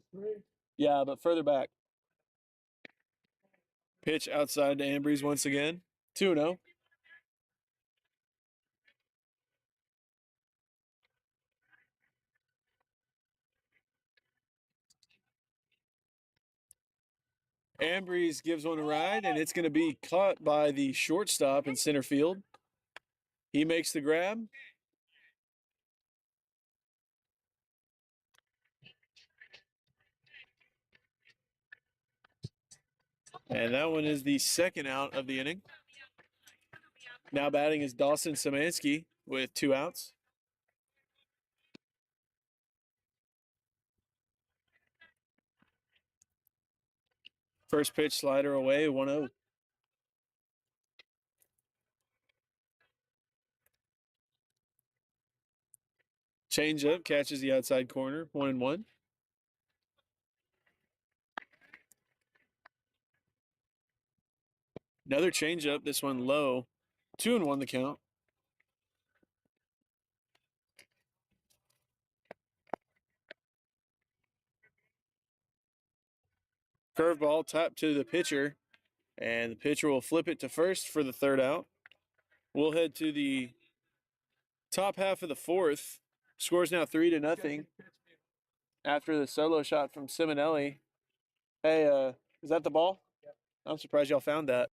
Yeah, but further back. Pitch outside to Ambrose once again. 2-0. Ambrose gives one a ride, and it's going to be caught by the shortstop in center field. He makes the grab. And that one is the second out of the inning. Now batting is Dawson Szymanski with 2 outs. First pitch slider away, 1-0. Change up, catches the outside corner, 1-1. Another change up, this one low. 2-1 the count. Curveball tapped to the pitcher, and the pitcher will flip it to first for the third out. We'll head to the top half of the fourth. Score's now 3-0 after the solo shot from Simonelli. Hey, is that the ball? Yep. I'm surprised y'all found that.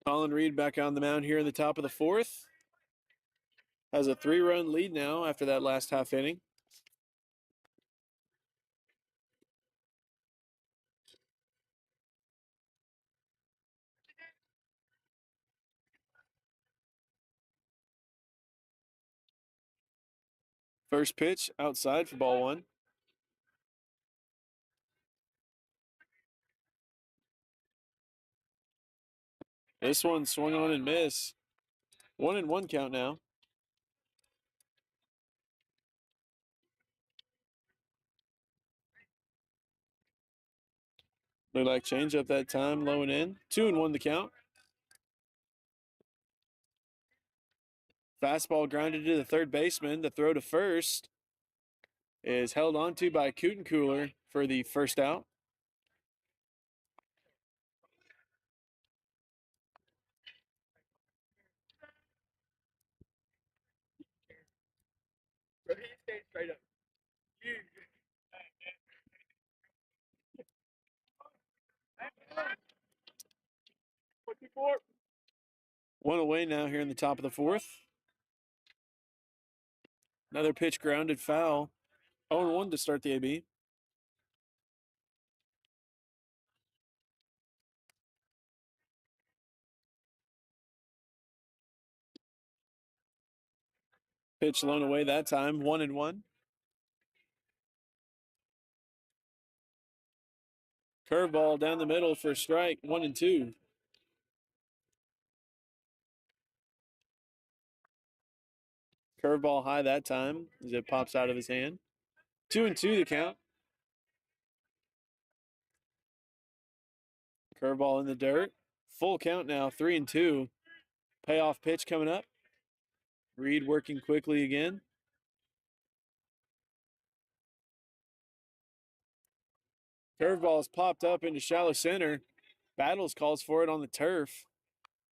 Colin Reed back on the mound here in the top of the fourth. Has a 3-run lead now after that last half inning. First pitch outside for ball one. This one swung on and miss. 1-1 count now. Looked like change up that time, low and in. 2-1 the count. Fastball grounded to the third baseman. The throw to first is held onto by Cooler for the first out. One away now here in the top of the fourth. Another pitch grounded foul. 0-1 to start the AB. Pitch blown away that time. 1-1. Curveball down the middle for a strike. 1-2. Curveball high that time as it pops out of his hand. 2-2 the count. Curveball in the dirt. Full count now. 3-2. Payoff pitch coming up. Reed working quickly again. Curveball's popped up into shallow center. Battles calls for it on the turf.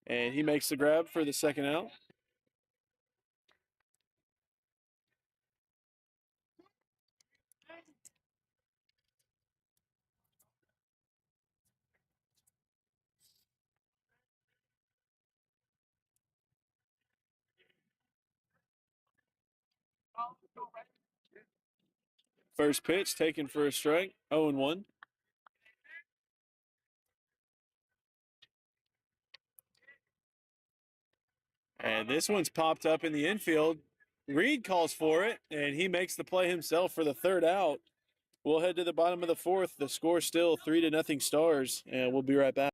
And he makes the grab for the second out. First pitch taken for a strike. 0-1. And this one's popped up in the infield. Reed calls for it, and he makes the play himself for the third out. We'll head to the bottom of the fourth. The score still 3-0 Stars, and we'll be right back.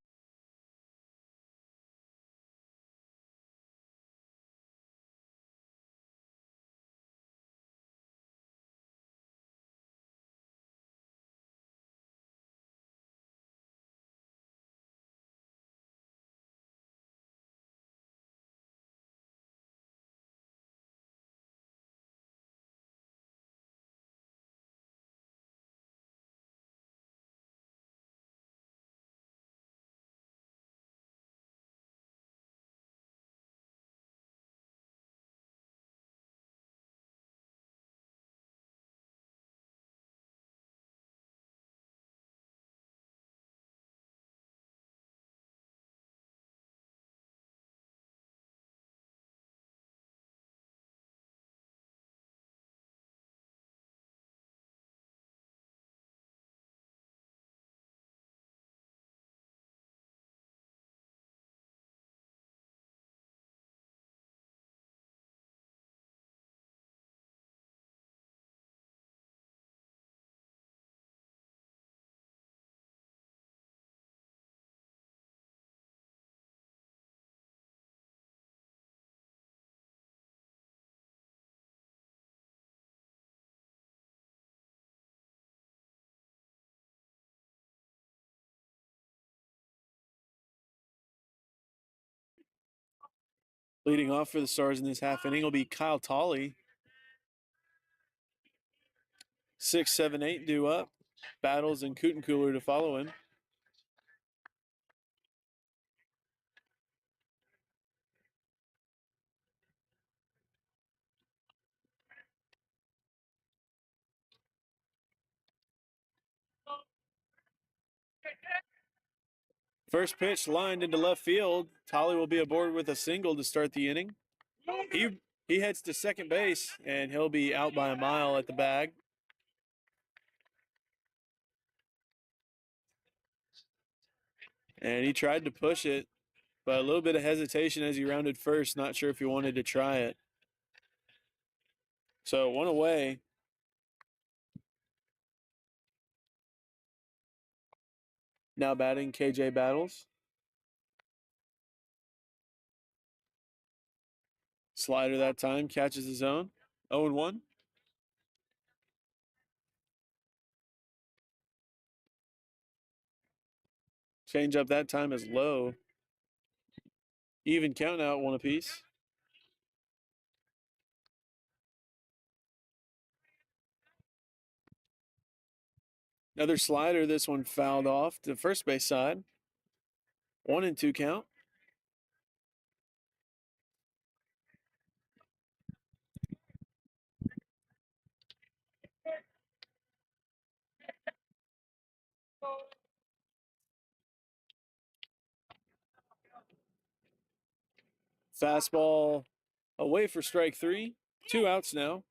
Leading off for the Stars in this half inning will be Kyle Tolley. 6, 7, 8 due up. Battles and Cooler to follow him. First pitch lined into left field. Tolley will be aboard with a single to start the inning. He heads to second base, and he'll be out by a mile at the bag. And he tried to push it, but a little bit of hesitation as he rounded first. Not sure if he wanted to try it. So 1 away. Now batting KJ Battles. Slider that time, catches his own. 0-1. Change up that time is low. Even count out, 1 apiece. Another slider, this one fouled off to first base side. 1-2 count. Fastball away for strike 3. 2 outs now.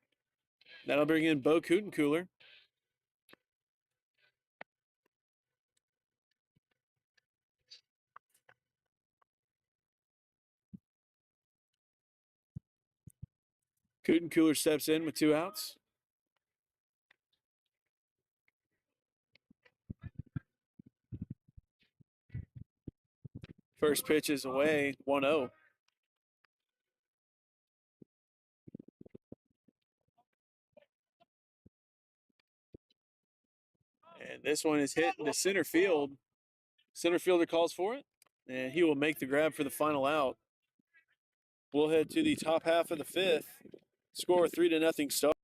That'll bring in Bo Cooler. Cooler steps in with 2 outs. First pitch is away, 1-0. And this one is hit into center field. Center fielder calls for it, and he will make the grab for the final out. We'll head to the top half of the 5th. Score 3-0 Stars.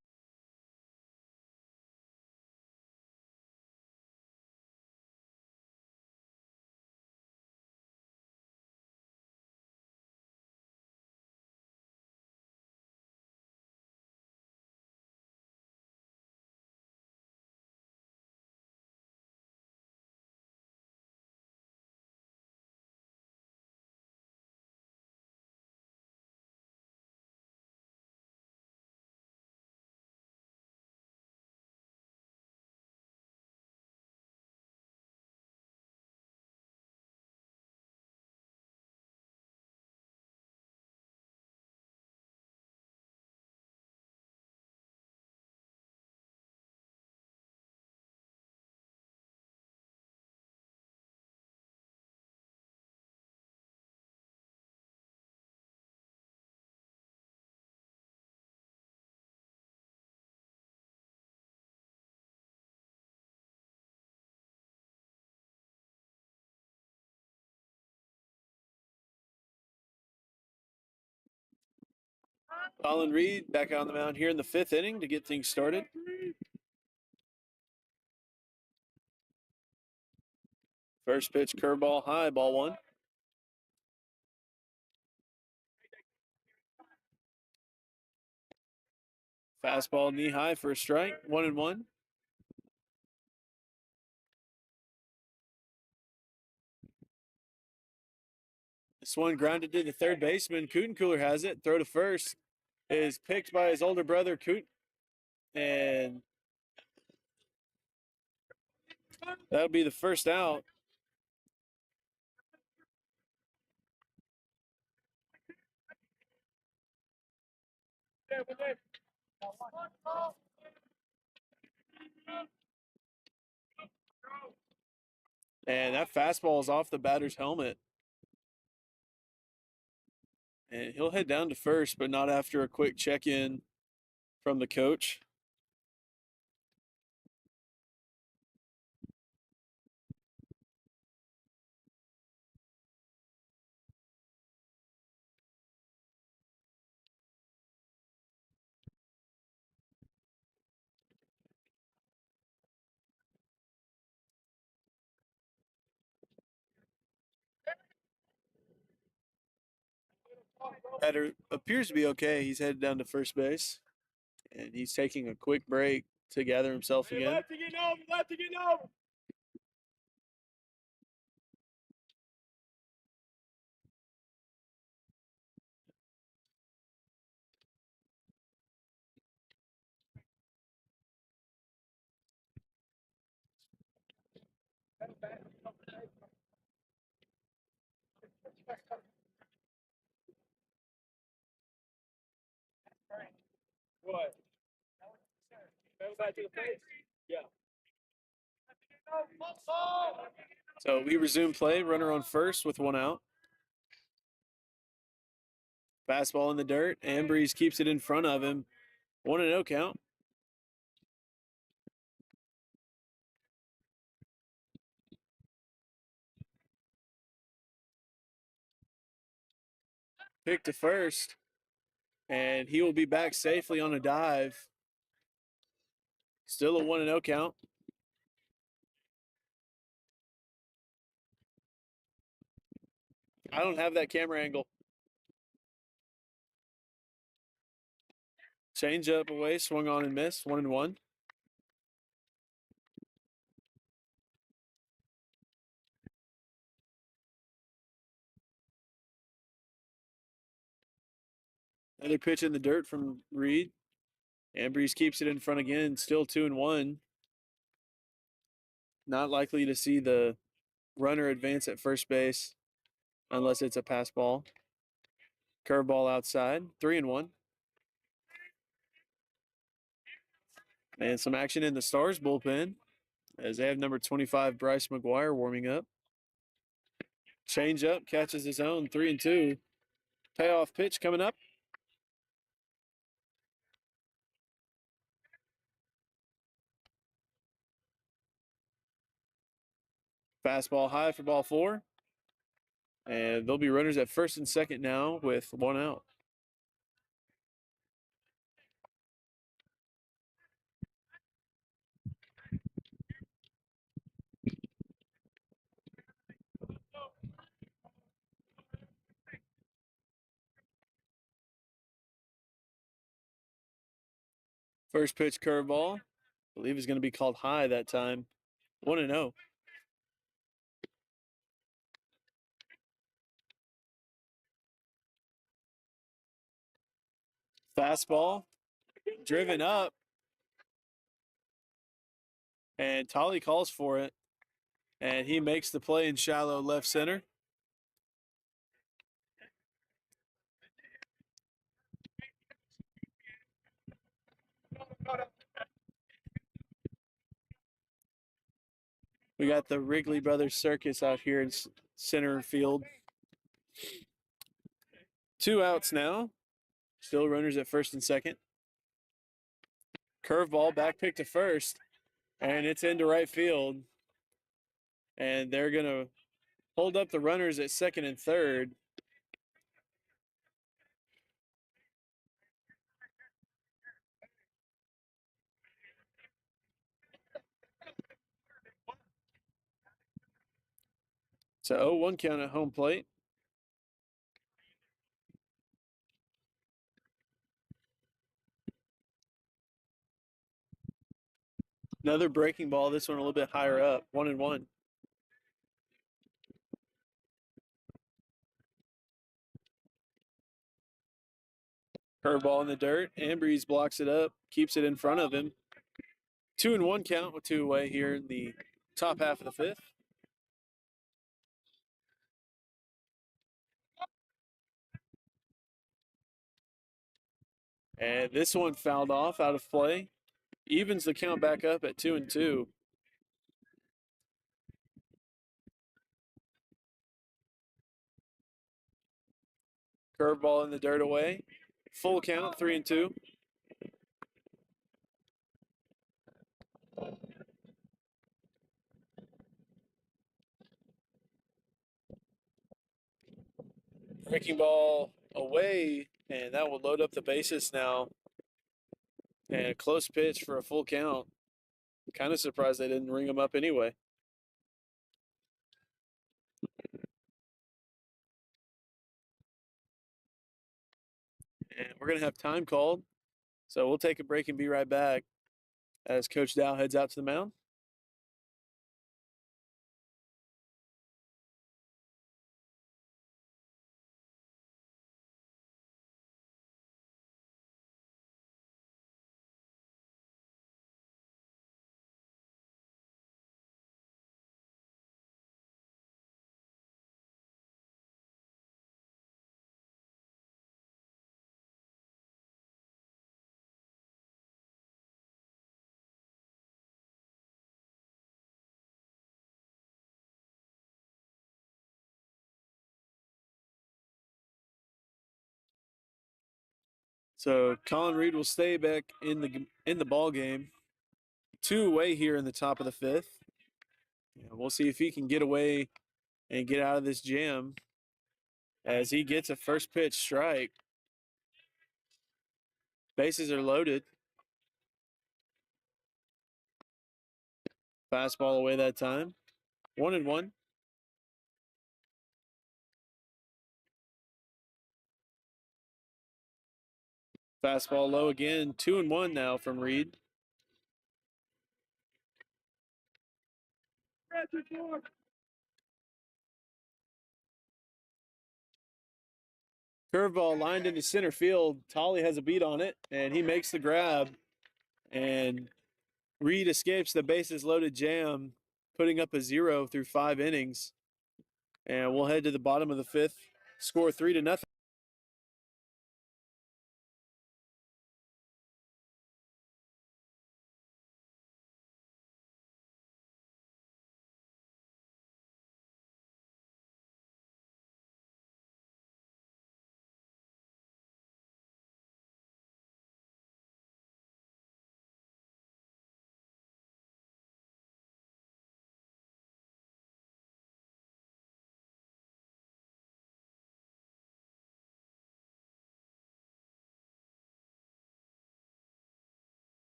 Colin Reed back on the mound here in the 5th inning to get things started. First pitch, curveball high, ball 1. Fastball knee high for a strike, 1-1. This one grounded to the third baseman. Cootencooler has it. Throw to first is picked by his older brother, Coot. And that'll be the first out. And that fastball is off the batter's helmet. And he'll head down to first, but not after a quick check-in from the coach. Batter appears to be okay. He's headed down to first base. And he's taking a quick break to gather himself again. Lefty getting over. What? Back to the face? Yeah. So we resume play. Runner on first with 1 out. Fastball in the dirt. Ambrose keeps it in front of him. 1-0 count. Pick to first. And he will be back safely on a dive. Still a 1-0 count. I don't have that camera angle. Change up away, swung on and missed. 1-1. Another pitch in the dirt from Reed. Ambrose keeps it in front again. Still 2-1. Not likely to see the runner advance at first base unless it's a pass ball. Curveball outside. 3-1. And some action in the Stars bullpen as they have number 25, Bryce McGuire, warming up. Change up, catches his own. 3-2. Payoff pitch coming up. Fastball high for ball 4. And there'll be runners at first and second now with 1 out. First pitch curveball. I believe is going to be called high that time. 1-0. Fastball. Driven up. And Tolly calls for it. And he makes the play in shallow left center. We got the Wrigley Brothers Circus out here in center field. 2 outs now. Still runners at first and second. Curveball, back pick to first. And it's into right field. And they're going to hold up the runners at second and third. So 0-1 count at home plate. Another breaking ball. This one a little bit higher up. 1-1. Curveball in the dirt. Ambrose blocks it up, keeps it in front of him. 2-1 count with 2 away here in the top half of the fifth. And this one fouled off out of play. Evens the count back up at 2-2. Curveball in the dirt away. Full count, 3-2. Breaking ball away, and that will load up the bases now. And a close pitch for a full count. Kind of surprised they didn't ring him up anyway. And we're going to have time called. So we'll take a break and be right back as Coach Dow heads out to the mound. So Colin Reed will stay back in the ball game. 2 away here in the top of the fifth. And we'll see if he can get away and get out of this jam as he gets a first pitch strike. Bases are loaded. Fastball away that time. 1-1. Fastball low again. 2-1 now from Reed. Curveball lined into center field. Tolley has a beat on it, and he makes the grab. And Reed escapes the bases loaded jam, putting up a 0 through 5 innings. And we'll head to the bottom of the fifth. Score 3-0.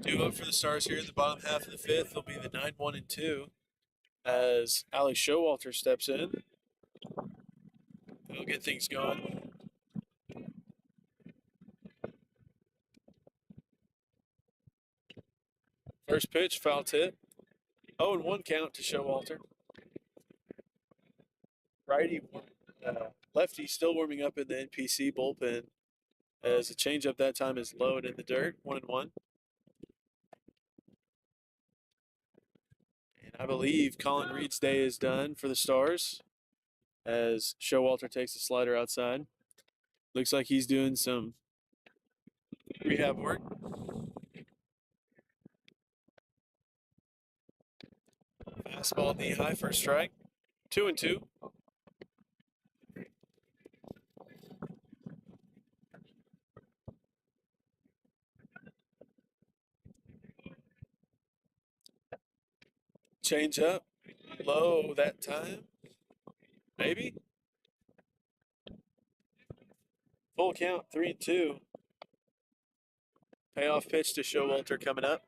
Due up for the Stars here in the bottom half of the fifth will be the 9-1 and 2 as Alex Showalter steps in. He'll get things going. First pitch, foul tip. 0-1 count to Showalter. Righty, lefty still warming up in the NPC bullpen as the changeup that time is low and in the dirt. 1-1. And I believe Colin Reed's day is done for the Stars as Showalter takes the slider outside. Looks like he's doing some rehab work. Fastball knee high for a strike. 2-2. Change up. Low that time. Maybe. Full count, 3-2. Payoff pitch to Showalter coming up.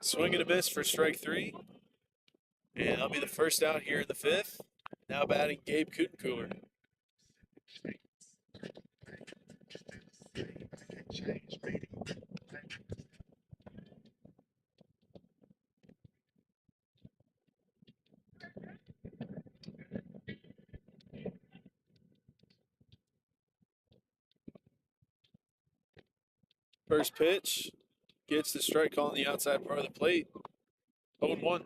Swing and a miss for strike 3. And I'll be the first out here in the fifth. Now batting Gabe Kutencooler. First pitch gets the strike call on the outside part of the plate. 0-1.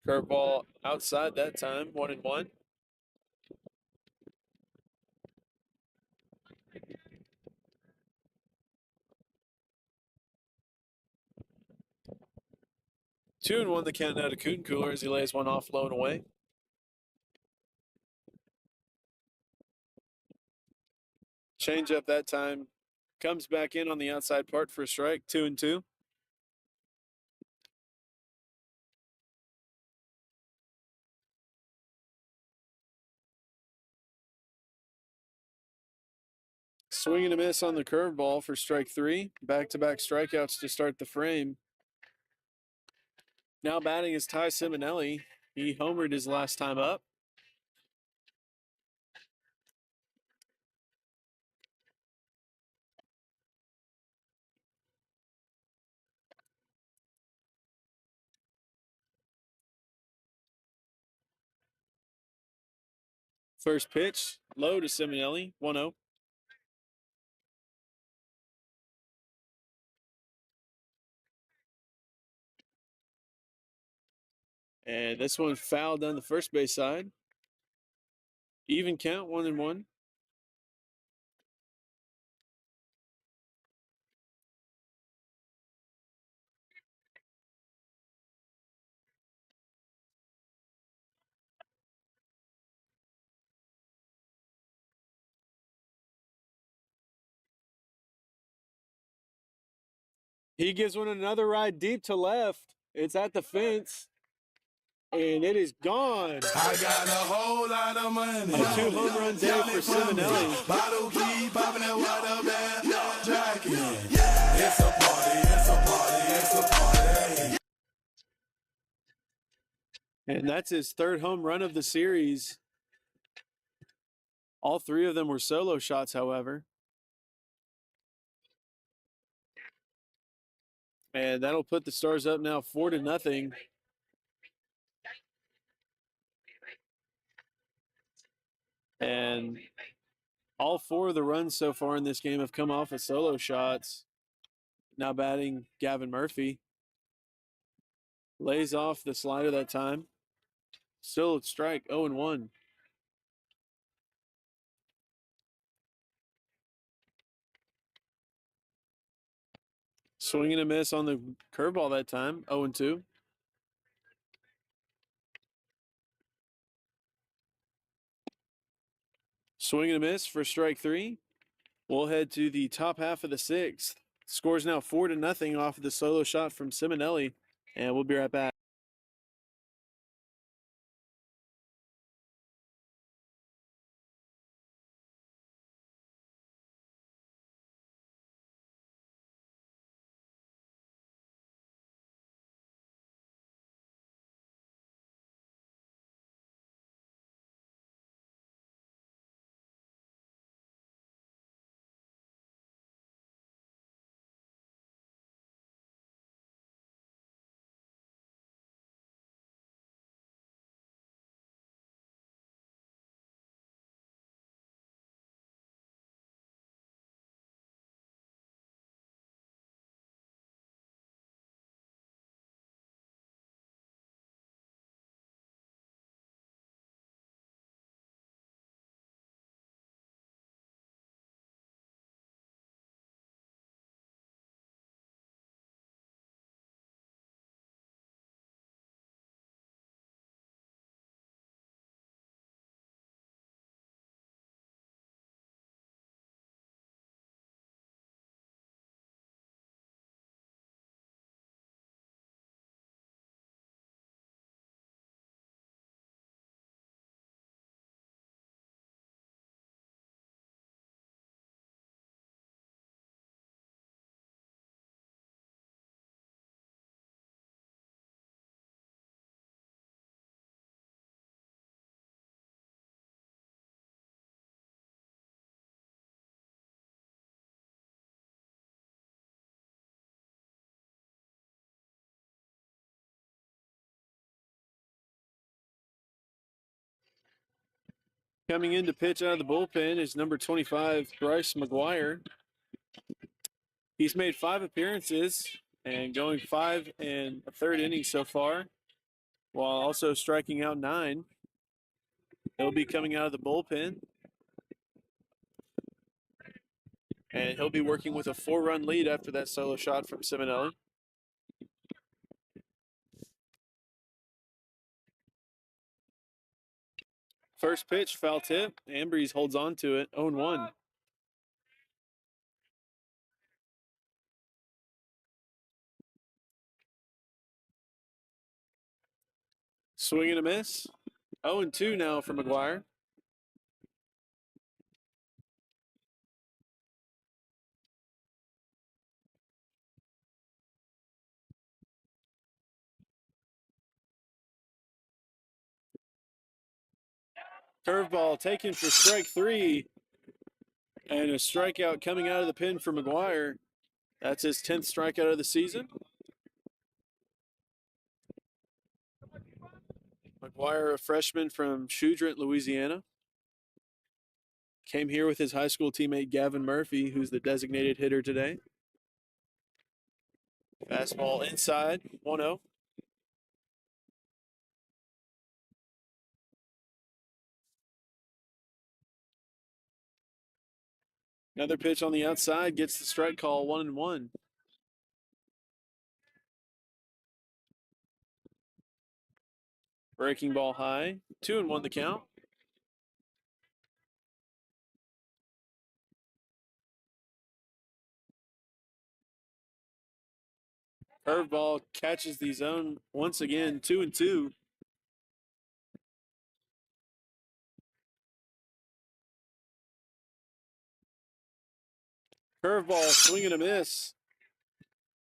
Curveball outside that time. 1-1. Two and 1 the count now to Kutencooler as he lays one off low and away. Change up that time. Comes back in on the outside part for a strike. 2-2. Swing and a miss on the curveball for strike 3. Back-to-back strikeouts to start the frame. Now batting is Ty Simonelli. He homered his last time up. First pitch, low to Simonelli, 1-0. And this one fouled on the first base side. Even count, 1-1. He gives one another ride deep to left. It's at the fence. And it is gone. I got a whole lot of money. A 2-home run day for Simonelli. Bottle key popping that water bag. Jacket. It's a party, it's a party, it's a party. And that's his third home run of the series. All 3 of them were solo shots, however. And that'll put the Stars up now 4-0. And all 4 of the runs so far in this game have come off of solo shots. Now batting Gavin Murphy. Lays off the slider that time. Still at strike, 0-1. Swing and a miss on the curveball that time, 0-2. Swing and a miss for strike 3. We'll head to the top half of the 6th. Score's now 4-0 off of the solo shot from Simonelli, and we'll be right back. Coming in to pitch out of the bullpen is number 25, Bryce McGuire. He's made 5 appearances and going 5 and a third innings so far, while also striking out 9. He'll be coming out of the bullpen, and he'll be working with a 4-run lead after that solo shot from Simonelli. First pitch, foul tip. Ambrose holds on to it, 0-1. Swing and a miss. 0-2 now for McGuire. Curveball taken for strike 3. And a strikeout coming out of the pen for McGuire. That's his 10th strikeout of the season. McGuire, a freshman from Choudrent, Louisiana. Came here with his high school teammate Gavin Murphy, who's the designated hitter today. Fastball inside, 1-0. Another pitch on the outside gets the strike call, 1-1. Breaking ball high, 2-1 the count. Curveball catches the zone once again, 2-2. Curveball, swing and a miss.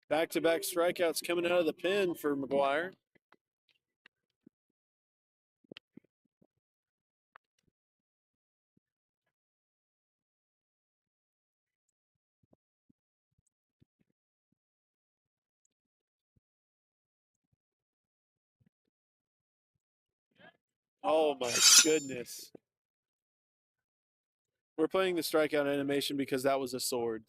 Back-to-back strikeouts coming out of the pen for McGuire. Oh my goodness. We're playing the strikeout animation because that was a sword.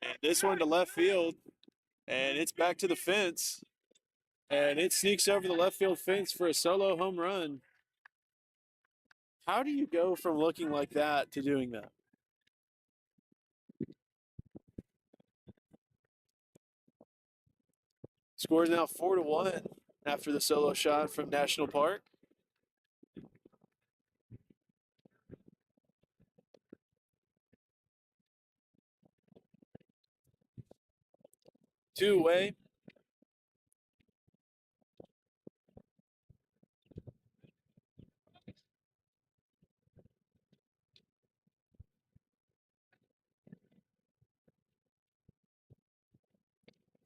And this one to left field, and it's back to the fence. And it sneaks over the left field fence for a solo home run. How do you go from looking like that to doing that? Score is now 4-1 after the solo shot from National Park. Two-way.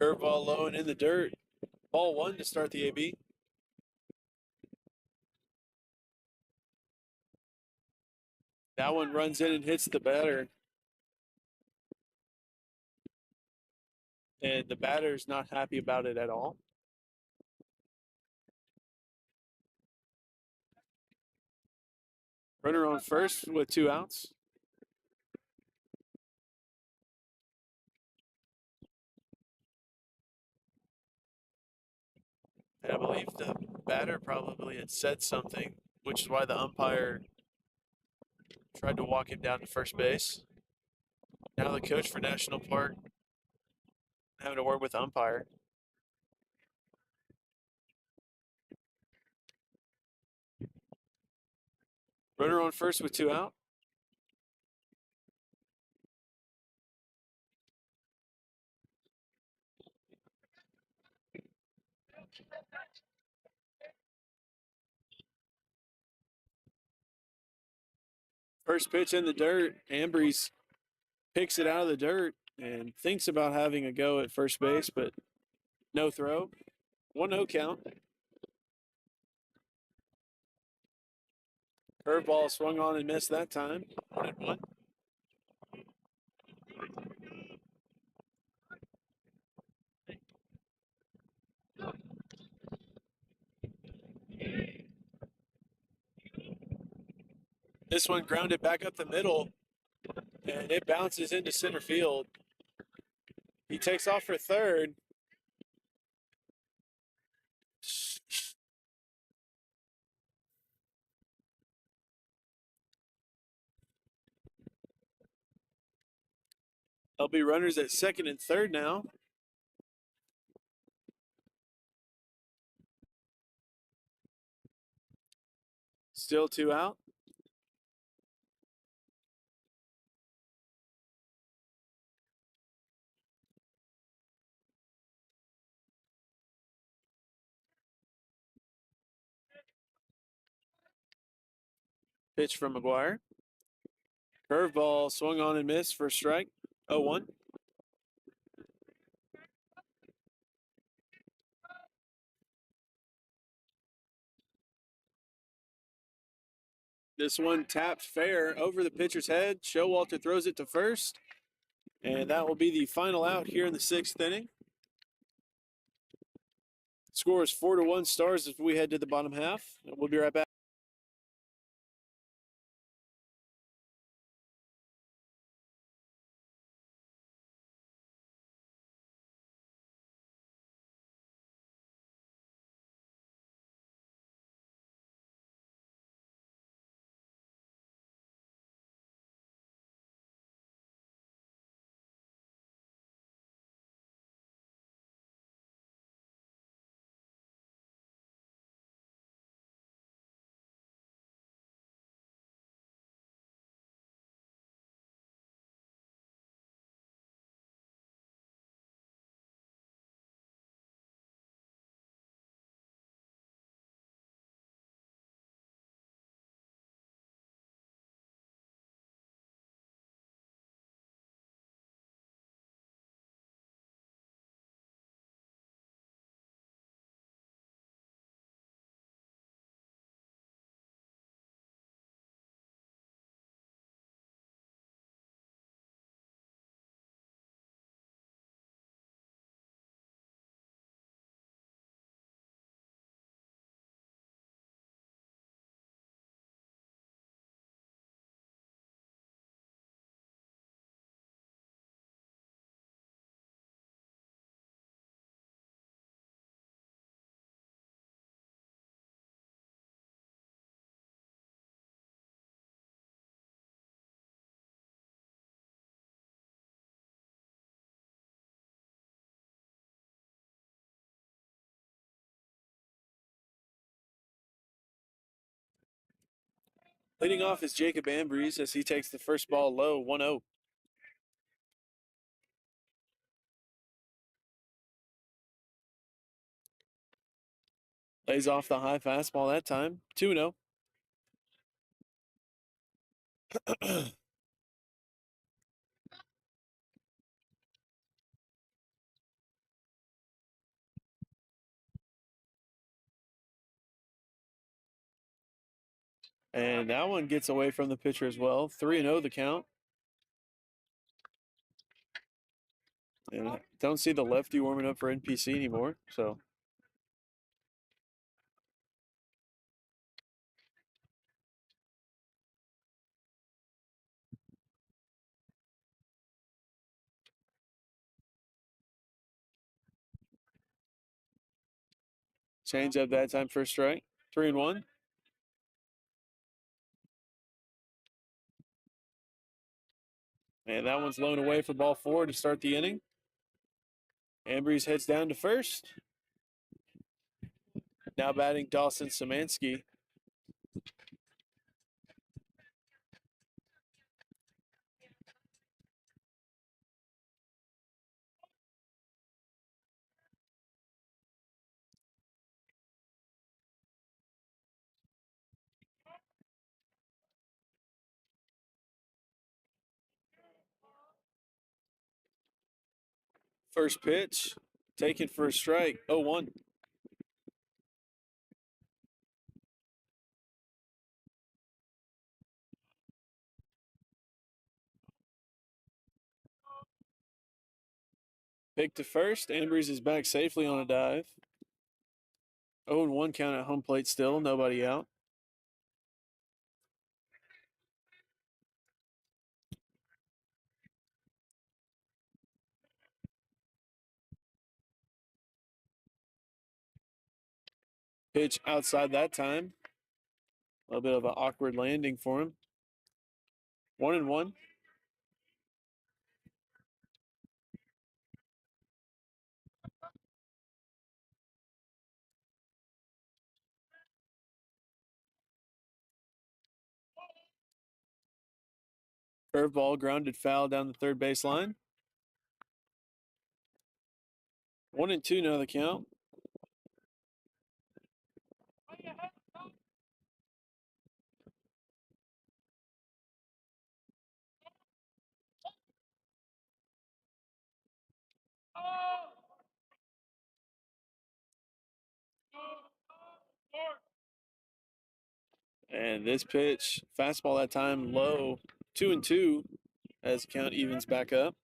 Curveball low and in the dirt. Ball 1 to start the AB. That one runs in and hits the batter. And the batter's not happy about it at all. Runner on first with 2 outs. And I believe the batter probably had said something, which is why the umpire tried to walk him down to first base. Now the coach for National Park having a word with the umpire. Runner on first with 2 out. First pitch in the dirt. Ambrose picks it out of the dirt and thinks about having a go at first base, but no throw. 1-0 count. Curveball swung on and missed that time. 1-1. This one grounded back up the middle, and it bounces into center field. He takes off for third. There'll be runners at second and third now. Still 2 out. Pitch from McGuire. Curveball swung on and missed for a strike. 0-1. This one tapped fair over the pitcher's head. Showalter throws it to first. And that will be the final out here in the 6th inning. Score is 4-1 Stars as we head to the bottom half. We'll be right back. Leading off is Jacob Ambrose as he takes the first ball low, 1-0. Lays off the high fastball that time, 2-0. And that one gets away from the pitcher as well. 3-0 the count. And I don't see the lefty warming up for NPC anymore. So change up that time for a strike. 3-1. And that one's blown away for ball 4 to start the inning. Ambrose heads down to first. Now batting Dawson Szymanski. First pitch, taken for a strike, 0-1. Pick to first. Ambrose is back safely on a dive. 0-1 count at home plate still, nobody out. Pitch outside that time. A little bit of an awkward landing for him. 1-1. Curveball grounded foul down the third base line. 1-2 now the count. And this pitch, fastball that time, low, 2-2 as the count evens back up.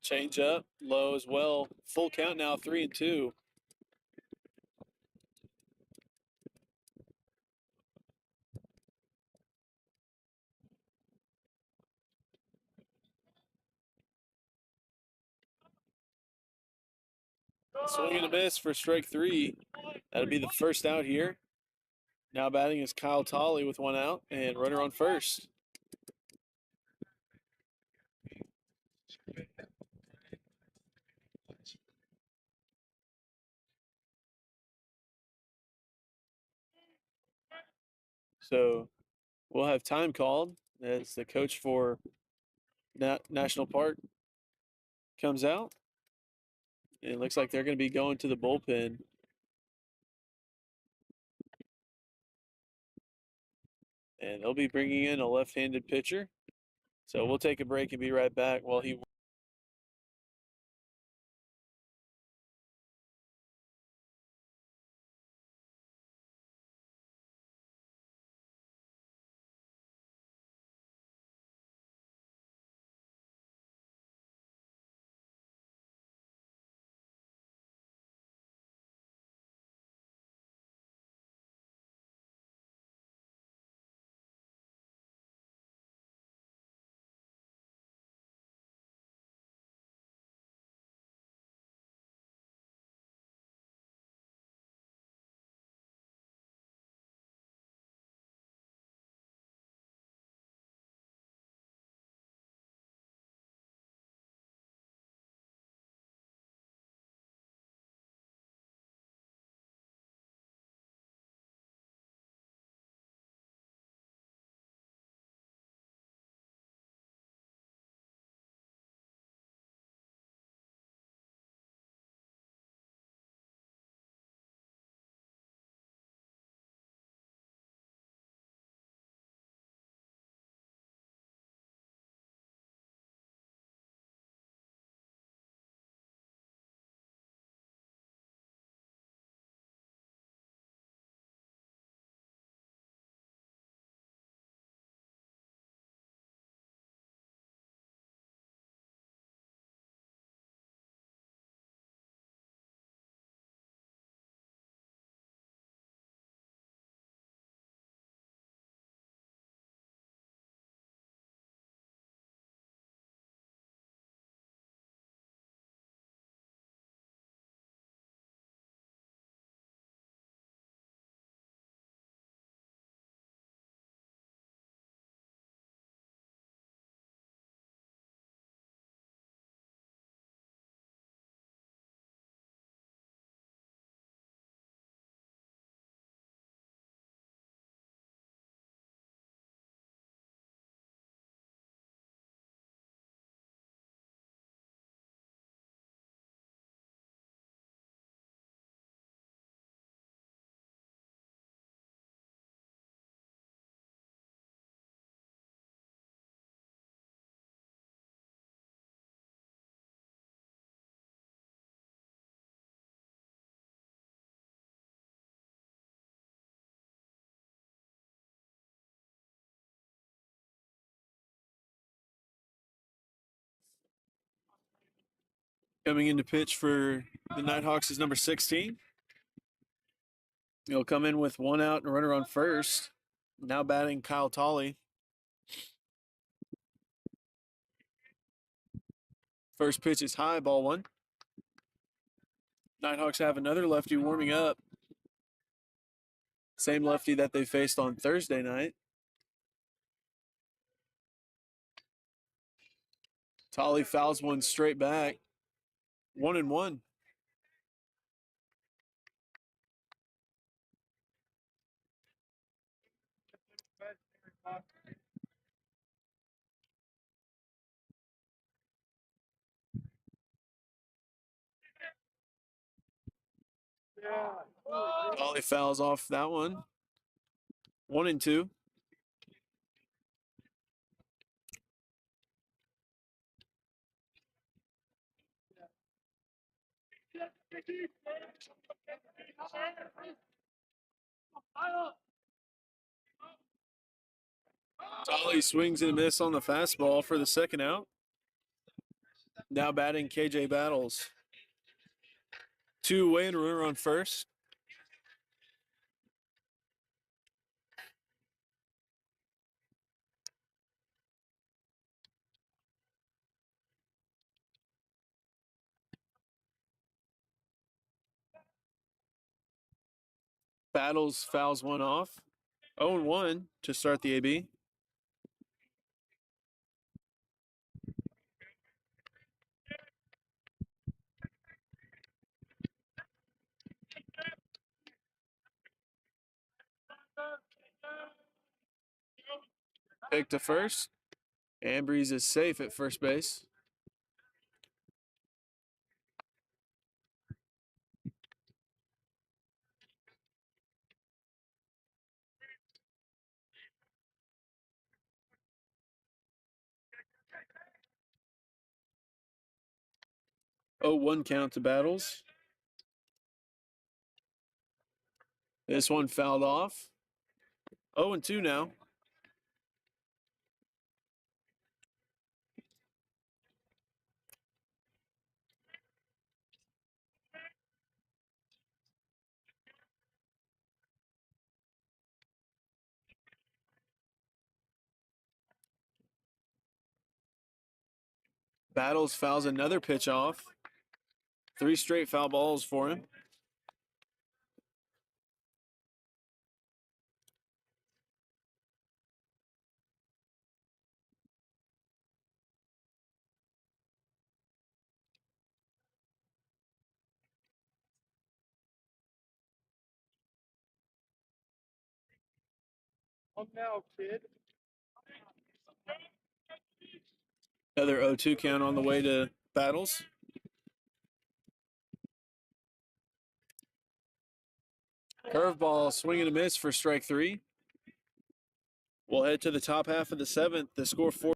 Change up, low as well. Full count now, 3-2. Swing and a miss for strike 3. That'll be the first out here. Now batting is Kyle Tolley with 1 out and runner on first. So we'll have time called as the coach for National Park comes out. And it looks like they're going to be going to the bullpen. And they'll be bringing in a left-handed pitcher. So we'll take a break and be right back while he coming in to pitch for the Nighthawks is number 16. He'll come in with 1 out and a runner on first. Now batting Kyle Tolley. First pitch is high, ball 1. Nighthawks have another lefty warming up. Same lefty that they faced on Thursday night. Tolley fouls one straight back. 1-1. Tolley fouls off that one. 1-2. Tolley swings and a miss on the fastball for the second out. Now batting KJ Battles. 2 away and a runner on first. Battles fouls one off. 0-1 to start the AB. Pick to first. Ambrose is safe at first base. Oh, 1 count to Battles. This one fouled off. 0-2 now. Battles fouls another pitch off. 3 straight foul balls for him. Now, kid. Another 0-2 count on the way to Battles. Curveball, swing and a miss for strike 3. We'll head to the top half of the 7th. The score 4.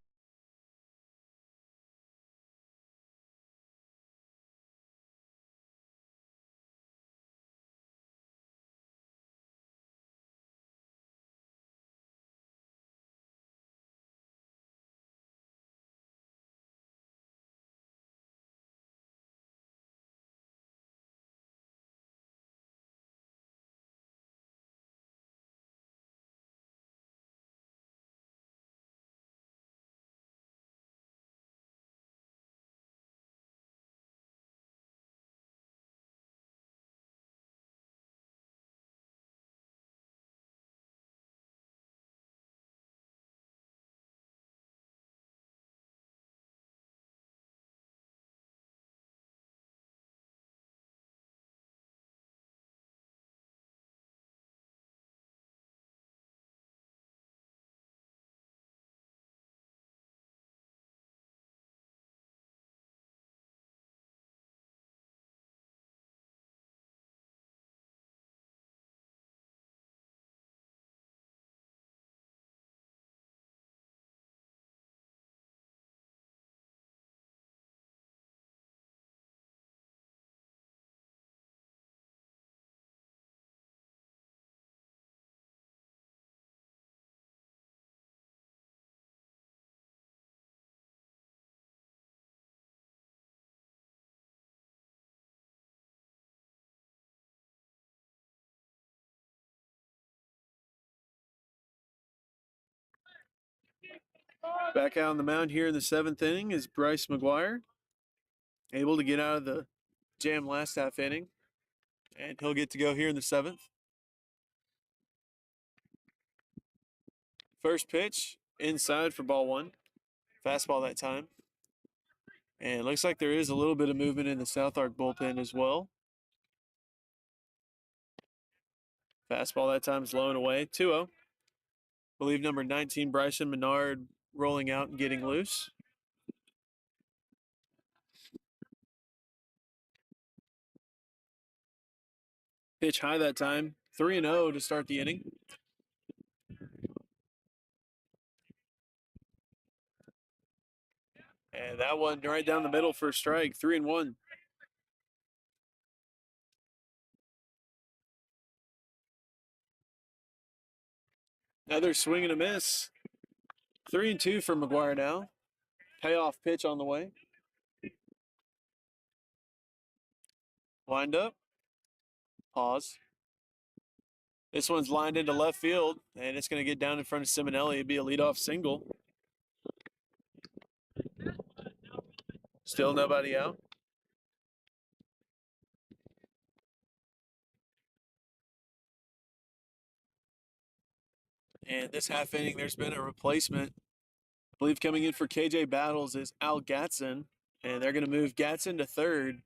Back out on the mound here in the 7th inning is Bryce McGuire, able to get out of the jam last half inning, and he'll get to go here in the 7th. First pitch inside for ball 1. Fastball that time. And it looks like there is a little bit of movement in the SouthArk bullpen as well. Fastball that time is low and away. 2-0. Believe number 19, Bryson Menard, rolling out and getting loose. Pitch high that time. 3-0 to start the inning. And that one right down the middle for a strike. 3-1. Another swing and a miss. 3-2 for McGuire now. Payoff pitch on the way. Wind up. Pause. This one's lined into left field, and it's going to get down in front of Simonelli. It'd be a leadoff single. Still nobody out. And this half inning, there's been a replacement. I believe coming in for KJ Battles is Al Gatson, and they're going to move Gatson to third,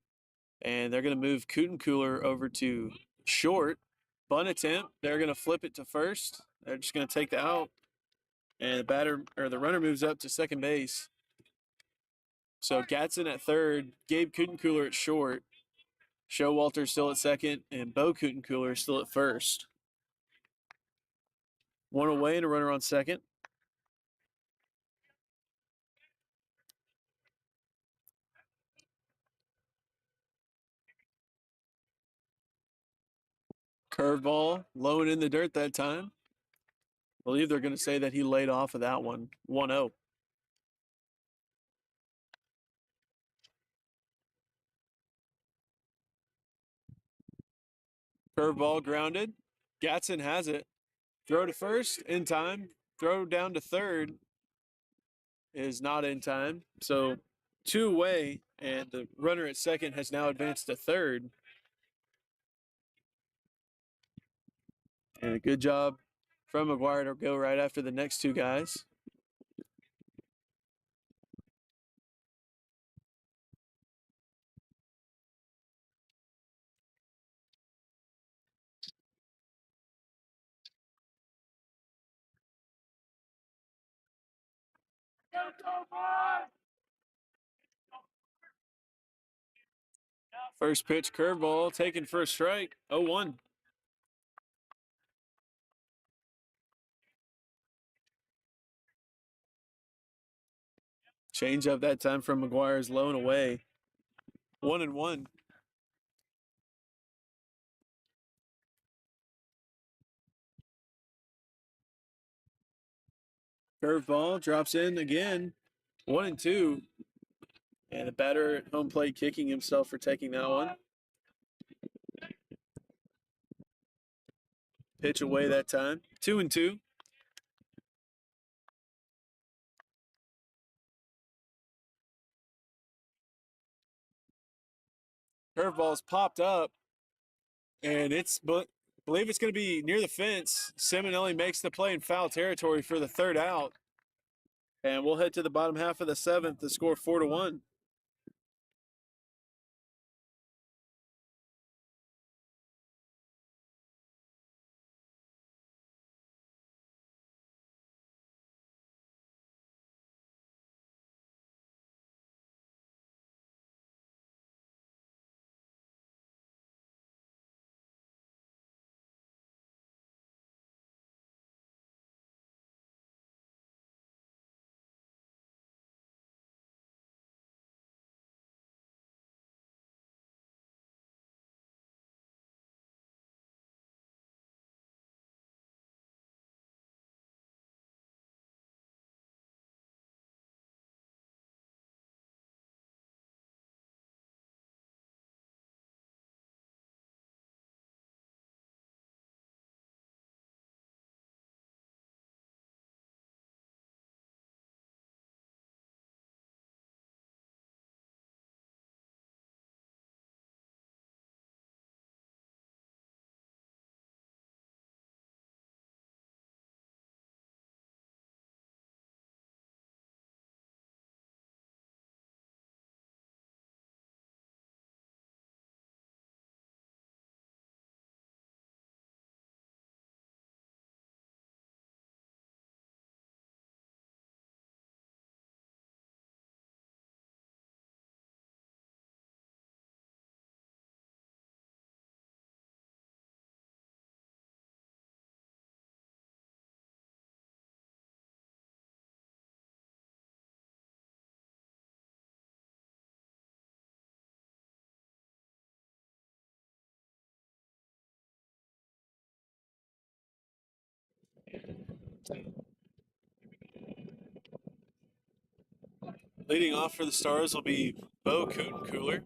and they're going to move Cooler over to short. Bunt attempt. They're going to flip it to first. They're just going to take the out, and the runner moves up to second base. So Gatson at third, Gabe Cooler at short, Showalter still at second, and Bo Cooler still at first. One away and a runner on second. Curveball, low and in the dirt that time. I believe they're going to say that he laid off of that one. 1-0. Curveball grounded. Gatson has it. Throw to first in time. Throw down to third is not in time. So 2 away, and the runner at second has now advanced to third. And a good job from McGuire to go right after the next 2 guys. First pitch curveball taken for a strike. 0-1. Change up that time from McGuire's low and away. 1-1. Curveball drops in again. 1-2. And the batter at home plate kicking himself for taking that one. Pitch away that time. 2-2. Curveball's popped up, and believe it's going to be near the fence. Simonelli makes the play in foul territory for the third out. And we'll head to the bottom half of the 7th to score 4-1. Leading off for the Stars will be Bo Cooler.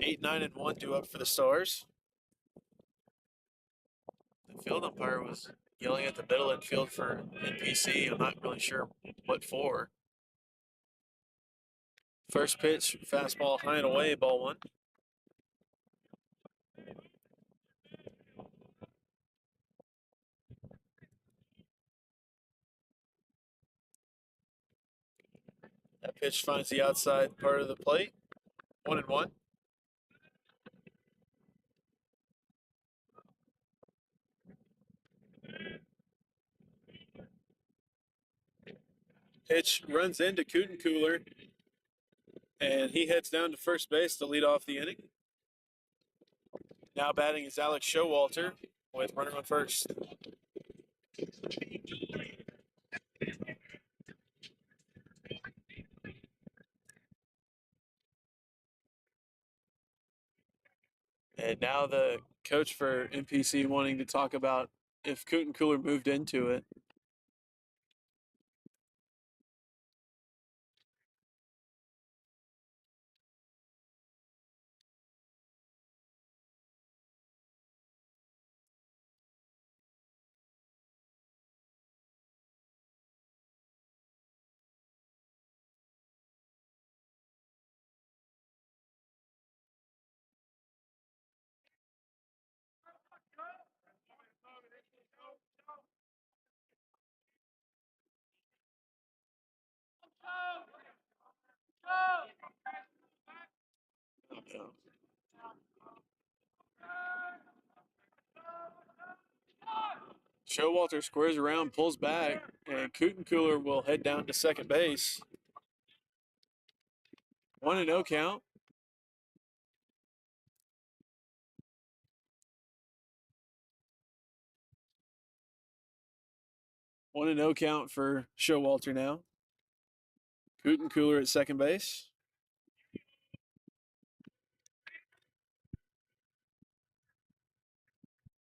8-9-1 due up for the Stars. The field umpire was yelling at the middle infield for NPC. I'm not really sure what for. First pitch, fastball high and away, ball one. That pitch finds the outside part of the plate. 1-1. Pitch runs into Cooler, and he heads down to first base to lead off the inning. Now batting is Alex Showalter with runner on first. And now the coach for NPC wanting to talk about if Cooler moved into it. Showalter squares around, pulls back, and Cooler will head down to second base. 1-0 count. One and 0 count for Showalter now. Cooler at second base.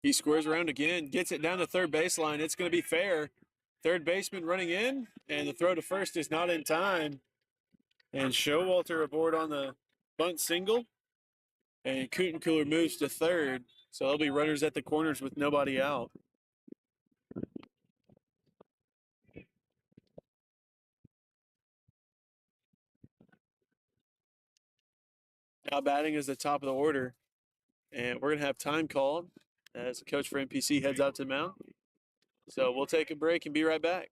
He squares around again, gets it down the third baseline. It's going to be fair. Third baseman running in, and the throw to first is not in time. And Showalter aboard on the bunt single. And Cooler moves to third. So there'll be runners at the corners with nobody out. Now batting is the top of the order. And we're going to have time called as the coach for NPC heads out to the mound. So we'll take a break and be right back.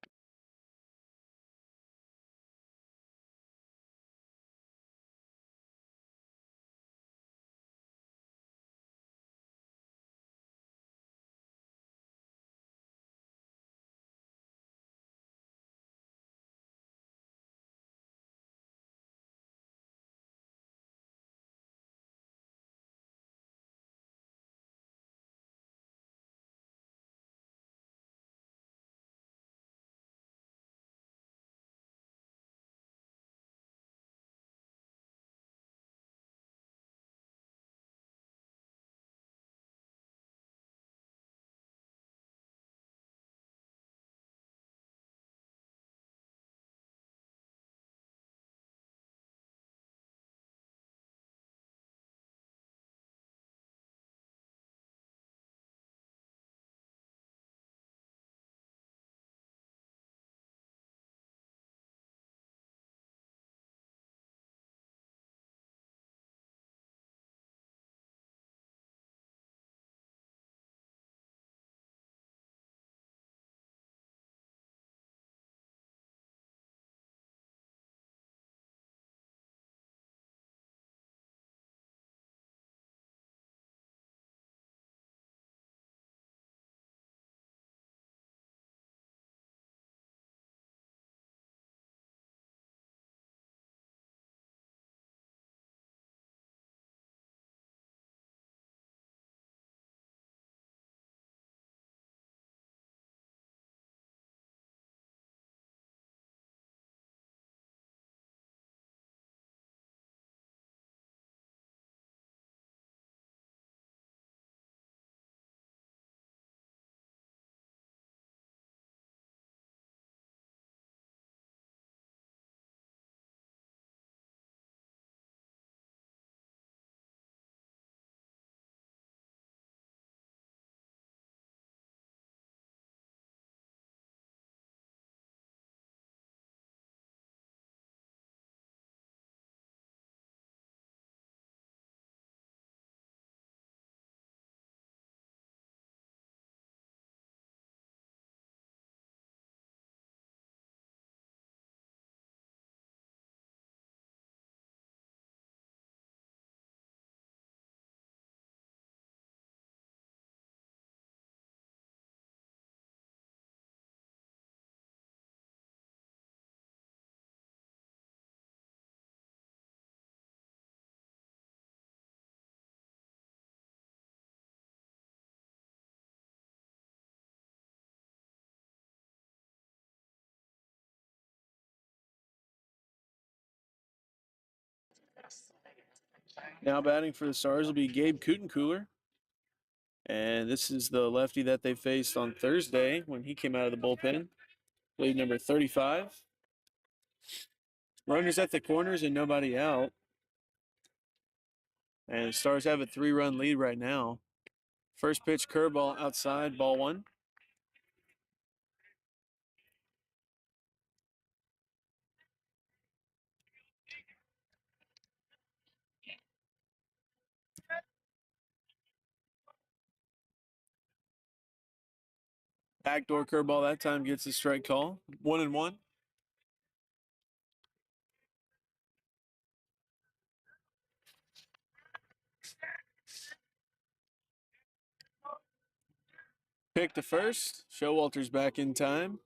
Now batting for the Stars will be Gabe Kutencooler. And this is the lefty that they faced on Thursday when he came out of the bullpen. Lead number 35. Runners at the corners and nobody out. And the Stars have a 3-run lead right now. First pitch curveball outside, ball one. Backdoor curveball that time gets a strike call. 1-1. Pick to first. Showalter's back in time.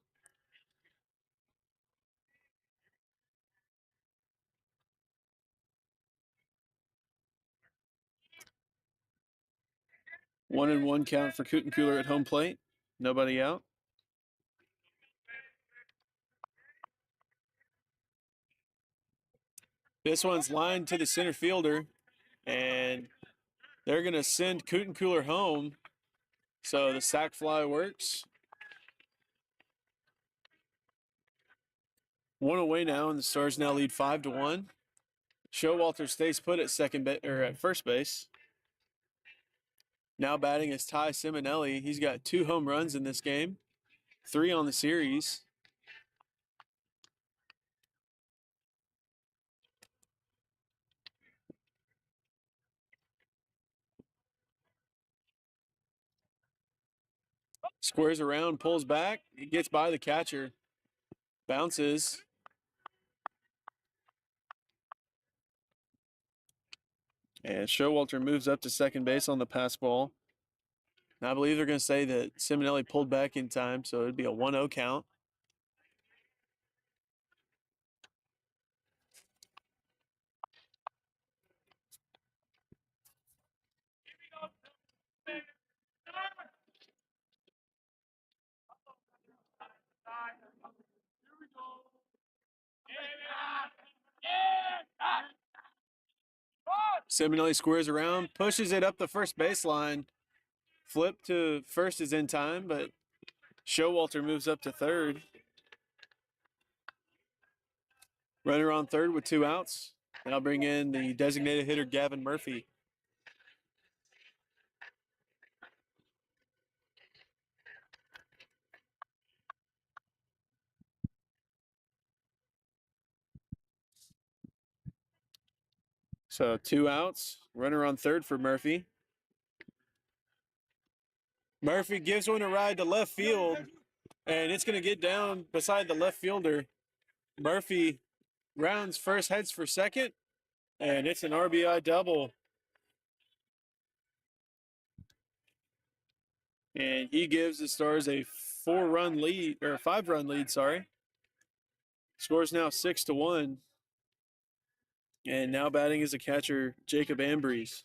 One and one count for Kutencooler at home plate. Nobody out. This one's lined to the center fielder, and they're going to send Kutencooler home. So the sac fly works. One away now, and the Stars now lead 5-1. Showalter stays put at at first base. Now batting is Ty Simonelli. He's got 2 home runs in this game, 3 on the series. Squares around, pulls back, he gets by the catcher, bounces. And Showalter moves up to second base on the pass ball. And I believe they're going to say that Simonelli pulled back in time, so it'd be a 1-0 count. Simonelli squares around, pushes it up the first baseline. Flip to first is in time, but Showalter moves up to third. Runner on third with 2 outs. Now bring in the designated hitter, Gavin Murphy. So 2 outs. Runner on third for Murphy. Murphy gives one a ride to left field, and it's going to get down beside the left fielder. Murphy rounds first, heads for second, and it's an RBI double. And he gives the Stars a 5-run lead, sorry. Scores now 6-1. And now batting is the catcher, Jacob Ambrose.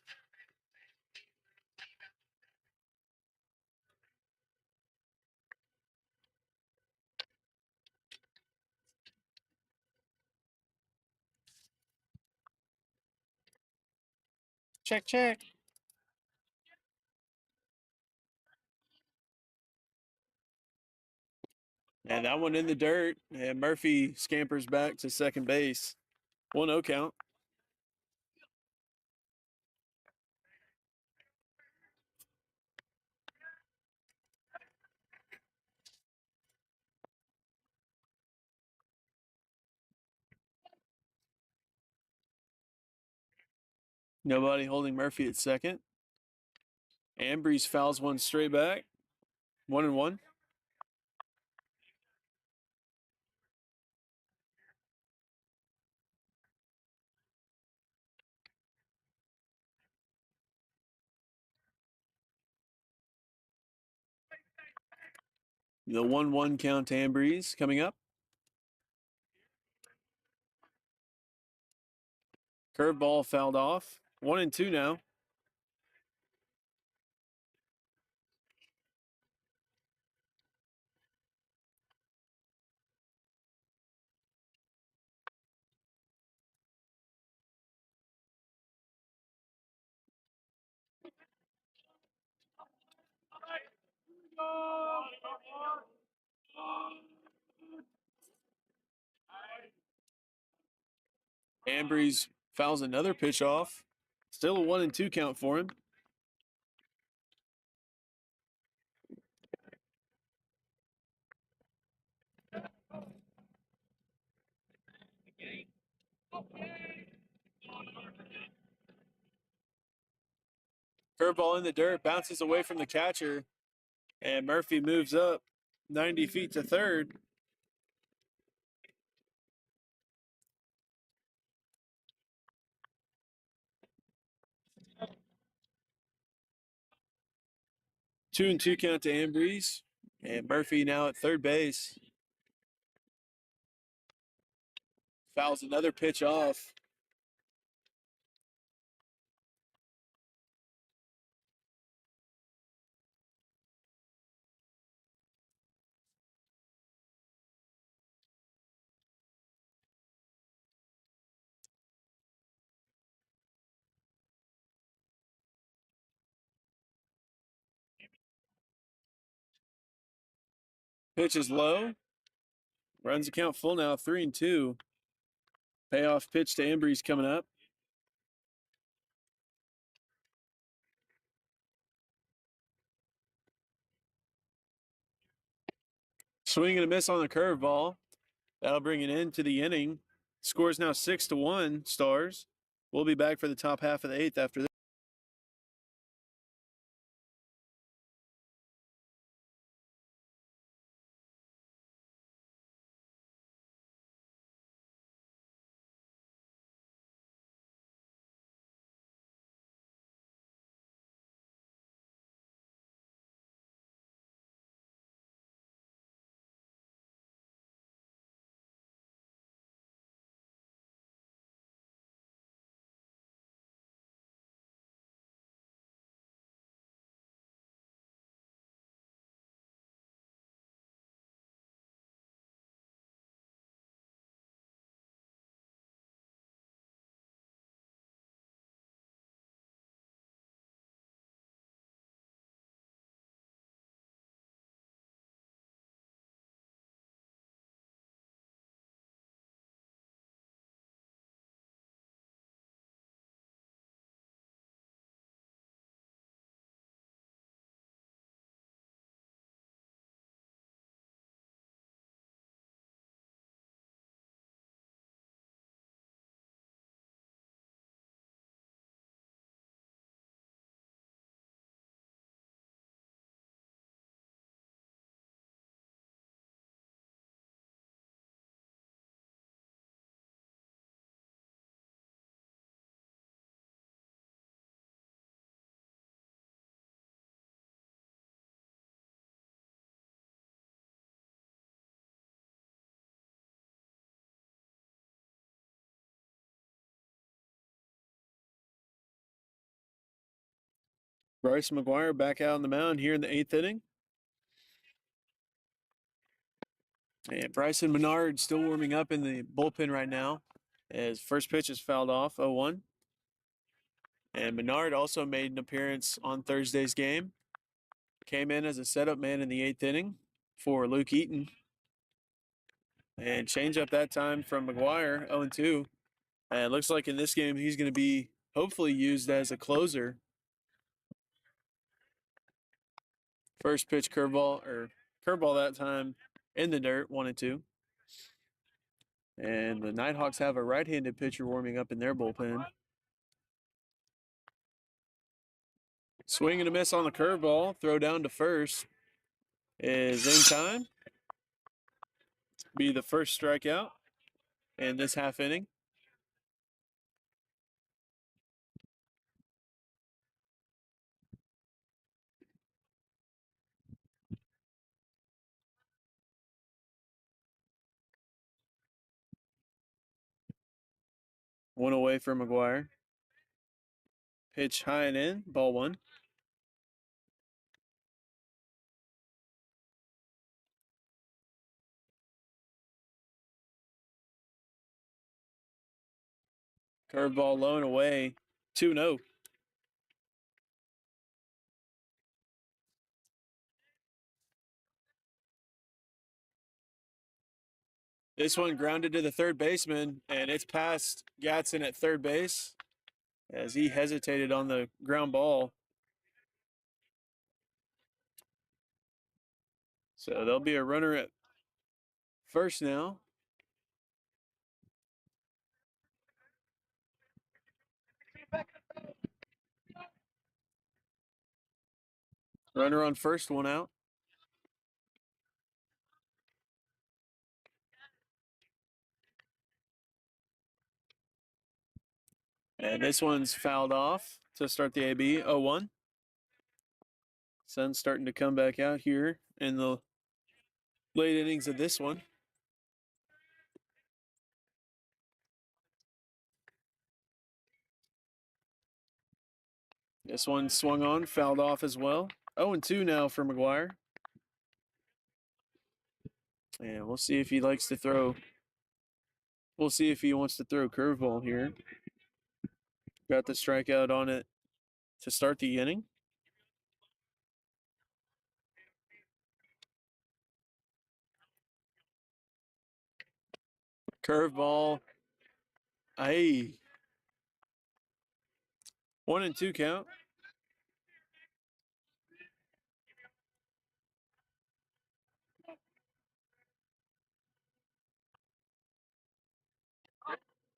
Check, check. And that one in the dirt. And Murphy scampers back to second base. 1-0 count. Nobody holding Murphy at second. Ambrose fouls one straight back. 1-1. The 1-1 count to Ambrose coming up. Curveball fouled off. 1-2 now. Ambrose fouls another pitch off. Still a 1-2 count for him. Curveball in the dirt, bounces away from the catcher, and Murphy moves up 90 feet to third. Two and two count to Ambrose, and Murphy now at third base. Fouls another pitch off. Pitch is low. Runs the count full now, 3-2. Payoff pitch to Ambrose coming up. Swing and a miss on the curveball. That'll bring it into the inning. Score's now 6-1, Stars. We'll be back for the top half of the eighth after this. Bryce McGuire back out on the mound here in the eighth inning. And Bryson Menard still warming up in the bullpen right now as first pitch is fouled off, 0-1. And Menard also made an appearance on Thursday's game. Came in as a setup man in the eighth inning for Luke Eaton. And change up that time from McGuire, 0-2. And it looks like in this game he's going to be hopefully used as a closer. First pitch curveball that time in the dirt, 1-2. And the Nighthawks have a right-handed pitcher warming up in their bullpen. Swing and a miss on the curveball. Throw down to first is in time. Be the first strikeout in this half inning. One away for McGuire. Pitch high and in, ball one. Curveball low and away, 2-0. This one grounded to the third baseman, and it's past Gatson at third base as he hesitated on the ground ball. So there'll be a runner at first now. Runner on first, one out. And this one's fouled off to start the AB, 0-1. Sun's starting to come back out here in the late innings of this one. This one swung on, fouled off as well. 0-2 now for McGuire. And we'll see if he likes to throw. We'll see if he wants to throw curveball here. Got the strikeout on it to start the inning. Curveball. Aye. 1-2 count.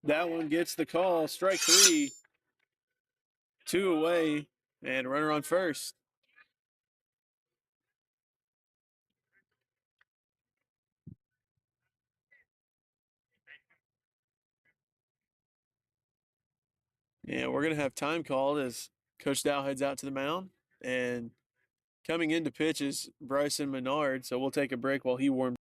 That one gets the call. Strike 3. 2 away. And runner on first. And we're going to have time called as Coach Dow heads out to the mound. And coming into pitch is Bryson Menard. So we'll take a break while he warms.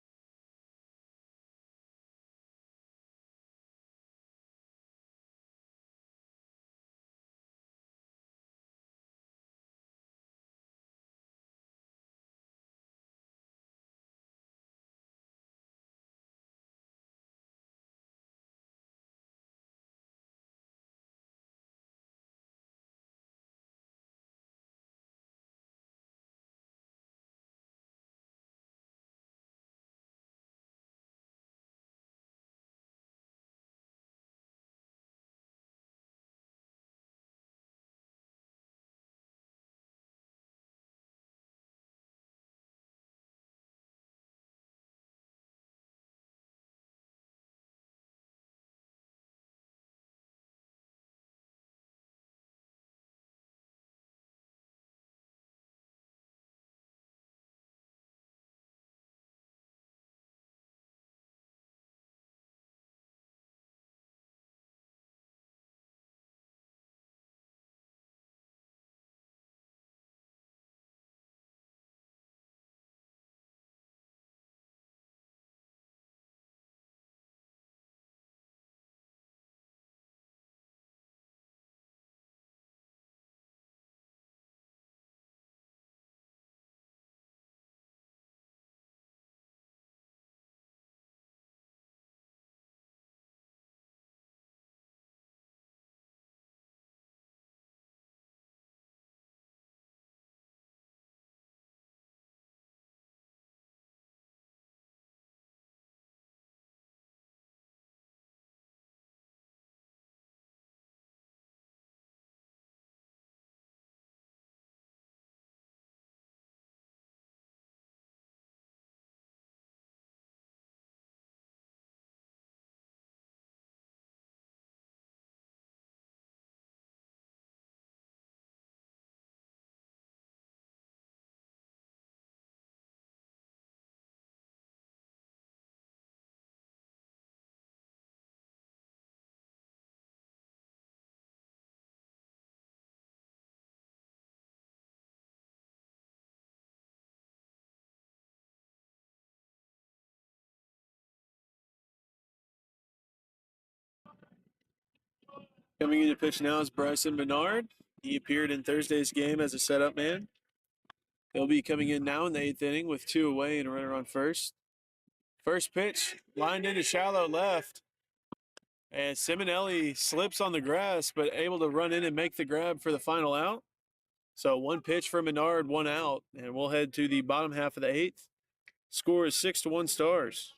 Coming into pitch now is Bryson Menard. He appeared in Thursday's game as a setup man. He'll be coming in now in the 8th inning with 2 away and a runner on first. First pitch, lined into shallow left. And Simonelli slips on the grass, but able to run in and make the grab for the final out. So 1 pitch for Menard, 1 out. And we'll head to the bottom half of the 8th. Score is 6-1 Stars.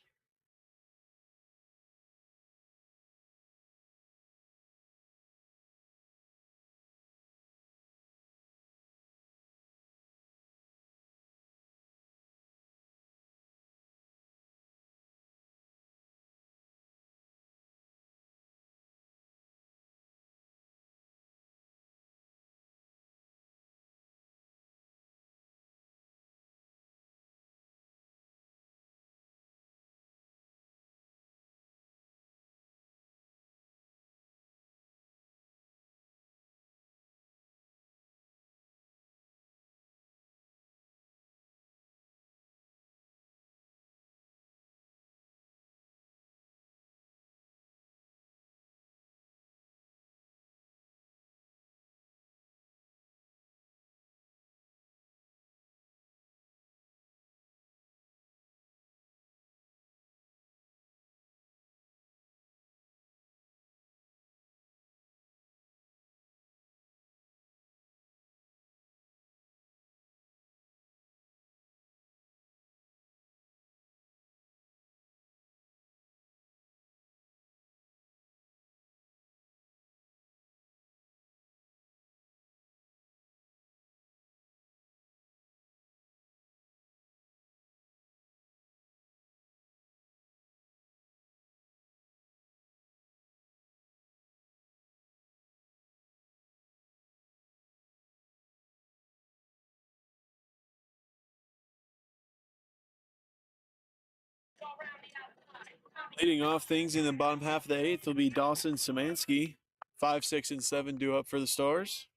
Leading off things in the bottom half of the 8th will be Dawson Szymanski. 5, 6, and 7 due up for the Stars.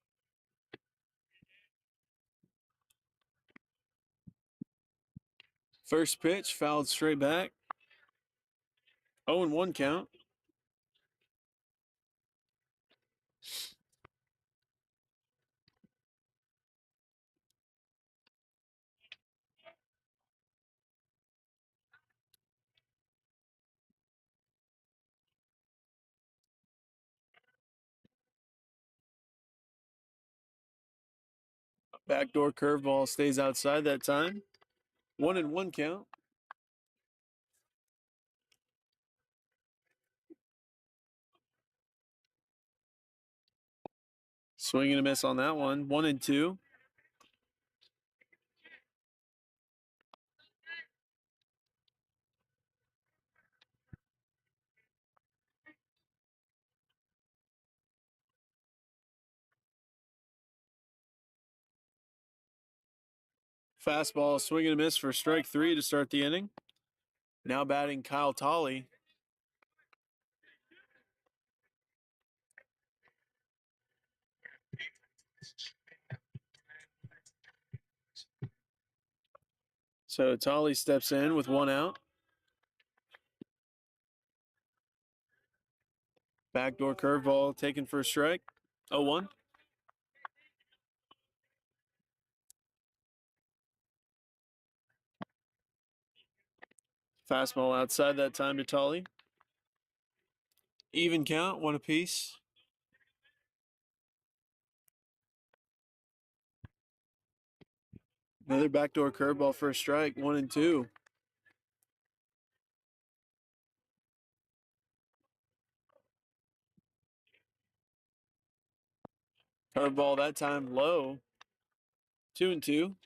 First pitch, fouled straight back. 0-1 count. Backdoor curveball stays outside that time. 1-1 count. Swing and a miss on that one. 1-2. Fastball, swing and a miss for strike 3 to start the inning. Now batting Kyle Tolley. So Tolley steps in with 1 out. Backdoor curveball taken for a strike. 0-1. Fastball outside that time to Tolley. Even count, 1 apiece. Another backdoor curveball for a strike. 1-2. Curveball that time low. 2-2.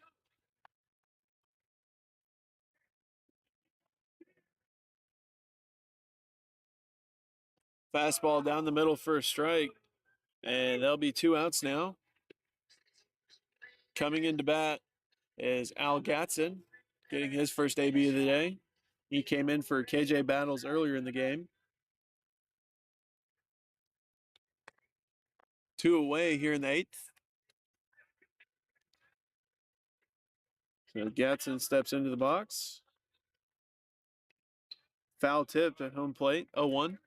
Fastball down the middle for a strike. And there'll be 2 outs now. Coming into bat is Al Gatson, getting his first AB of the day. He came in for KJ Battles earlier in the game. 2 away here in the 8th. So Gatson steps into the box. Foul tipped at home plate. 0-1.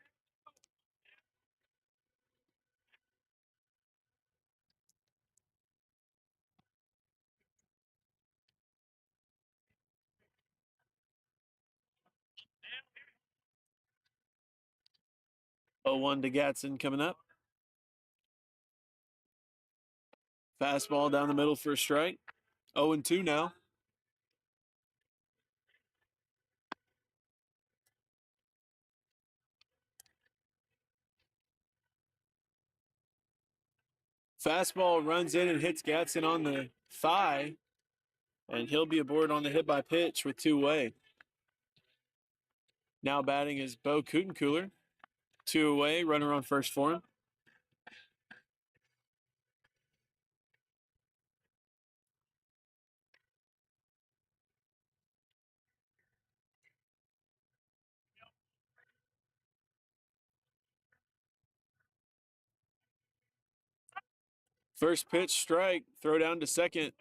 Oh, 0-1 to Gatson coming up. Fastball down the middle for a strike. 0-2 now. Fastball runs in and hits Gatson on the thigh, and he'll be aboard on the hit by pitch with 2 away. Now batting is Bo Kutencooler. 2 away, runner on first for him. First pitch, strike, throw down to second.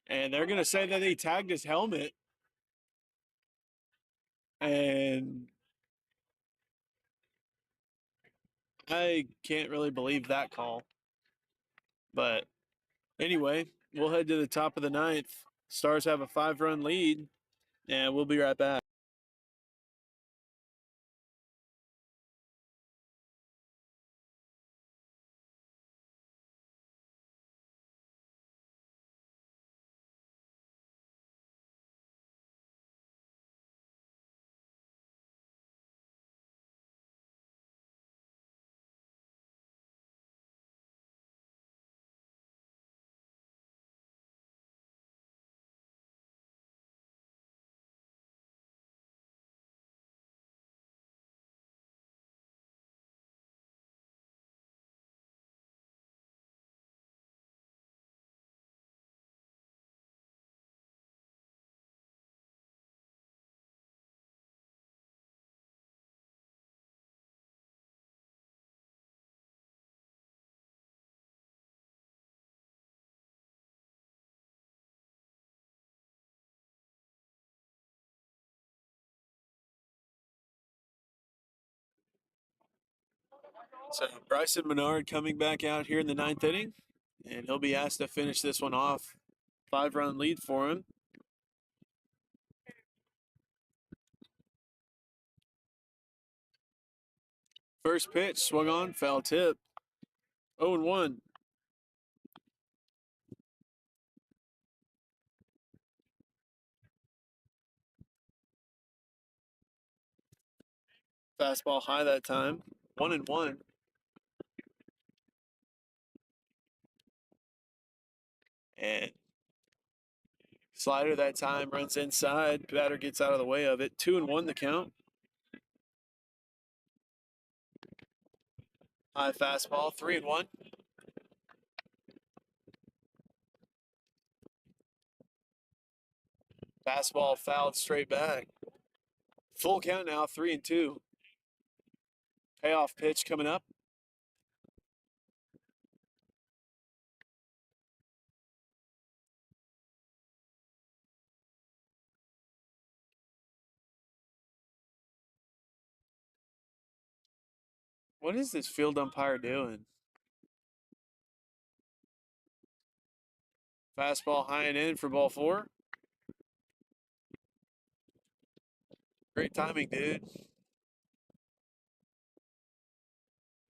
And they're going to say that he tagged his helmet. And I can't really believe that call. But anyway, we'll head to the top of the 9th. Stars have a 5-run lead, and we'll be right back. So Bryson Menard coming back out here in the ninth inning, and he'll be asked to finish this one off. 5-run lead for him. First pitch, swung on, foul tip. 0-1. Fastball high that time. 1-1. And slider that time runs inside. Batter gets out of the way of it. 2-1 the count. High fastball, 3-1. Fastball fouled straight back. Full count now, 3-2. Payoff pitch coming up. What is this field umpire doing? Fastball high and in for ball 4. Great timing, dude.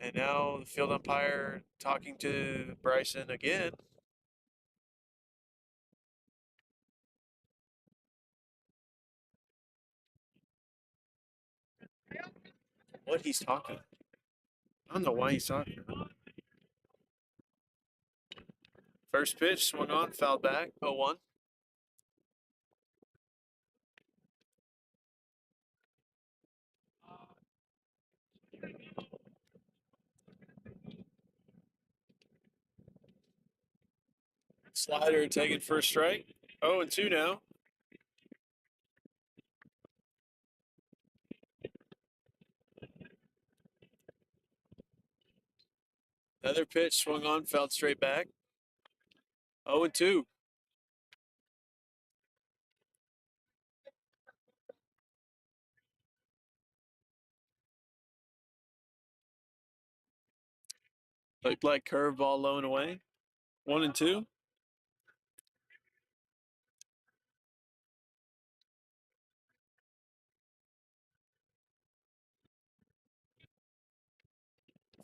And now the field umpire talking to Bryson again. What he's talking. I don't know why he's talking. First pitch, swung on, fouled back, 0-1. Slider taken first strike. 0-2 now. Another pitch, swung on, fouled straight back. 0-2. Looked like curveball low and away. 1-2.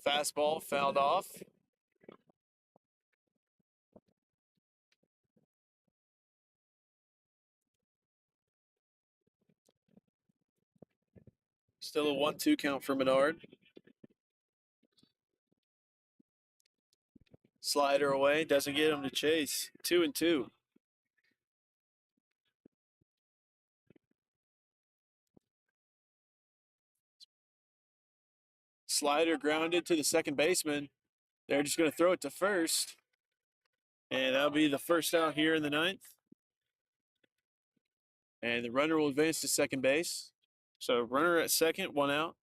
Fastball fouled off. Still a 1-2 count for Menard. Slider away, doesn't get him to chase. 2-2. Slider grounded to the second baseman. They're just going to throw it to first. And that'll be the first out here in the ninth. And the runner will advance to second base. So runner at second, 1 out.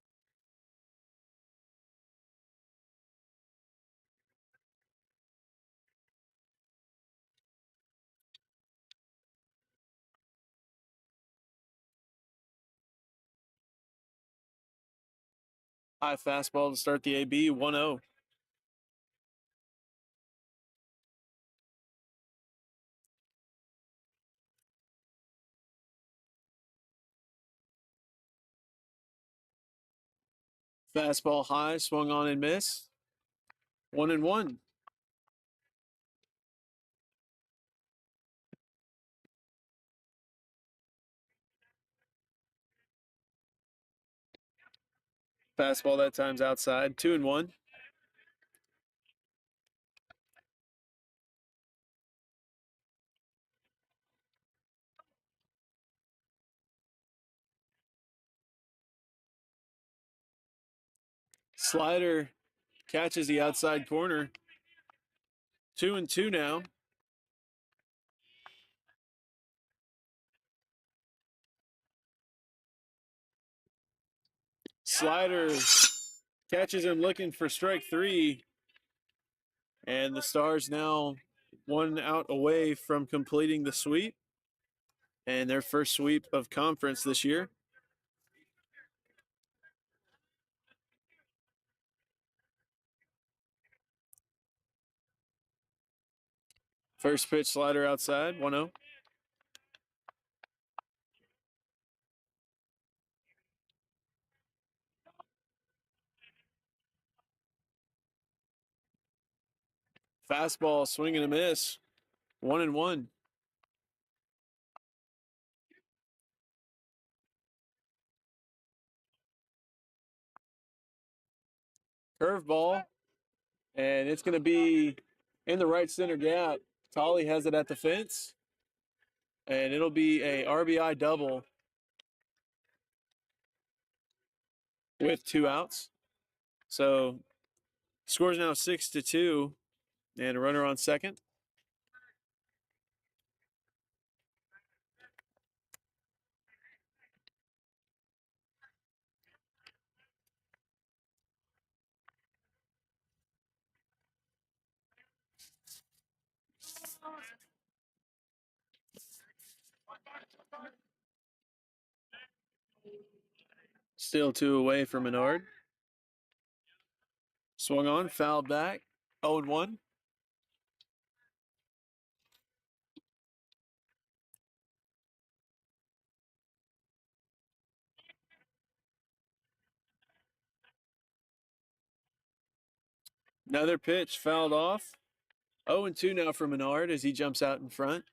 High fastball to start the AB, 1-0. Fastball high, swung on and missed. 1-1. Fastball that time's outside, 2-1. Slider catches the outside corner. 2-2 now. Slider catches him looking for strike 3. And the Stars now 1 out away from completing the sweep. And their first sweep of conference this year. First pitch slider outside, 1-0. Fastball, swing and a miss, 1-1. Curveball, and it's going to be in the right center gap. Tolly has it at the fence, and it'll be a RBI double with 2 outs. So score's now 6-2, and a runner on second. Still 2 away from Menard. Swung on, fouled back, 0-1. Another pitch fouled off. 0-2 now for Menard as he jumps out in front.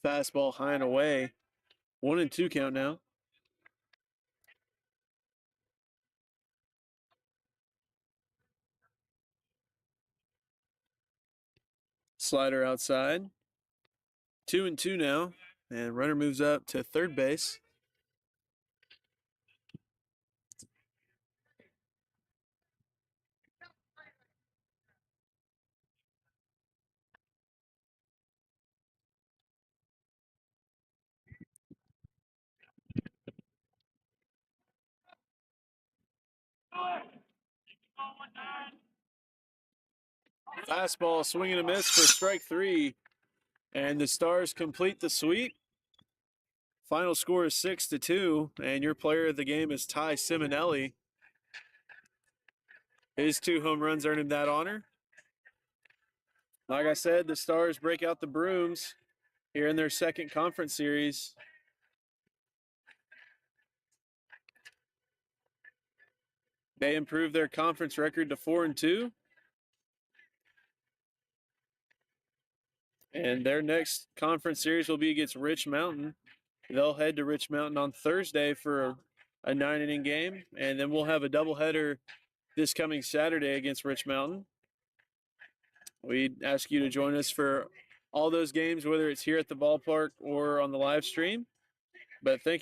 Fastball high and away. 1-2 count now. Slider outside. 2-2 now. And runner moves up to third base. Fastball, swing and a miss for strike 3. And the Stars complete the sweep. Final score is 6-2, and your player of the game is Ty Simonelli. His 2 home runs earned him that honor. Like I said, the Stars break out the brooms here in their second conference series. They improved their conference record to 4-2. And their next conference series will be against Rich Mountain. They'll head to Rich Mountain on Thursday for a 9-inning game, and then we'll have a doubleheader this coming Saturday against Rich Mountain. We ask you to join us for all those games, whether it's here at the ballpark or on the live stream. But thank you.